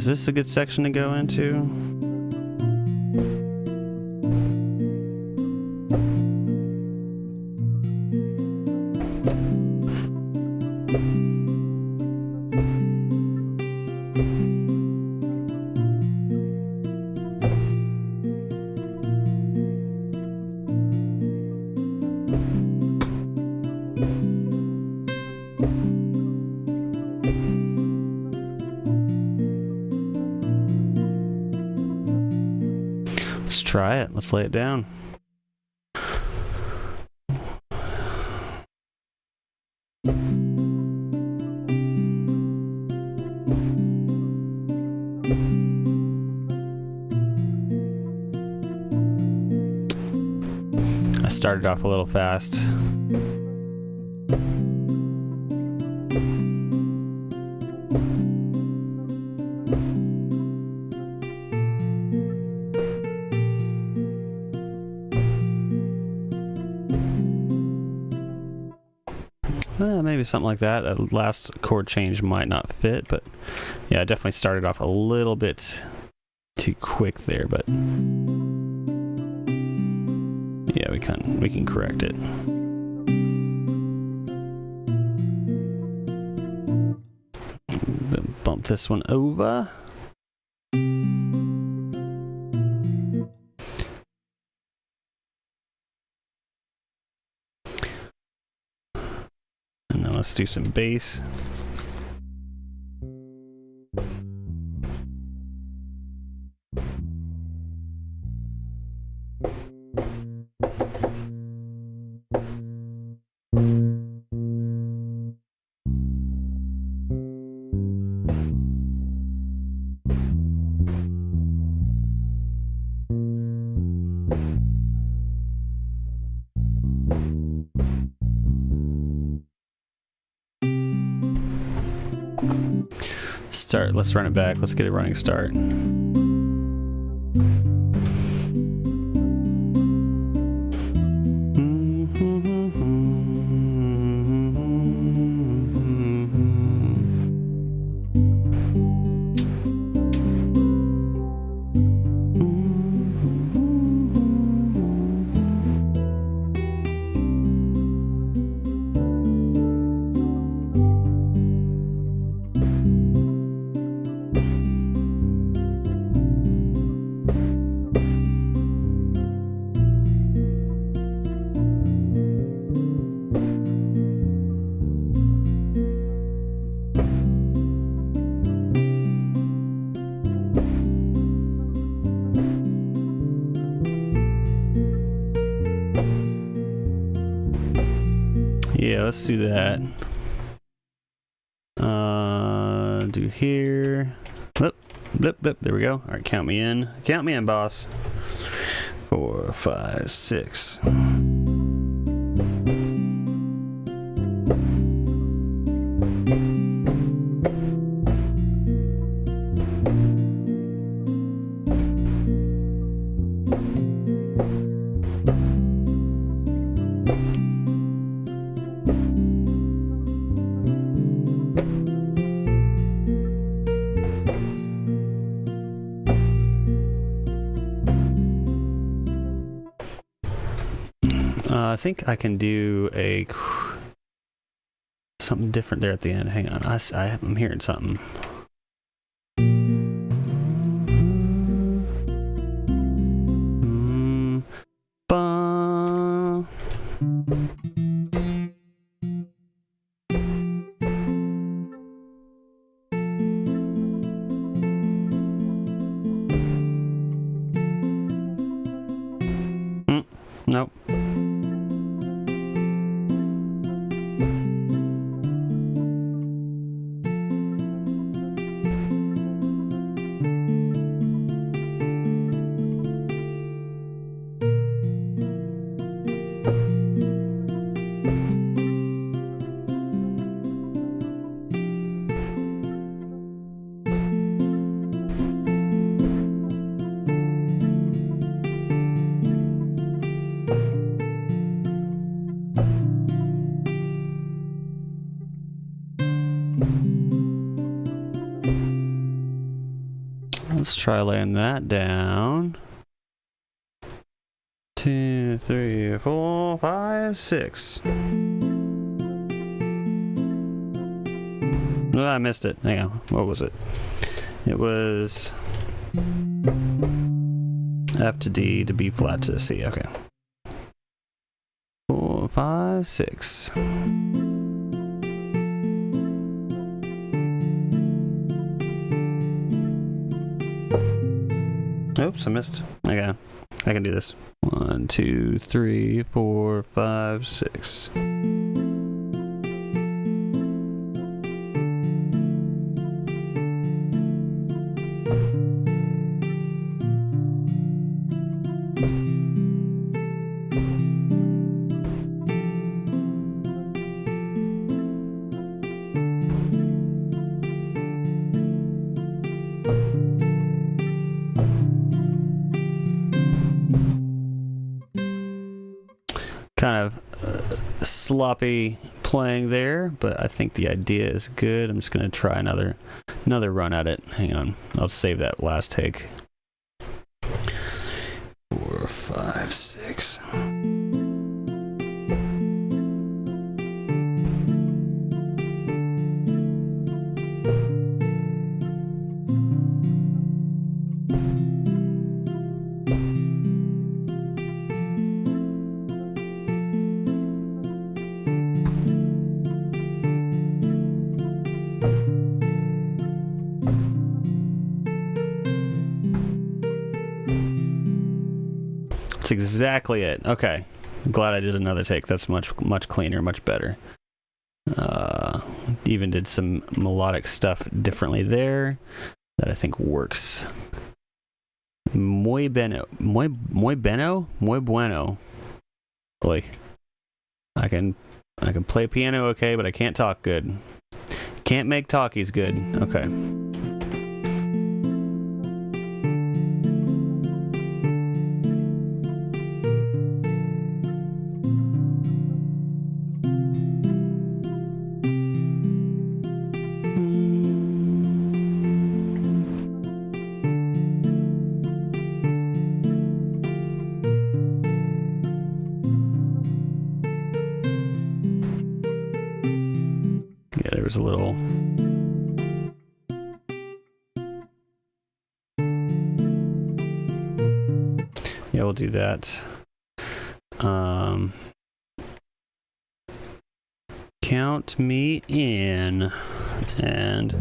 Is this a good section to go into? Let's try it. Let's lay it down. I started off a little fast. Maybe something like that. That last chord change might not fit, but yeah, I definitely started off a little bit too quick there, but yeah, we can correct it. Bump this one over. And then let's do some bass. Let's run it back. Let's get a running start. Yeah, let's do that. Do here. Blip, blip, blip. There we go. All right, count me in. Count me in, boss. 4, 5, 6. I think I can do something different there at the end. Hang on, I'm hearing something. Nope. Let's try laying that down. 2, 3, 4, 5, 6. No, I missed it. Hang on. What was it? It was F to D to B flat to C. Okay. 4, 5, 6. Oops, I missed. Okay. I can do this. 1, 2, 3, 4, 5, 6. Kind of sloppy playing there, but I think the idea is good. I'm just going to try another run at it. Hang on. I'll save that last take. 4, 5, 6. That's exactly it. Okay. I'm glad I did another take. That's much cleaner, much better. Even did some melodic stuff differently there that I think works. Muy bueno. Muy bueno. Like, I can play piano okay, but I can't talk good. Can't make talkies good. Okay. Yeah, there was a little... Yeah, we'll do that. Count me in. And...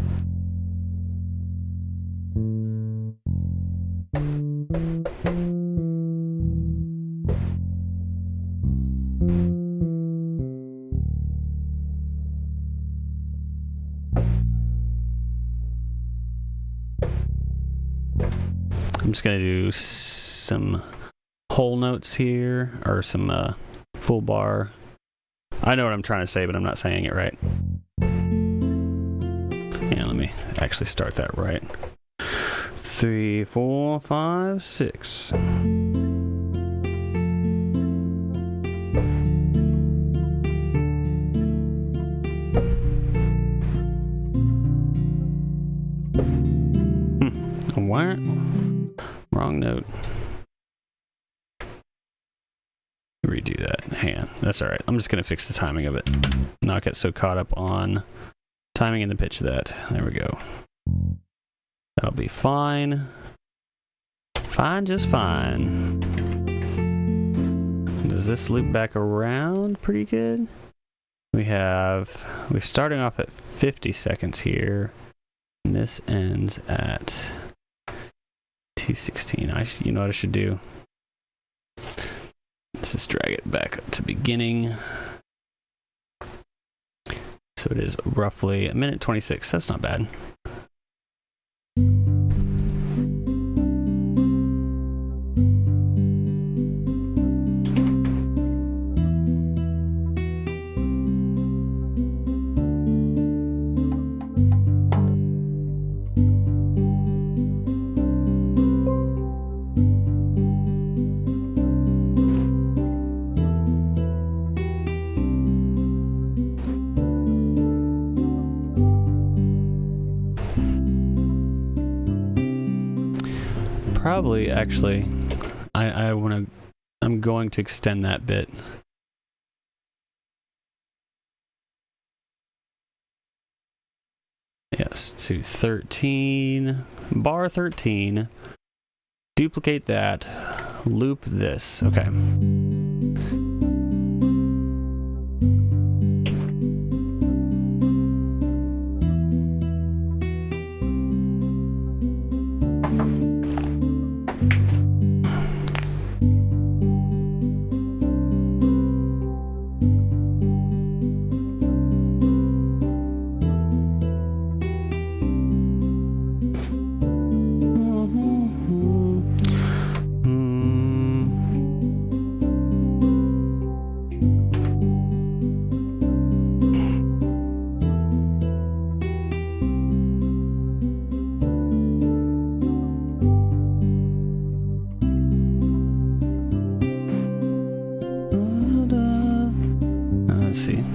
I'm just going to do some whole notes here, or some full bar. I know what I'm trying to say, but I'm not saying it right. Yeah, let me actually start that right. 3, 4, 5, 6. What? Wrong note. Redo that. Hang on. That's all right. I'm just going to fix the timing of it. Not get so caught up on timing and the pitch of that. There we go. That'll be fine. Fine, just fine. Does this loop back around pretty good? We're starting off at 50 seconds here. And this ends at 216. You know what I should do? Let's just drag it back up to beginning. So it is roughly 1:26. That's not bad. probably actually, I'm going to extend that bit. Yes, to 13, bar 13, duplicate that, loop this, okay. Let's see.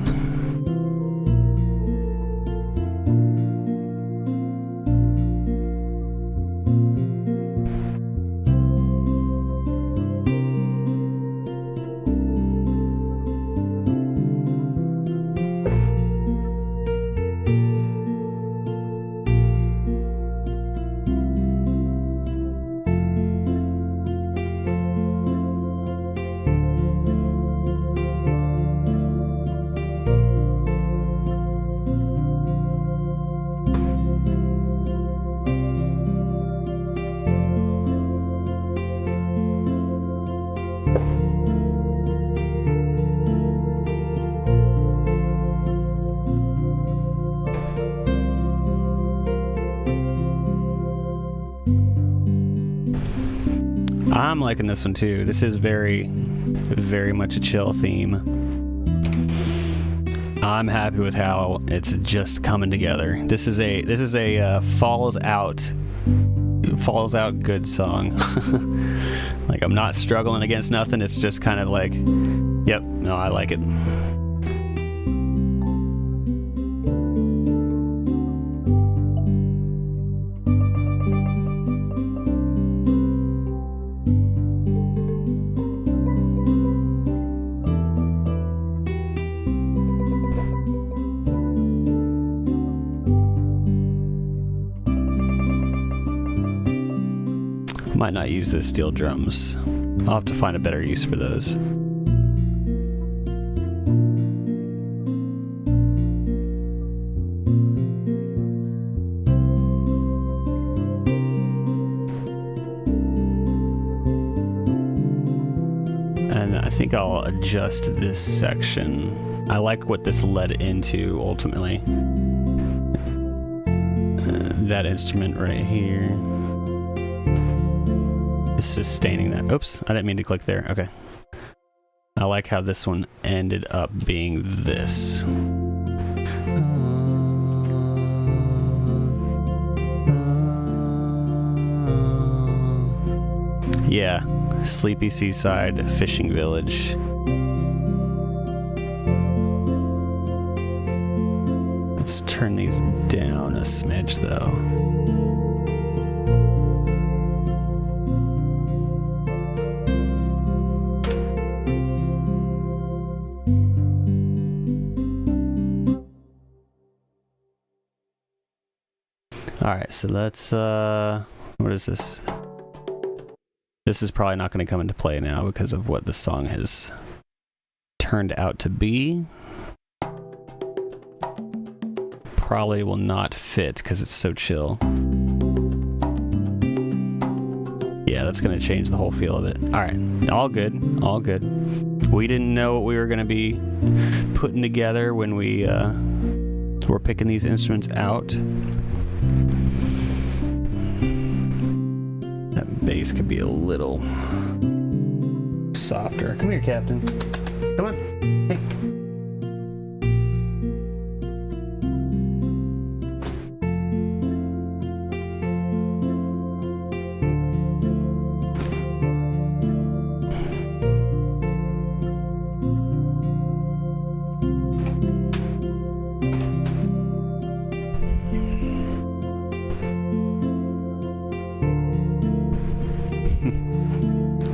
I'm liking this one too. This is very, very much a chill theme. I'm happy with how it's just coming together. This is a falls out good song. Like, I'm not struggling against nothing. It's just kind of like, yep, no, I like it. Might not use those steel drums. I'll have to find a better use for those. And I think I'll adjust this section. I like what this led into ultimately. That instrument right here. Sustaining that. Oops, I didn't mean to click there. Okay. I like how this one ended up being this. Yeah, Sleepy Seaside Fishing Village. Let's turn these down a smidge though. Alright, so let's, what is this? This is probably not going to come into play now because of what the song has turned out to be. Probably will not fit because it's so chill. Yeah, that's going to change the whole feel of it. Alright, all good, all good. We didn't know what we were going to be putting together when we were picking these instruments out. That bass could be a little softer. Come here, Captain. Come on. Hey.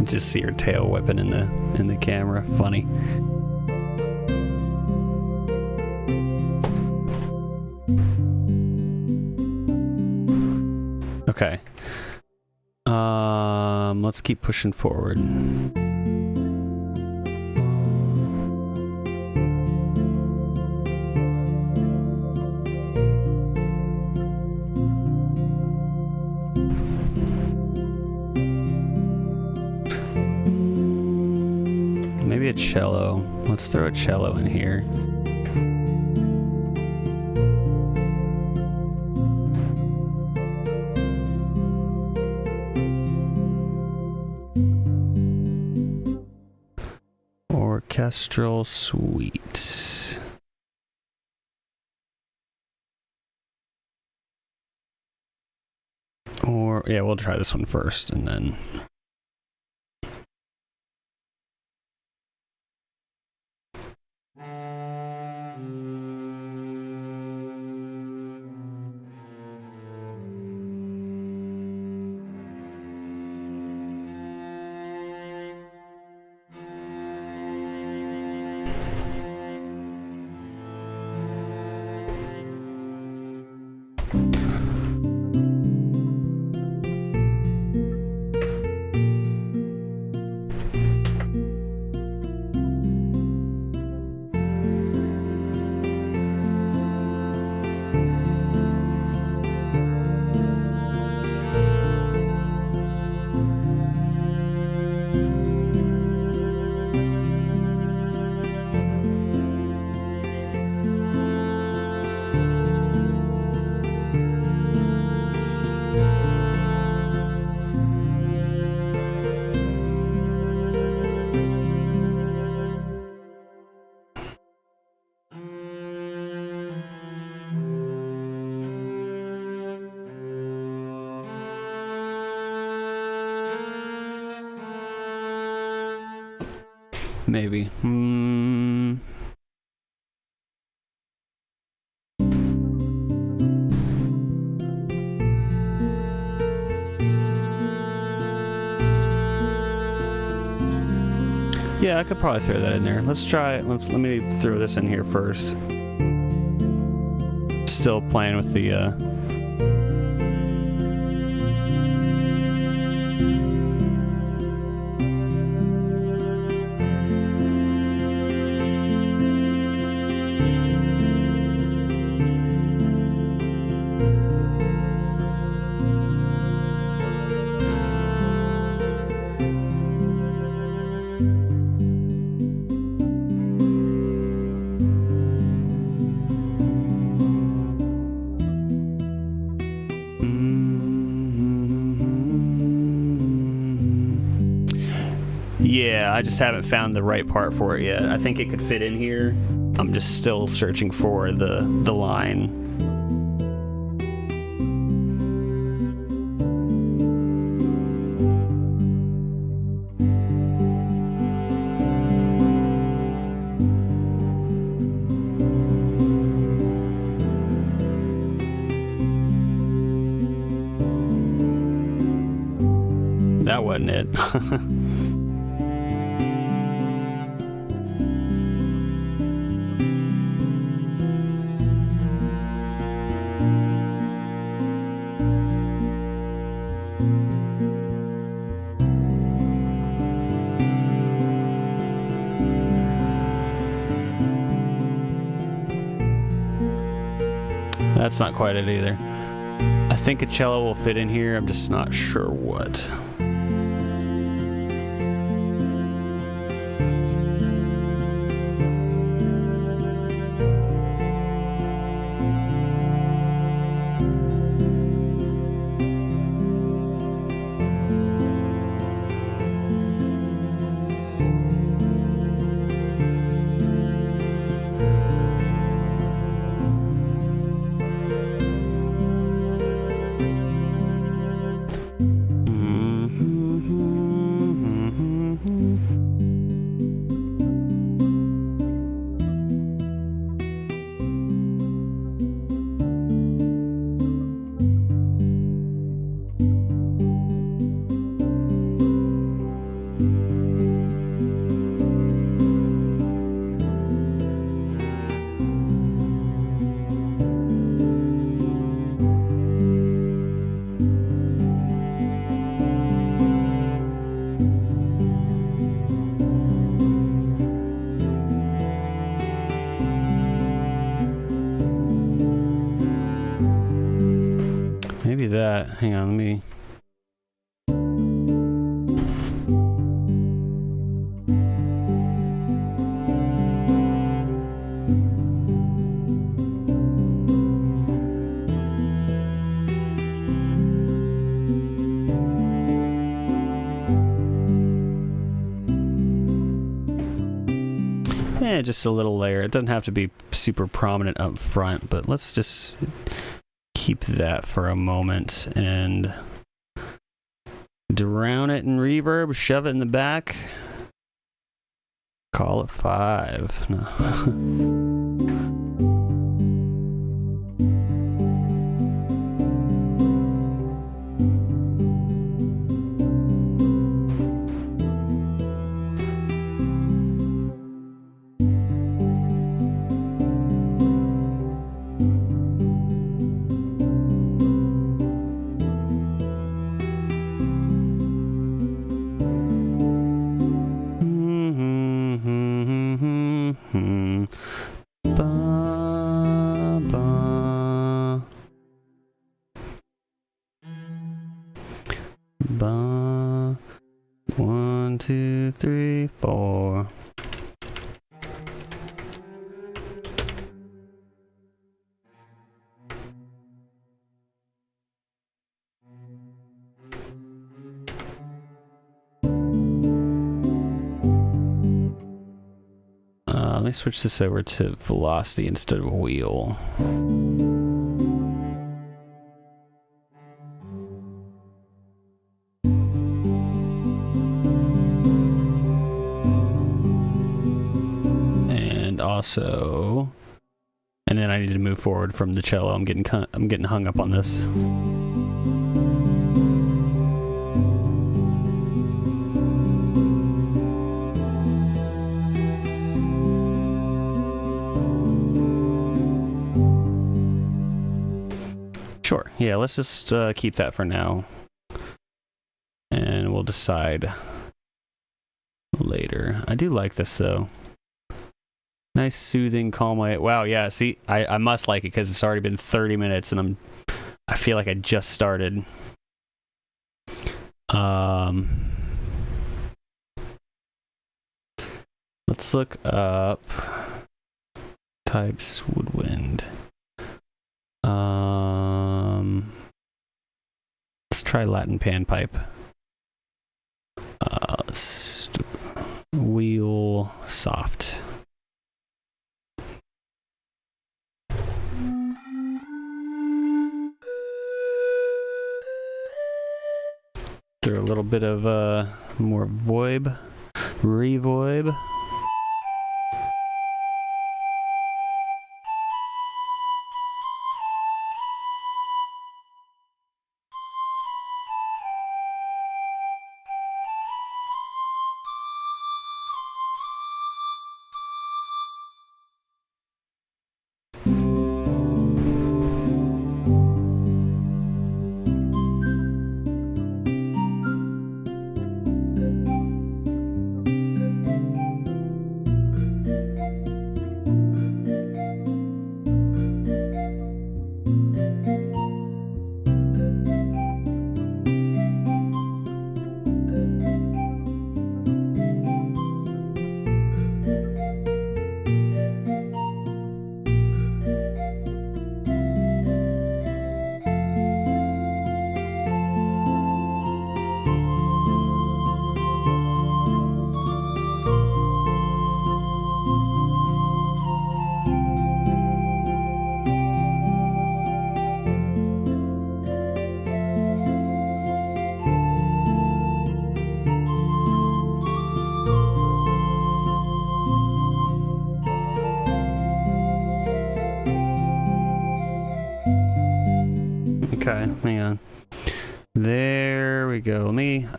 Just see her tail whipping in the camera. Funny. Okay. Let's keep pushing forward. Maybe a cello. Let's throw a cello in here. Orchestral suite. Or, yeah, we'll try this one first and then... Maybe. Yeah, I could probably throw that in there. Let's try. Let me throw this in here first. Still playing with the Yeah, I just haven't found the right part for it yet. I think it could fit in here. I'm just still searching for the line. That wasn't it. That's not quite it either. I think a cello will fit in here. I'm just not sure what. hang on, let me... Just a little layer. It doesn't have to be super prominent up front, but let's just keep that for a moment and drown it in reverb, shove it in the back, call it 5. No. Ba, 1, 2, 3, 4. Let me switch this over to velocity instead of wheel. Also, and then I need to move forward from the cello. I'm getting hung up on this. Sure. Yeah, let's just keep that for now, and we'll decide later. I do like this though. Nice, soothing, calm way. Wow, yeah, see, I must like it because it's already been 30 minutes and I feel like I just started. Let's look up types woodwind. Let's try Latin panpipe. Wheel soft. Through a little bit of more voib, revoib. Okay, hang on. There we go.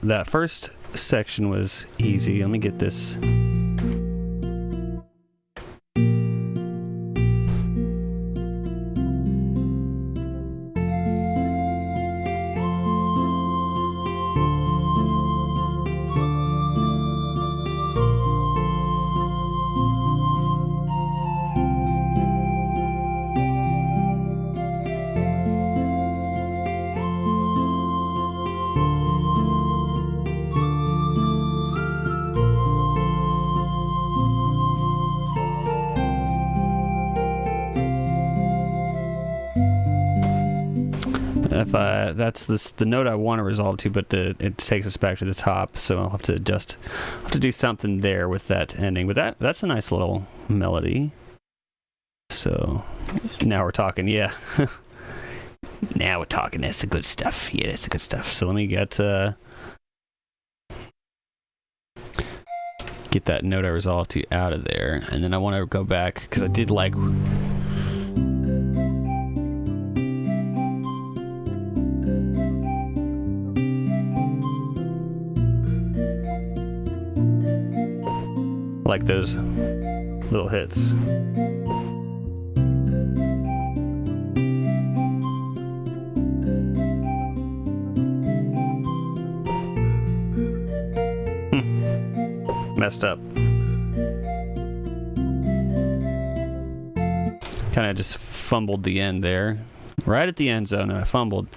That first section was easy. Let me get this. if that's the note I want to resolve to, but it takes us back to the top, so I'll have to do something there with that ending. But that's a nice little melody. So now we're talking, yeah. Now we're talking. That's the good stuff. Yeah, that's the good stuff. So let me get that note I resolved to out of there, and then I want to go back because I did like. Like those little hits. Messed up. Kind of just fumbled the end there. Right at the end zone, I fumbled.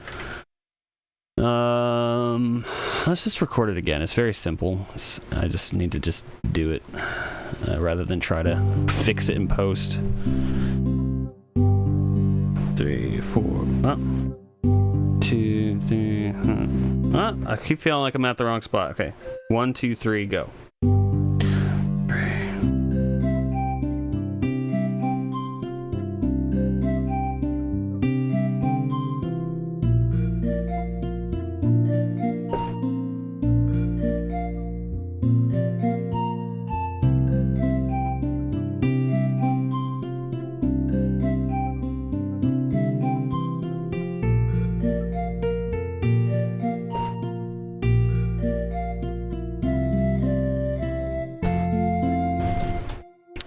Let's just record it again. It's very simple. I just need to just do it rather than try to fix it in post. 3, 4. 2, 3. I keep feeling like I'm at the wrong spot. Okay. 1, 2, 3, go.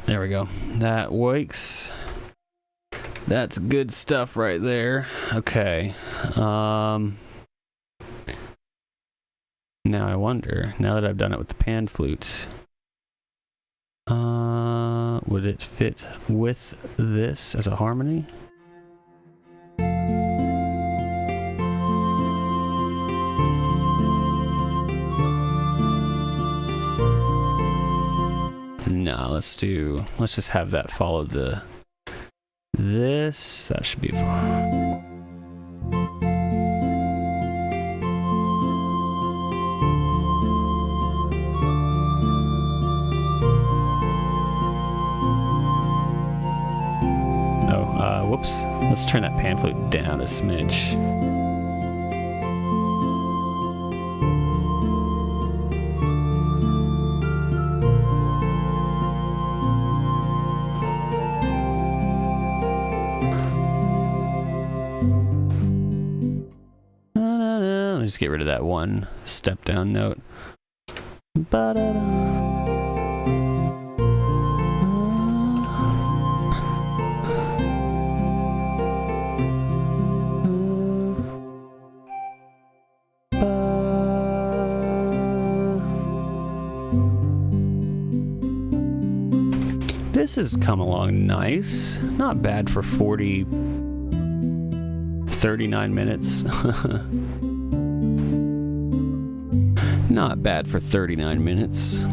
There we go. That works. That's good stuff right there. Okay. Now I wonder, now that I've done it with the pan flute, would it fit with this as a harmony? No, let's just have that follow this. That should be fine. Oh, whoops. Let's turn that pan flute down a smidge. Just get rid of that one step down note. This has come along nice. Not bad for 39 minutes. Not bad for 39 minutes.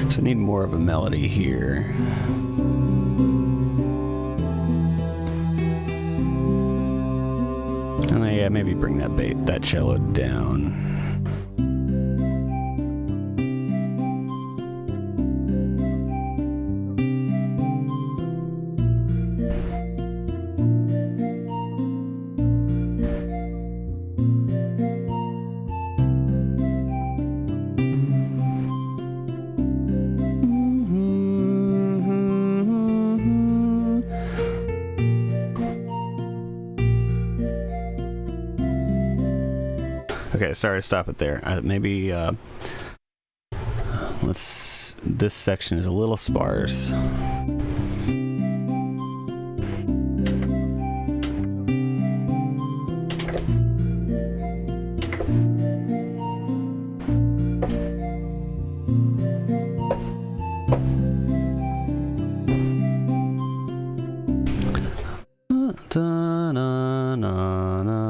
So I need more of a melody here. And yeah, maybe bring that cello down. Okay, sorry to stop it there. Maybe this section is a little sparse. Da, na, na, na.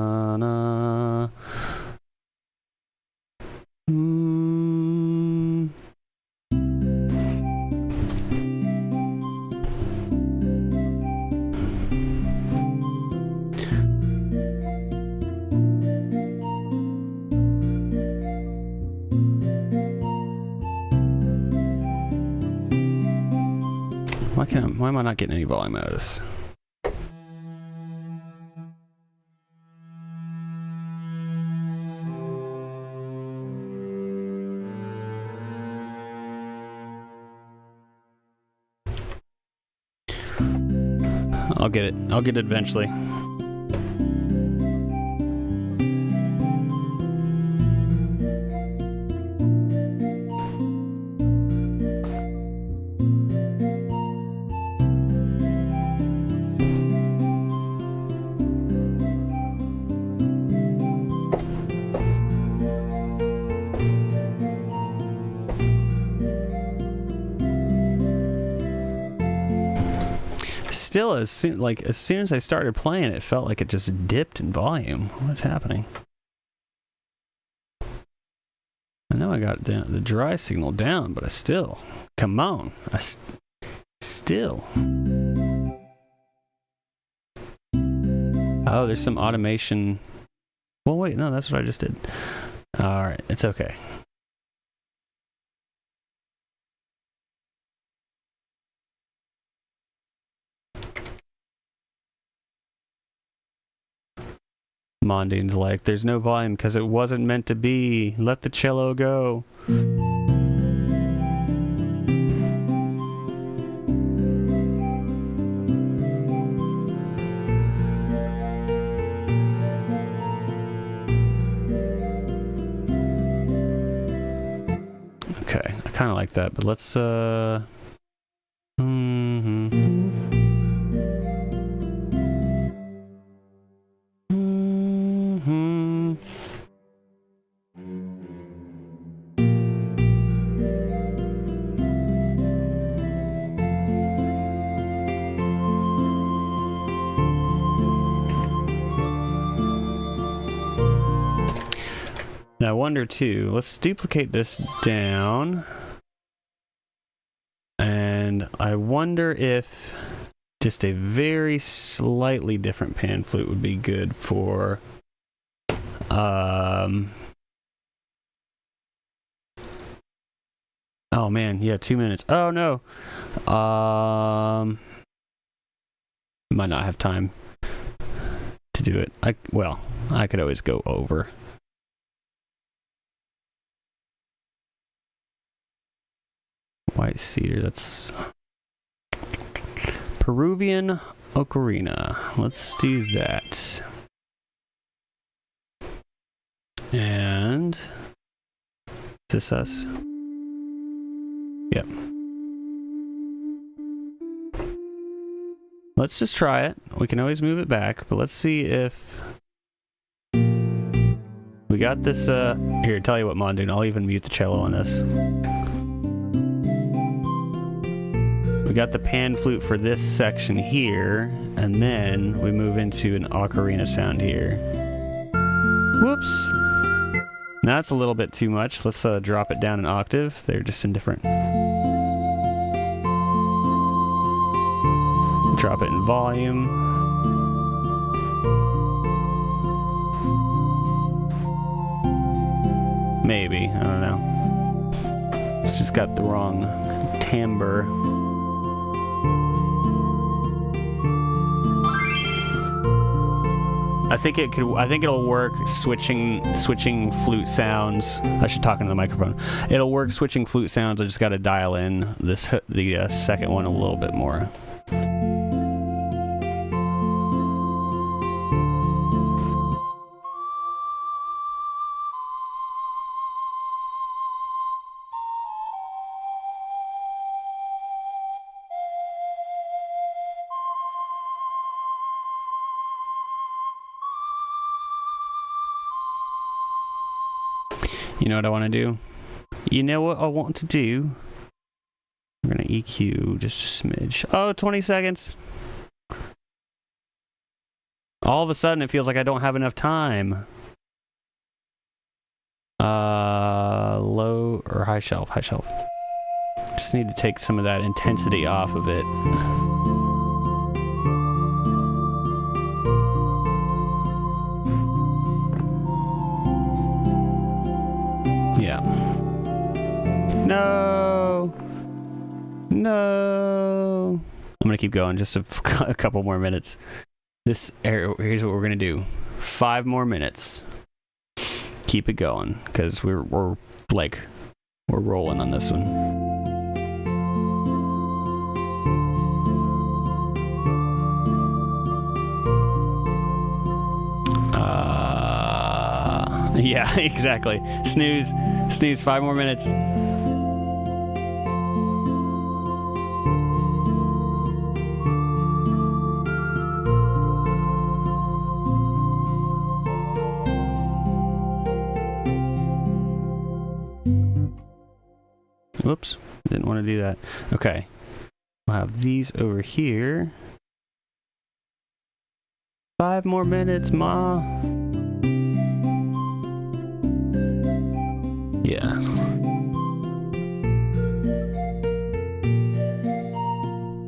Why am I not getting any volume out of this? I'll get it. I'll get it eventually. Still, as soon as I started playing, it felt like it just dipped in volume. What's happening? I know I got the dry signal down, but I still, come on, still. Oh, there's some automation. Well, wait, no, that's what I just did. All right, it's okay. Mondine's like, there's no volume because it wasn't meant to be. Let the cello go. Okay, I kind of like that, but let's Now I wonder too, let's duplicate this down. And I wonder if just a very slightly different pan flute would be good for oh man, yeah, 2 minutes. Oh no. Might not have time to do it. I could always go over. White cedar, that's Peruvian ocarina. Let's do that. And is this us? Yep. Let's just try it. We can always move it back, but let's see if we got this. Here, tell you what, Mondune, I'll even mute the cello on this. We got the pan flute for this section here, and then we move into an ocarina sound here. Whoops! Now that's a little bit too much. Let's drop it down an octave. They're just in different. Drop it in volume. Maybe, I don't know. It's just got the wrong timbre. I think it'll work switching flute sounds. I should talk into the microphone. It'll work switching flute sounds. I just got to dial in the second one a little bit more. You know what I want to do? You know what I want to do? We're going to EQ just a smidge. Oh, 20 seconds. All of a sudden, it feels like I don't have enough time. Low or high shelf? High shelf. Just need to take some of that intensity off of it. Yeah. No. No. gonna keep going just a couple more minutes. Here's what we're gonna do. 5 more minutes. Keep it going, because we're rolling on this one. Yeah, exactly. Snooze 5 more minutes. Whoops, didn't want to do that. Okay, we'll have these over here. 5 more minutes, Ma. Yeah.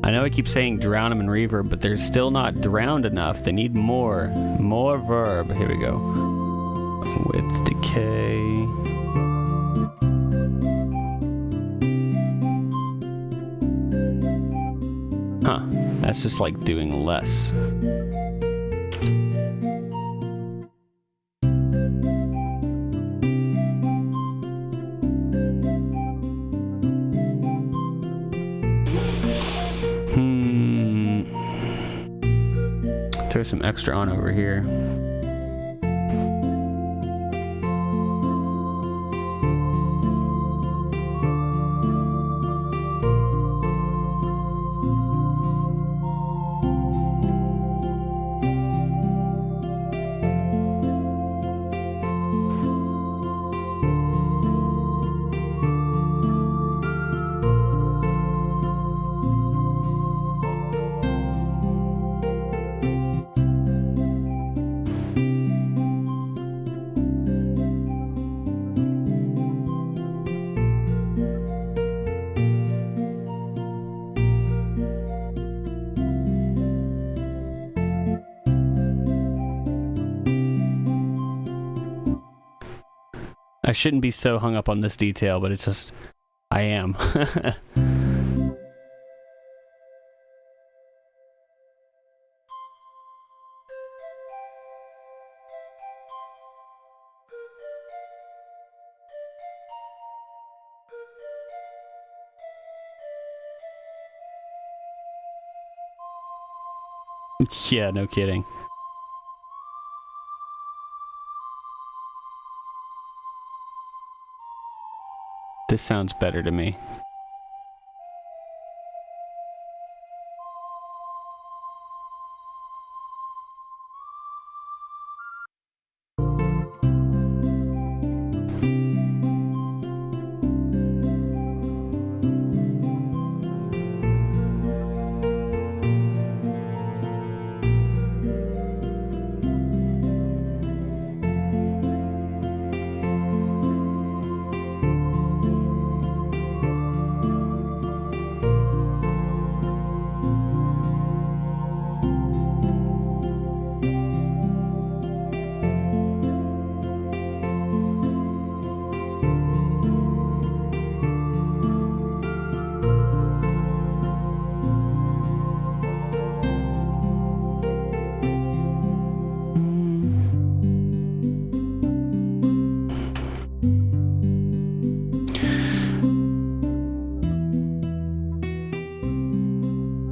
I know I keep saying drown them in reverb, but they're still not drowned enough. They need more verb. Here we go. With decay. Huh, that's just like doing less. Throw some extra on over here. I shouldn't be so hung up on this detail, but it's just, I am. Yeah, no kidding. This sounds better to me.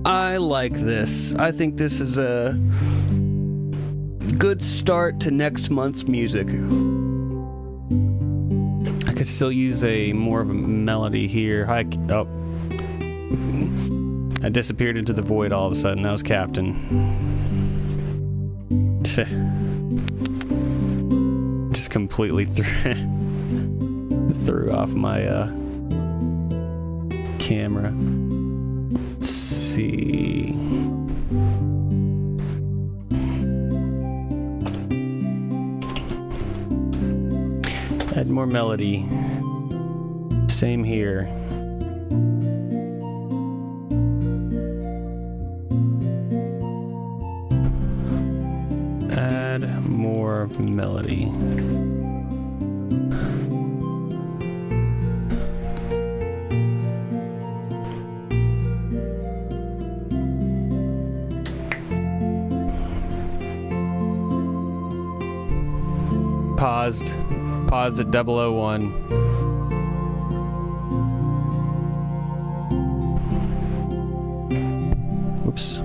I like this. I think this is a good start to next month's music. I could still use more of a melody here. I disappeared into the void all of a sudden. That was Captain. Just completely threw off my camera. Let's see. Add more melody. Same here. Add more melody. paused at 001. Oops.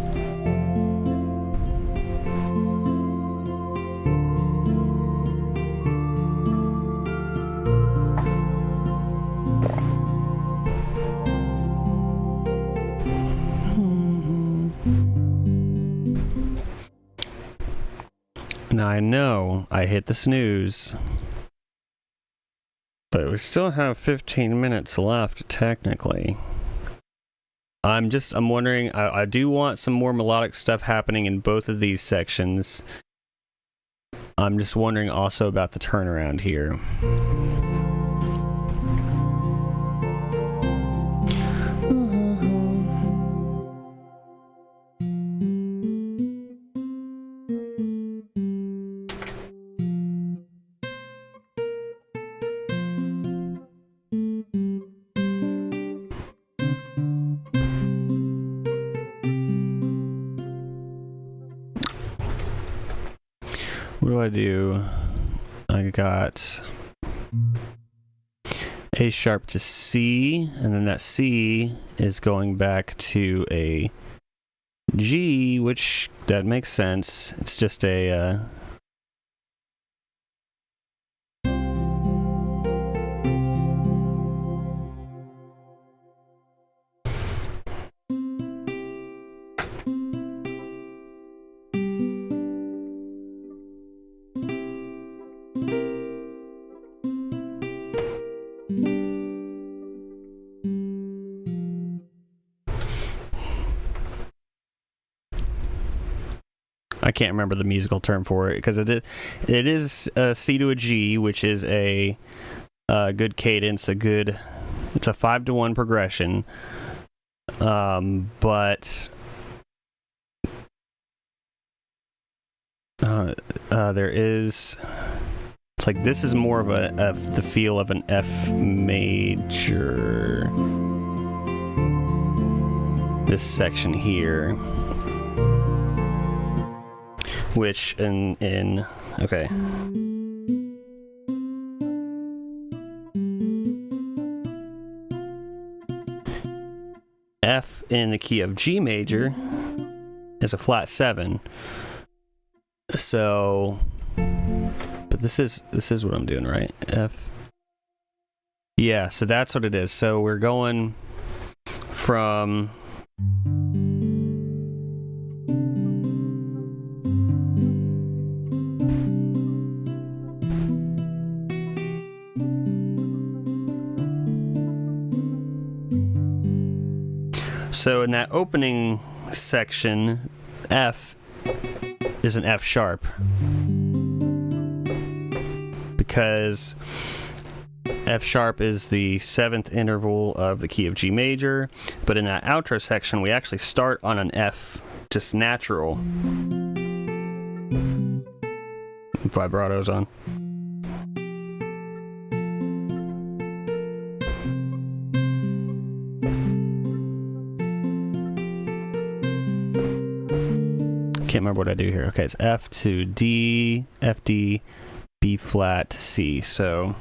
Now I know I hit the snooze, but we still have 15 minutes left technically. I'm wondering, I do want some more melodic stuff happening in both of these sections. I'm just wondering also about the turnaround here. What do I do? I got A sharp to C, and then that C is going back to a G, which that makes sense. It's just a I can't remember the musical term for it because it is a C to a G, which is a good cadence, it's a 5-to-1 progression, but there is, it's like this is more of the feel of an F major, this section here. Which in okay. F in the key of G major is a flat 7. So, but this is what I'm doing, right? F. Yeah, so that's what it is. So we're going from So in that opening section, F is an F sharp because F sharp is the 7th interval of the key of G major, but in that outro section we actually start on an F, just natural. Vibrato's on. Can't remember what I do here. Okay, it's F to D, F D, B flat, C. So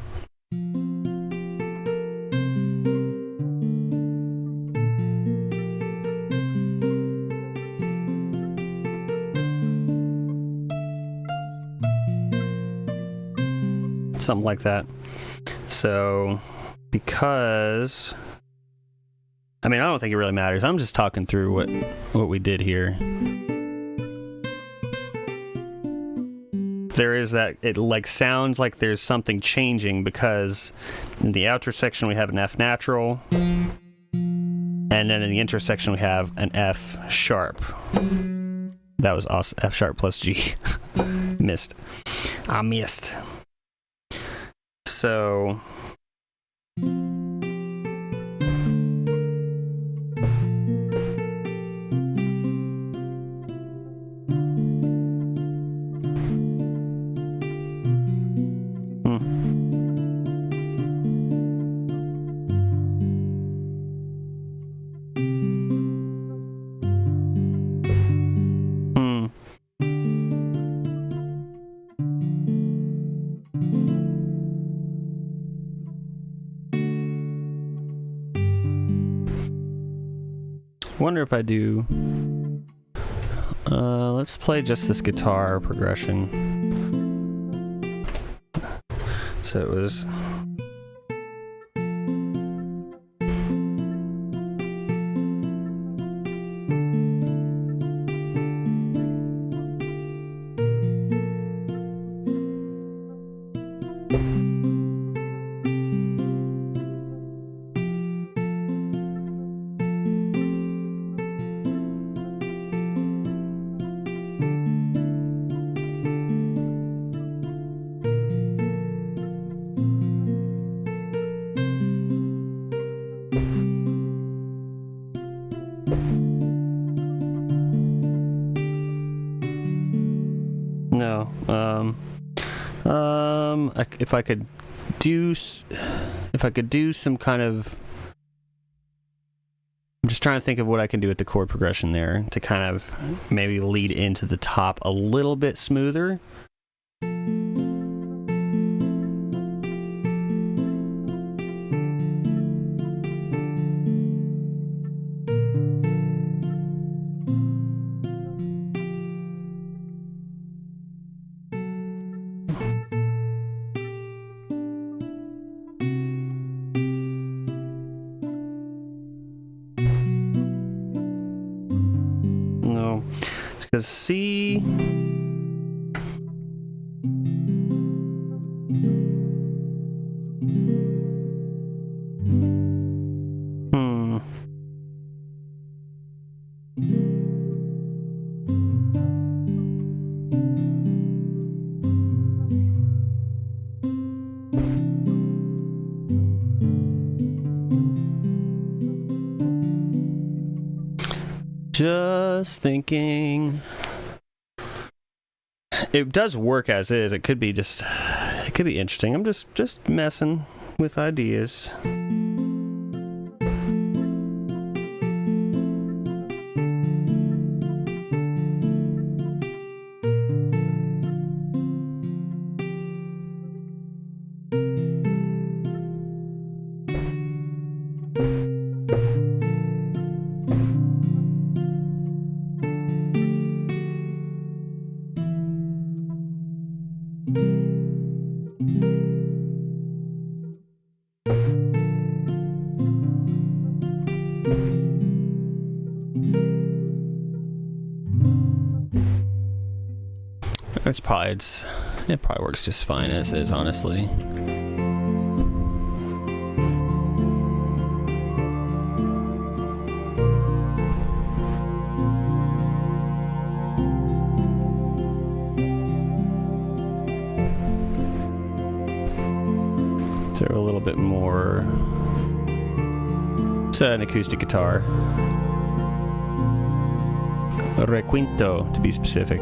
something like that. So because I don't think it really matters. I'm just talking through what we did here. There is that, it like sounds like there's something changing because in the outro section we have an F natural, and then in the intro section we have an F sharp. That was awesome. F sharp plus G. Missed. I missed. So Wonder if I do. Let's play just this guitar progression. So it was. No. If I could do some kind of, I'm just trying to think of what I can do with the chord progression there to kind of maybe lead into the top a little bit smoother. No, because C. Just thinking. It does work as is. It could be interesting. I'm just messing with ideas. It probably works just fine as is, honestly. Throw a little bit more. It's an acoustic guitar. Requinto, to be specific.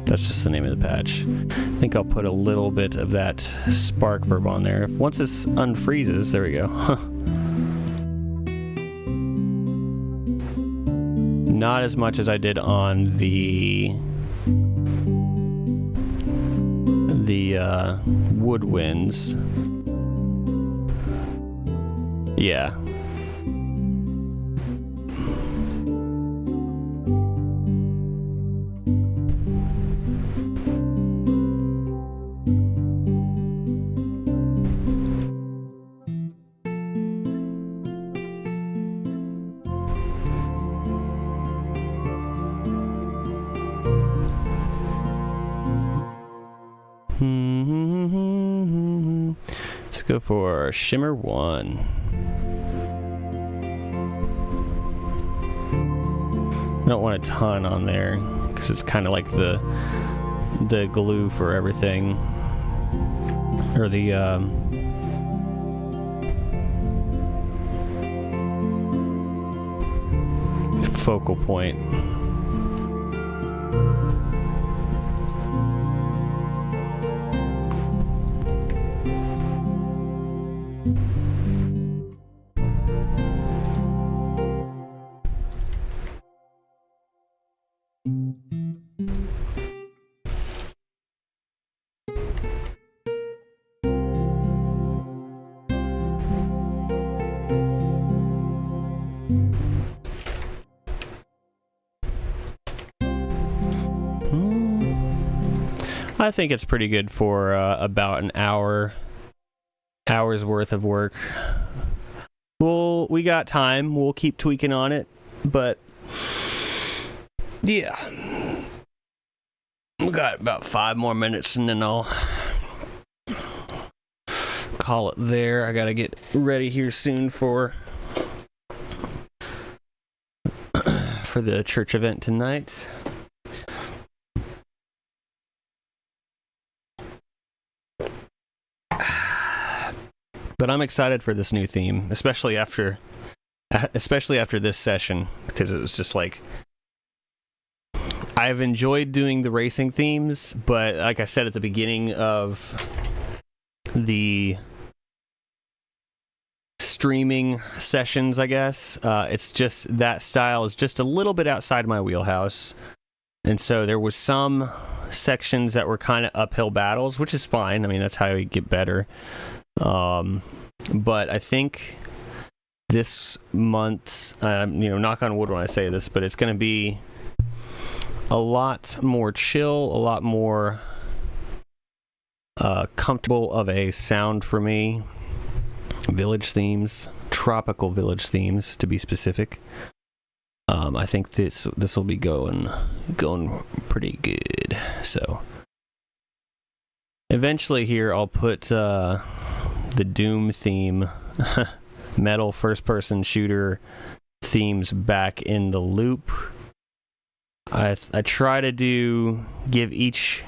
That's just the name of the patch. I think I'll put a little bit of that spark verb on there. Once this unfreezes, there we go. Not as much as I did on the woodwinds. Yeah. Let's go for Shimmer 1. I don't want a ton on there because it's kind of like the glue for everything, or the focal point. I think it's pretty good for about an hour's worth of work. Well, we got time. We'll keep tweaking on it, but yeah, we got about 5 more minutes, and then I'll call it there. I gotta get ready here soon for the church event tonight. But I'm excited for this new theme, especially after this session, because it was just like, I've enjoyed doing the racing themes, but like I said at the beginning of the streaming sessions, I guess, it's just that style is just a little bit outside my wheelhouse. And so there was some sections that were kind of uphill battles, which is fine. I mean, that's how you get better. But I think this month's, knock on wood when I say this, but it's going to be a lot more chill, a lot more comfortable of a sound for me. Village themes, tropical village themes, to be specific. I think this will be going pretty good. So eventually here I'll put the Doom theme, metal first-person shooter themes back in the loop. I try to give each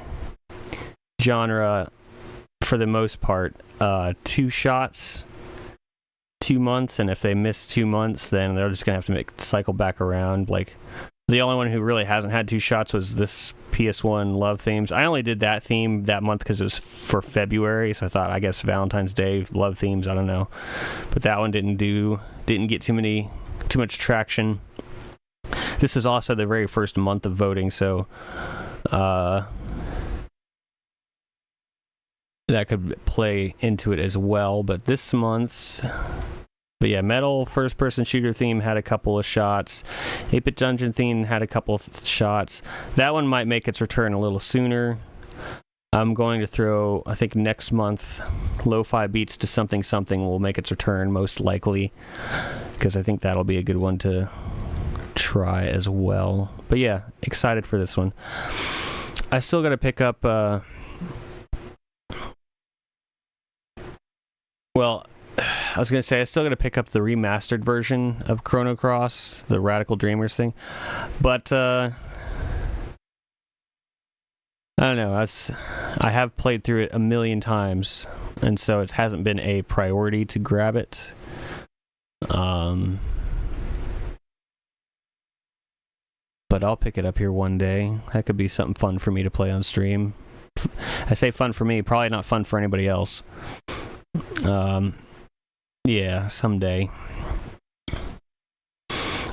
genre, for the most part, 2 shots, 2 months, and if they miss 2 months, then they're just gonna have to cycle back around. Like, the only one who really hasn't had 2 shots was this PS1 Love Themes. I only did that theme that month because it was for February, so I thought, I guess Valentine's Day Love Themes, I don't know. But that one didn't get too much traction. This is also the very first month of voting, so that could play into it as well. But this month, metal first-person shooter theme had a couple of shots. 8-Bit Dungeon theme had a couple of shots. That one might make its return a little sooner. I'm going to throw, I think next month, Lo-Fi Beats to Something Something will make its return most likely, because I think that'll be a good one to try as well. But yeah, excited for this one. I still got to pick up I was going to say, I still got to pick up the remastered version of Chrono Cross, the Radical Dreamers thing. But, I don't know. I have played through it a million times, and so it hasn't been a priority to grab it. But I'll pick it up here one day. That could be something fun for me to play on stream. I say fun for me, probably not fun for anybody else. Yeah, someday.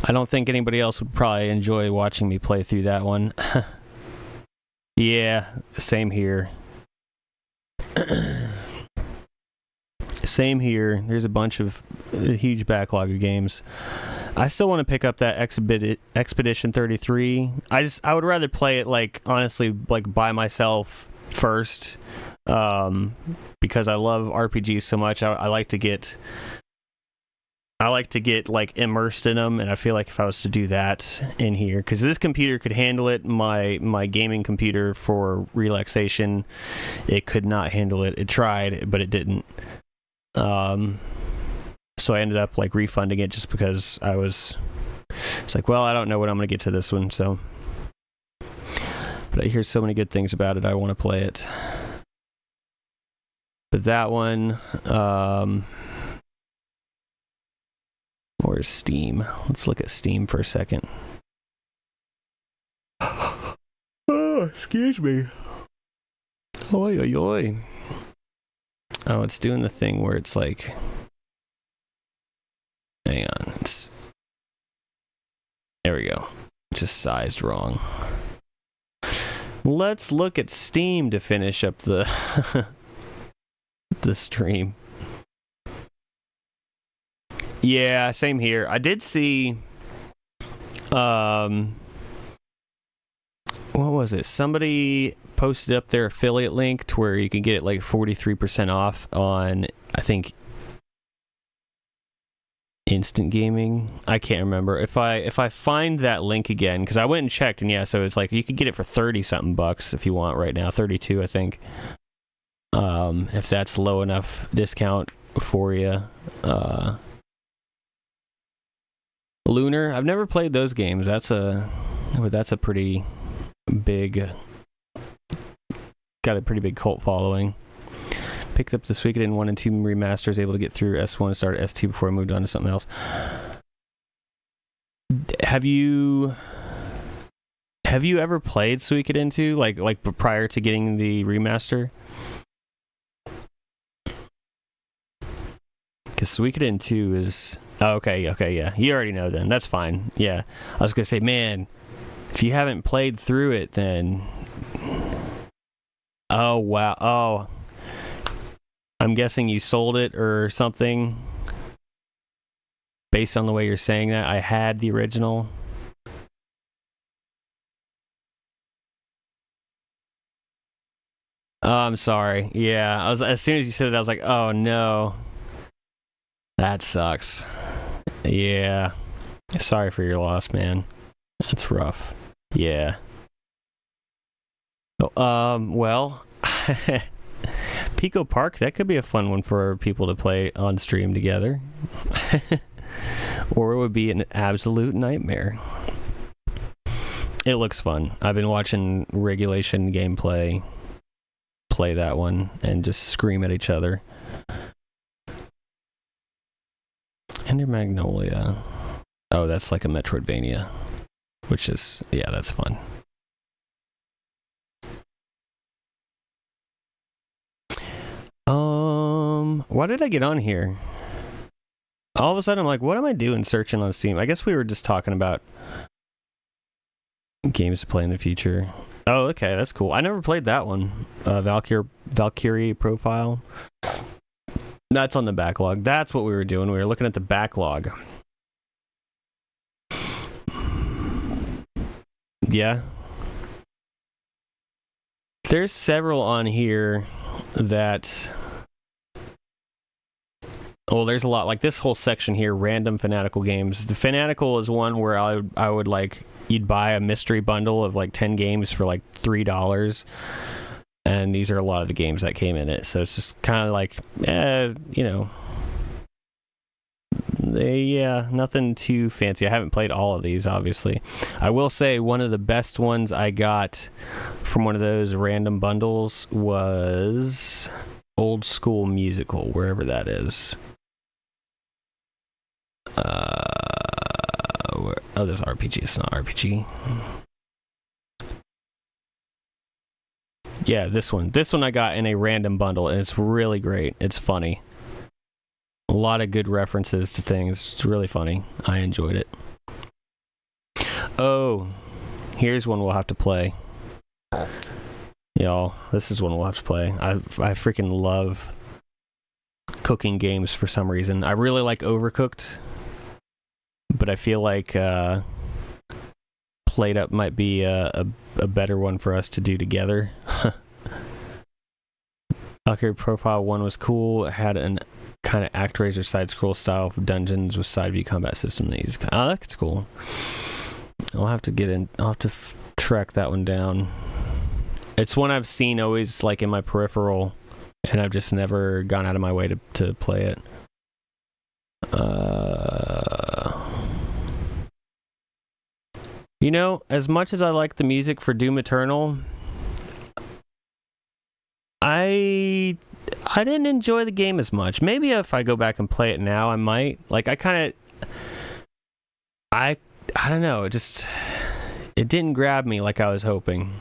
I don't think anybody else would probably enjoy watching me play through that one. Yeah, same here. Same here. There's a huge backlog of games. I still want to pick up that Expedition 33. I would rather play it, like, honestly, like, by myself first. Because I love RPGs so much. I like to get like immersed in them, and I feel like if I was to do that in here, because this computer could handle it, my gaming computer for relaxation, it could not handle it. It tried, but it didn't. So I ended up like refunding it just because it's like, well, I don't know when I'm gonna get to this one. So, but I hear so many good things about it. I want to play it. But that one, where's Steam? Let's look at Steam for a second. Oh, excuse me. Oi, oi, oi. Oh, it's doing the thing where it's like, hang on. There we go. It's just sized wrong. Let's look at Steam to finish up the stream. Yeah, same here. I did see what was it? Somebody posted up their affiliate link to where you can get it like 43% off on, I think, Instant Gaming. I can't remember. If I find that link again, because I went and checked, and yeah, so it's like you could get it for 30 something bucks if you want right now, 32 I think. If that's low enough discount for you. Lunar, I've never played those games. That's a pretty big, got a pretty big cult following. Picked up the Suikoden 1 and 2 remasters, able to get through S1 and start S2 before I moved on to something else. Have you ever played Suikoden 2 like prior to getting the remaster? Because Suikoden 2 is... Oh, okay, yeah. You already know then. That's fine. Yeah. I was going to say, man, if you haven't played through it, then... Oh, wow. Oh. I'm guessing you sold it or something. Based on the way you're saying that. I had the original. Oh, I'm sorry. Yeah. As soon as you said it, I was like, oh, no. That sucks. Yeah. Sorry for your loss, man. That's rough. Yeah. Well, Pico Park, that could be a fun one for people to play on stream together. Or it would be an absolute nightmare. It looks fun. I've been watching Regulation gameplay play that one and just scream at each other. Ender Magnolia. Oh, that's like a Metroidvania. Which is, yeah, that's fun. Why did I get on here? All of a sudden I'm like, what am I doing searching on Steam? I guess we were just talking about games to play in the future. Oh, okay, that's cool. I never played that one. Valkyrie Profile. That's on the backlog. That's what we were doing. We were looking at the backlog. Yeah. There's several on here that... Well, there's a lot. Like this whole section here, random Fanatical games. The Fanatical is one where I would like... You'd buy a mystery bundle of like 10 games for like $3. And these are a lot of the games that came in it. So it's just kind of like, you know... nothing too fancy. I haven't played all of these, obviously. I will say one of the best ones I got from one of those random bundles was Old School Musical, wherever that is. Oh, there's RPG. It's not RPG. Yeah, this one. This one I got in a random bundle, and it's really great. It's funny. A lot of good references to things. It's really funny. I enjoyed it. Oh, here's one we'll have to play. Y'all, this is one we'll have to play. I freaking love cooking games for some reason. I really like Overcooked, but I feel like Plate Up might be a better one for us to do together. Valkyrie Profile 1 was cool. It had an kind of ActRaiser side-scroll style of dungeons with side-view combat system. Oh, that's cool. I'll have to get in. I'll have to track that one down. It's one I've seen always like in my peripheral, and I've just never gone out of my way to play it. You know, as much as I like the music for Doom Eternal, I didn't enjoy the game as much. Maybe if I go back and play it now, I might. Like, I don't know. It didn't grab me like I was hoping.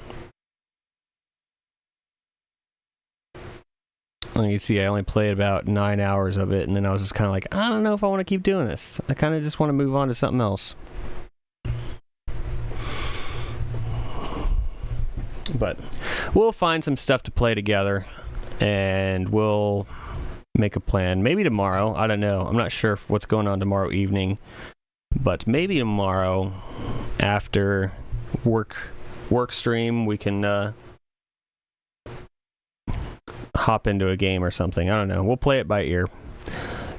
You see, I only played about 9 hours of it, and then I was just kind of like, I don't know if I want to keep doing this. I kind of just want to move on to something else. But we'll find some stuff to play together, and we'll make a plan. Maybe tomorrow. I don't know. I'm not sure what's going on tomorrow evening, but maybe tomorrow after work stream we can hop into a game or something. I don't know. We'll play it by ear.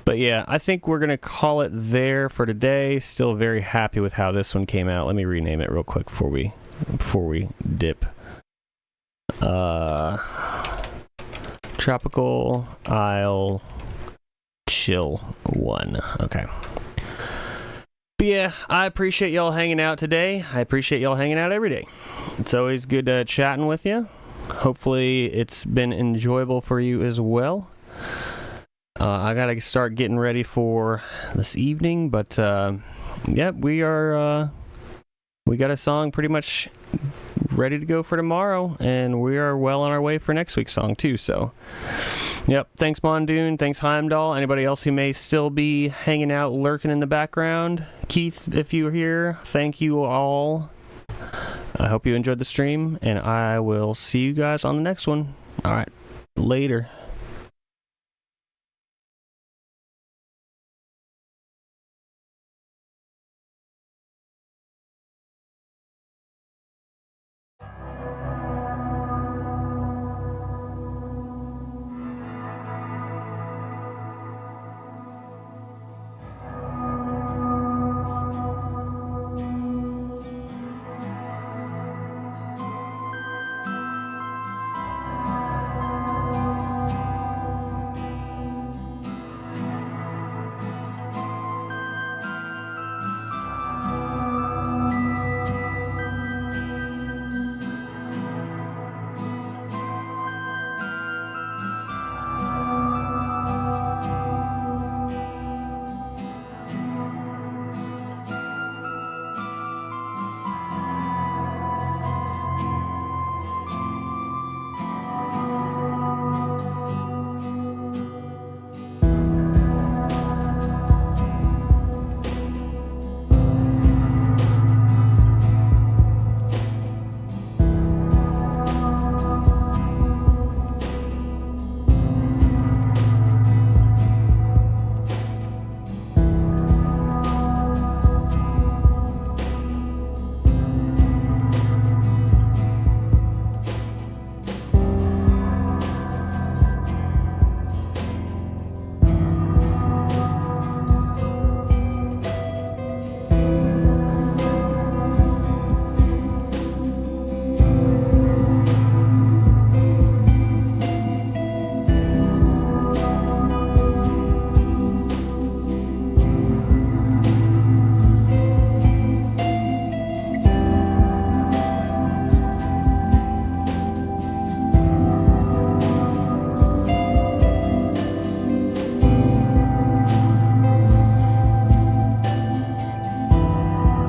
But yeah, I think we're going to call it there for today. Still very happy with how this one came out. Let me rename it real quick before we dip. Tropical Isle Chill 1. Okay. But yeah, I appreciate y'all hanging out today. I appreciate y'all hanging out every day. It's always good chatting with you. Hopefully it's been enjoyable for you as well. I gotta start getting ready for this evening, but yeah, we got a song pretty much ready to go for tomorrow, and we are well on our way for next week's song too. So, yep. Thanks, Mondoon. Thanks, Heimdall. Anybody else who may still be hanging out, lurking in the background, Keith, if you're here, thank you all. I hope you enjoyed the stream, and I will see you guys on the next one. All right, later.